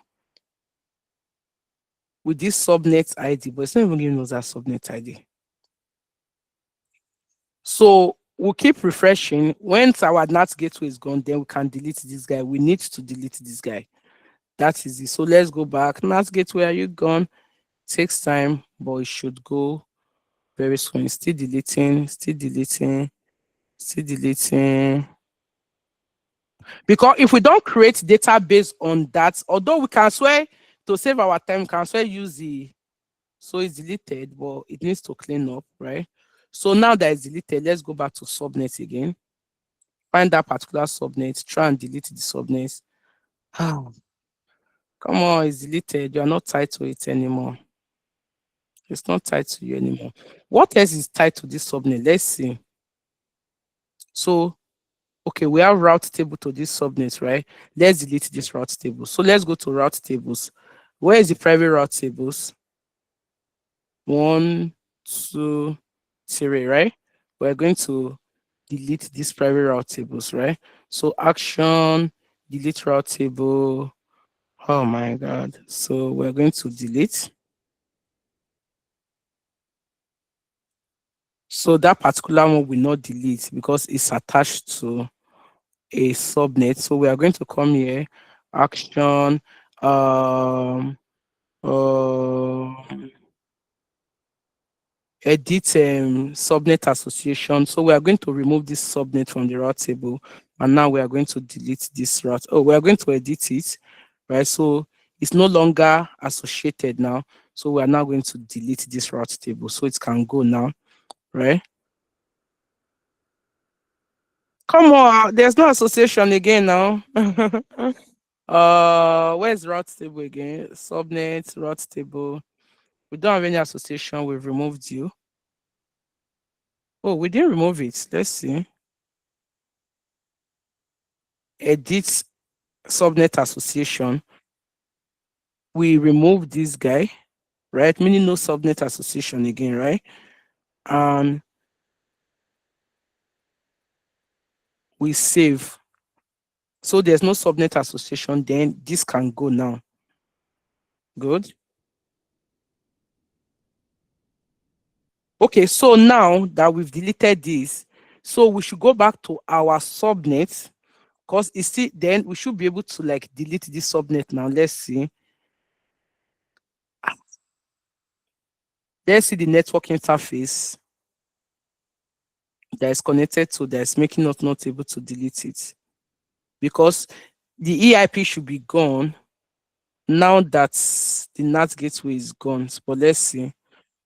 With this subnet ID, but it's not even giving us that subnet ID. So we'll keep refreshing. Once our NAT gateway is gone, then we can delete this guy. We need to delete this guy. That is it. So let's go back. NAT gateway, are you gone? Takes time, but it should go very soon. Still deleting, still deleting, still deleting. Because if we don't create database on that, although we can swear to save our time, we can swear use the, so it's deleted, but it needs to clean up, right? So now that it's deleted, let's go back to subnet again. Find that particular subnet, try and delete the subnet. Come on, it's deleted. You are not tied to it anymore. It's not tied to you anymore. What else is tied to this subnet? Let's see. So, okay, we have route table to this subnet, right? Let's delete this route table. So let's go to route tables. Where is the private route tables? 1, 2, 3, right? We're going to delete these private route tables, right? So action, delete route table. Oh my God. So we're going to delete. So that particular one will not delete because it's attached to a subnet. So we are going to come here, action, edit subnet association. So we are going to remove this subnet from the route table, and now we are going to delete this route. Oh, we are going to edit it, right? So it's no longer associated now. So we are now going to delete this route table so it can go now, right? Come on, there's no association again now. Where's route table again? Subnet, route table. We don't have any association. We've removed you. Oh, we didn't remove it. Let's see. Edit subnet association. We removed this guy, right? Meaning no subnet association again, right? And we save. So there's no subnet association, then this can go now. Good. Okay, so now that we've deleted this, so we should go back to our subnet, because you see, then we should be able to like delete this subnet now. Let's see. Let's see the network interface that is connected to that is making us not able to delete it, because the EIP should be gone now that the NAT gateway is gone. But let's see.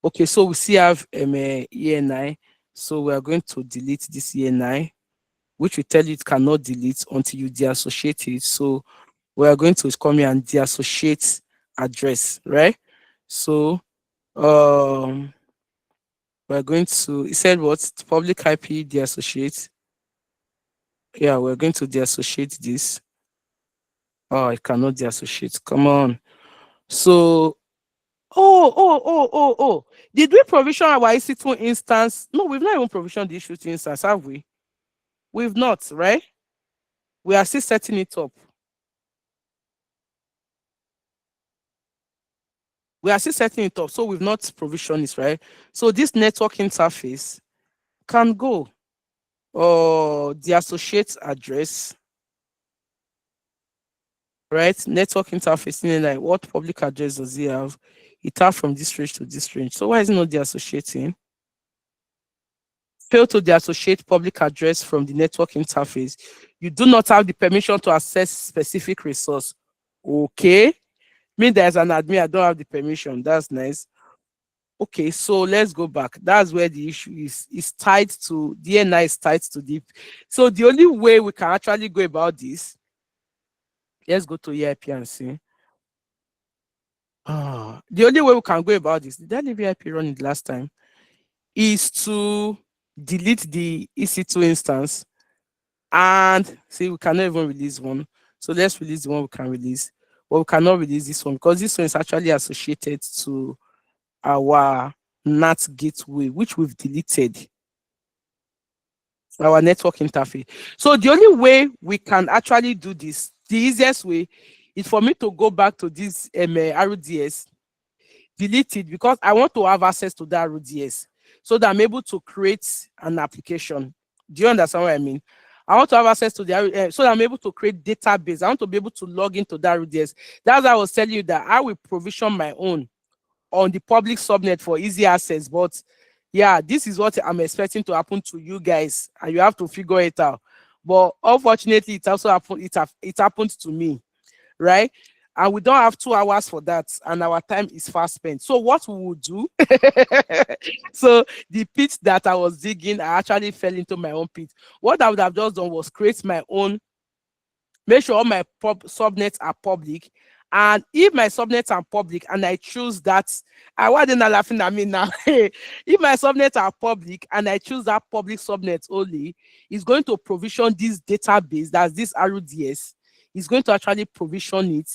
Okay, so we still have ENI. So we are going to delete this ENI, which will tell you it cannot delete until you deassociate it. So we are going to come here and deassociate address, right? So we're going to, it said what? Public IP deassociate. Yeah, we're going to deassociate this. Oh, I cannot deassociate. Come on. So oh. Did we provision our EC2 instance? No, we've not even provisioned the EC2 instance, have we? We've not, right? We are still setting it up. We are still setting it up, so we've not provisioned it, right? So this network interface can go. The associate address, right? Network interface, like what public address does it have? It has from this range to this range. So why is it not deassociating? Fail to deassociate public address from the network interface. You do not have the permission to access specific resource. Okay. Mean there's an admin, I don't have the permission. That's nice. Okay, so let's go back. That's where the issue is. It's tied to DNI is tied to the. So the only way we can actually go about this, let's go to EIP and see. The only way we can go about this, did I leave EIP running the last time? Is to delete the EC2 instance, and see, we cannot even release one. So let's release the one we can release. But we cannot release this one because this one is actually associated to our NAT gateway, which we've deleted. Our network interface. So the only way we can actually do this, the easiest way, is for me to go back to this RDS, delete it, because I want to have access to that RDS so that I'm able to create an application. Do you understand what I mean? I want to have access to the so that I'm able to create database. I want to be able to log into that RDS. That's why I was telling you that I will provision my own on the public subnet for easy access. But yeah, this is what I'm expecting to happen to you guys, and you have to figure it out. But unfortunately, it also happened. It happened to me, right? And we don't have 2 hours for that, and our time is fast spent. So what we will do, so the pit that I was digging, I actually fell into my own pit. What I would have just done was create my own, make sure all my subnets are public. And if my subnets are public and I choose that, why are they not laughing at me now? If my subnets are public and I choose that public subnet only, it's going to provision this database, that's this RDS. It's going to actually provision it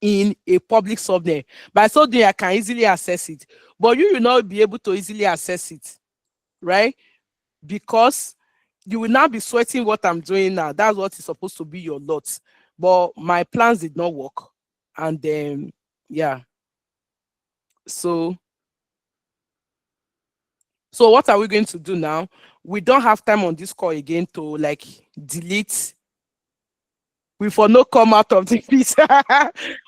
in a public subnet. By so doing, I can easily access it. But you will not be able to easily access it, right? Because you will now be sweating what I'm doing now. That's what is supposed to be your lot. But my plans did not work. And then, yeah. So what are we going to do now? We don't have time on this call again to like delete. We for no come out of the piece.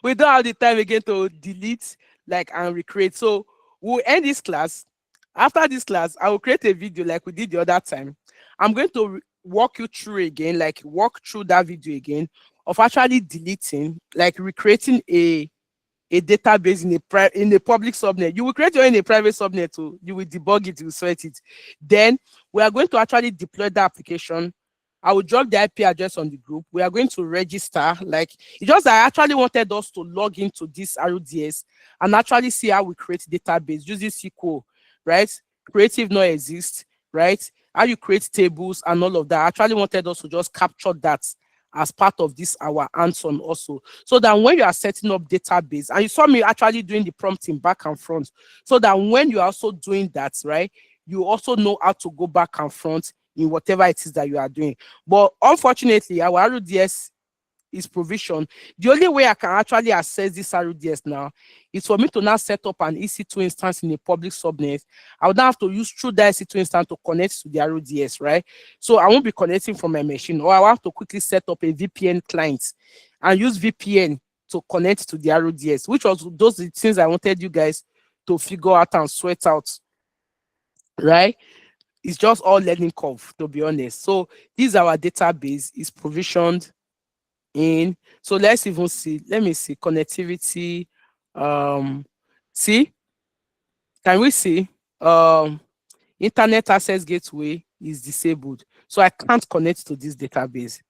We don't have the time again to delete like and recreate. So we'll end this class. After this class, I will create a video like we did the other time. I'm going to walk you through again, like walk through that video again of actually deleting, like recreating a a database in a public subnet. You will create your own in a private subnet too. You will debug it, you will sweat it. Then we are going to actually deploy the application. I will drop the IP address on the group. We are going to register. Like, it just I actually wanted us to log into this RDS and actually see how we create database using SQL, right? Creative not exist, right? How you create tables and all of that. I actually wanted us to just capture that as part of this our hands-on also, so that when you are setting up database, and you saw me actually doing the prompting back and front, so that when you are also doing that, right, you also know how to go back and front in whatever it is that you are doing. But unfortunately, our RDS is provision. The only way I can actually access this RDS now is for me to now set up an EC2 instance in a public subnet. I would now have to use through that EC2 instance to connect to the RDS, right? So I won't be connecting from my machine, or I will have to quickly set up a VPN client and use VPN to connect to the RDS, which was those things I wanted you guys to figure out and sweat out, right? It's just all learning curve, to be honest. So this our database is provisioned in. So let's even see. Let me see connectivity. See, can we see? Internet access gateway is disabled, so I can't connect to this database.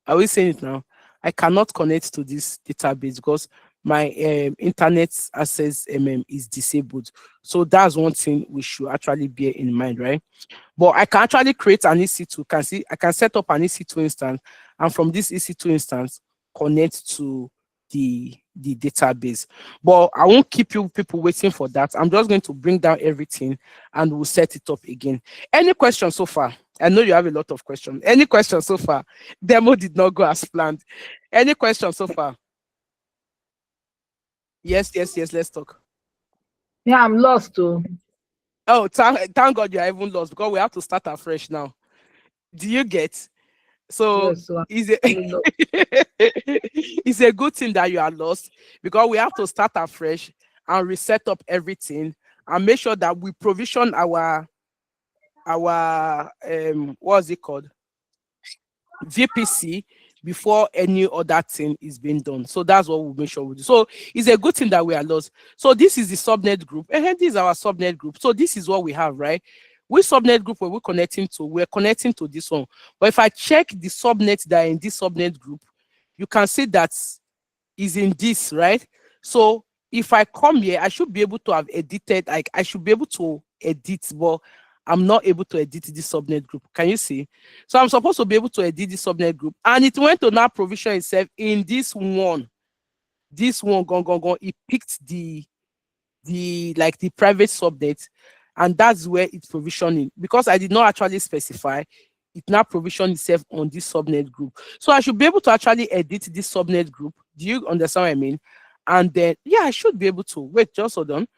Are we saying it now? I cannot connect to this database because my internet access is disabled. So that's one thing we should actually bear in mind, right? But I can actually create an EC2. Can see I can set up an EC2 instance, and from this EC2 instance connect to the database. But I won't keep you people waiting for that. I'm just going to bring down everything and we'll set it up again. Any questions so far? I know you have a lot of questions. Any questions so far? Demo did not go as planned. Any questions so far? Yes, let's talk. Yeah, I'm lost too. Oh, thank God you are even lost, because we have to start afresh now. Do you get? So Yes, so it's it's a good thing that you are lost, because we have to start afresh and reset up everything and make sure that we provision our what's it called, VPC, before any other thing is being done. So that's what we'll make sure we do. So it's a good thing that we are lost. So this is the subnet group, and this is our subnet group. So this is what we have, right? Which subnet group were we connecting to? We're connecting to this one. But if I check the subnet that are in this subnet group, you can see that is in this, right? So if I come here, I should be able to have edited, like I should be able to edit, but I'm not able to edit this subnet group. Can you see? So I'm supposed to be able to edit this subnet group, and it went to now provision itself in this one. This one, gone. It picked the like the private subnet, and that's where it's provisioning. Because I did not actually specify, it now provision itself on this subnet group. So I should be able to actually edit this subnet group. Do you understand what I mean? And then, yeah, I should be able to. Wait, just hold on.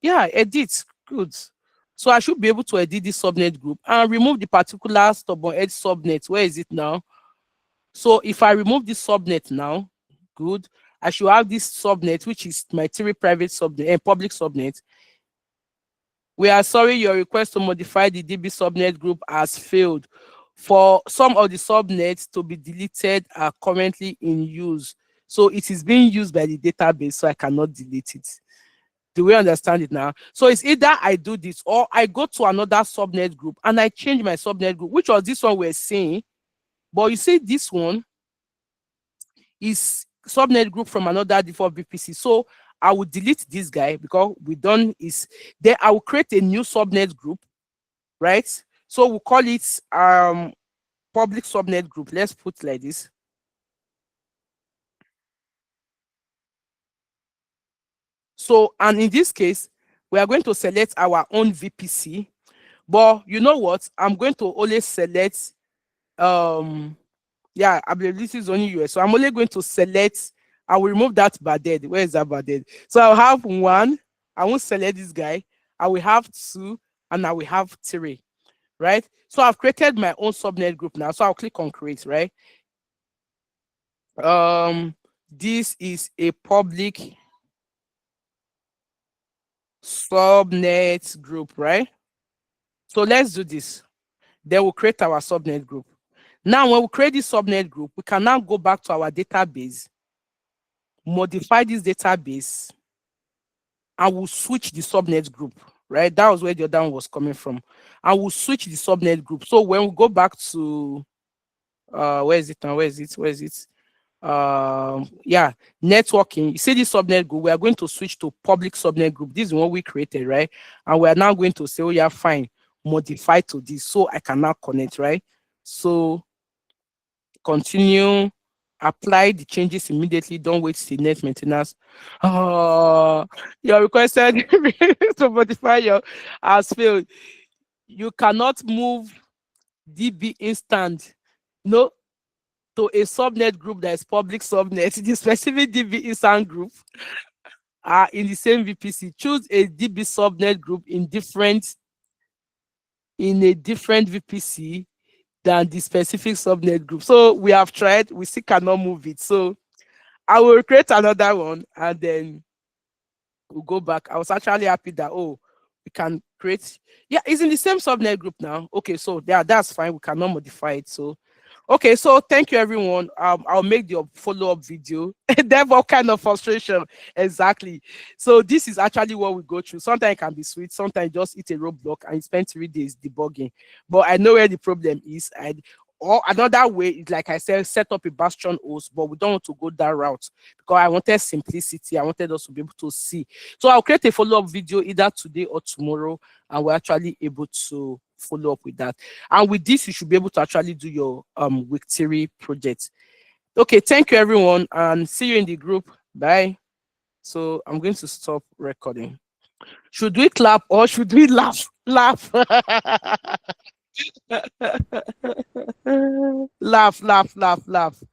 Yeah, edit. Good. So I should be able to edit this subnet group and remove the particular stubborn edge subnet. Where is it now? So if I remove this subnet now, good. I should have this subnet, which is my three private subnet and public subnet. We are sorry, your request to modify the DB subnet group has failed. For some of the subnets to be deleted are currently in use. So it is being used by the database, so I cannot delete it. Do we understand it now? So it's either I do this or I go to another subnet group and I change my subnet group, which was this one we're seeing. But you see, this one is subnet group from another default VPC. So I will delete this guy because we done is then I will create a new subnet group, right? So we'll call it public subnet group. Let's put like this. So, and in this case, we are going to select our own VPC, but you know what? I'm going to only select, yeah, availability is only US. So I'm only going to select, I will remove that badded. Where is that badded? So I'll have one, I won't select this guy. I will have two, and I will have three, right? So I've created my own subnet group now. So I'll click on create, right? This is a public subnet group, right? So let's do this. Then we'll create our subnet group. Now, when we create this subnet group, we can now go back to our database, modify this database, and we'll switch the subnet group, right? That was where the other one was coming from. And we'll switch the subnet group. So when we go back to, where is it now? Where is it? Yeah, networking. You see this subnet group, we are going to switch to public subnet group. This is what we created, right? And we are now going to say, oh yeah, fine, modify to this, so I can now connect, right? So continue, apply the changes immediately, don't wait till net maintenance. Your requested to modify your has failed. You cannot move DB instant no to a subnet group that is public subnet. The specific DB instant group are in the same VPC. Choose a DB subnet group in a different VPC than the specific subnet group. So we have tried, we still cannot move it. So I will create another one and then we'll go back. I was actually happy that, oh, we can create, yeah, it's in the same subnet group now. Okay, so yeah, that's fine. We cannot modify it. So okay, so thank you everyone. I'll make the follow-up video. That's what kind of frustration exactly. So this is actually what we go through. Sometimes it can be sweet, sometimes just hit a roadblock and you spend 3 days debugging. But I know where the problem is. Or another way is, like I said, set up a bastion host, but we don't want to go that route because I wanted simplicity. I wanted us to be able to see. So I'll create a follow-up video either today or tomorrow, and we're actually able to follow up with that. And with this, you should be able to actually do your week 3 project. Okay, thank you everyone, and see you in the group. Bye. So I'm going to stop recording. Should we clap or should we laugh? Laugh. Laugh, laugh, laugh, laugh.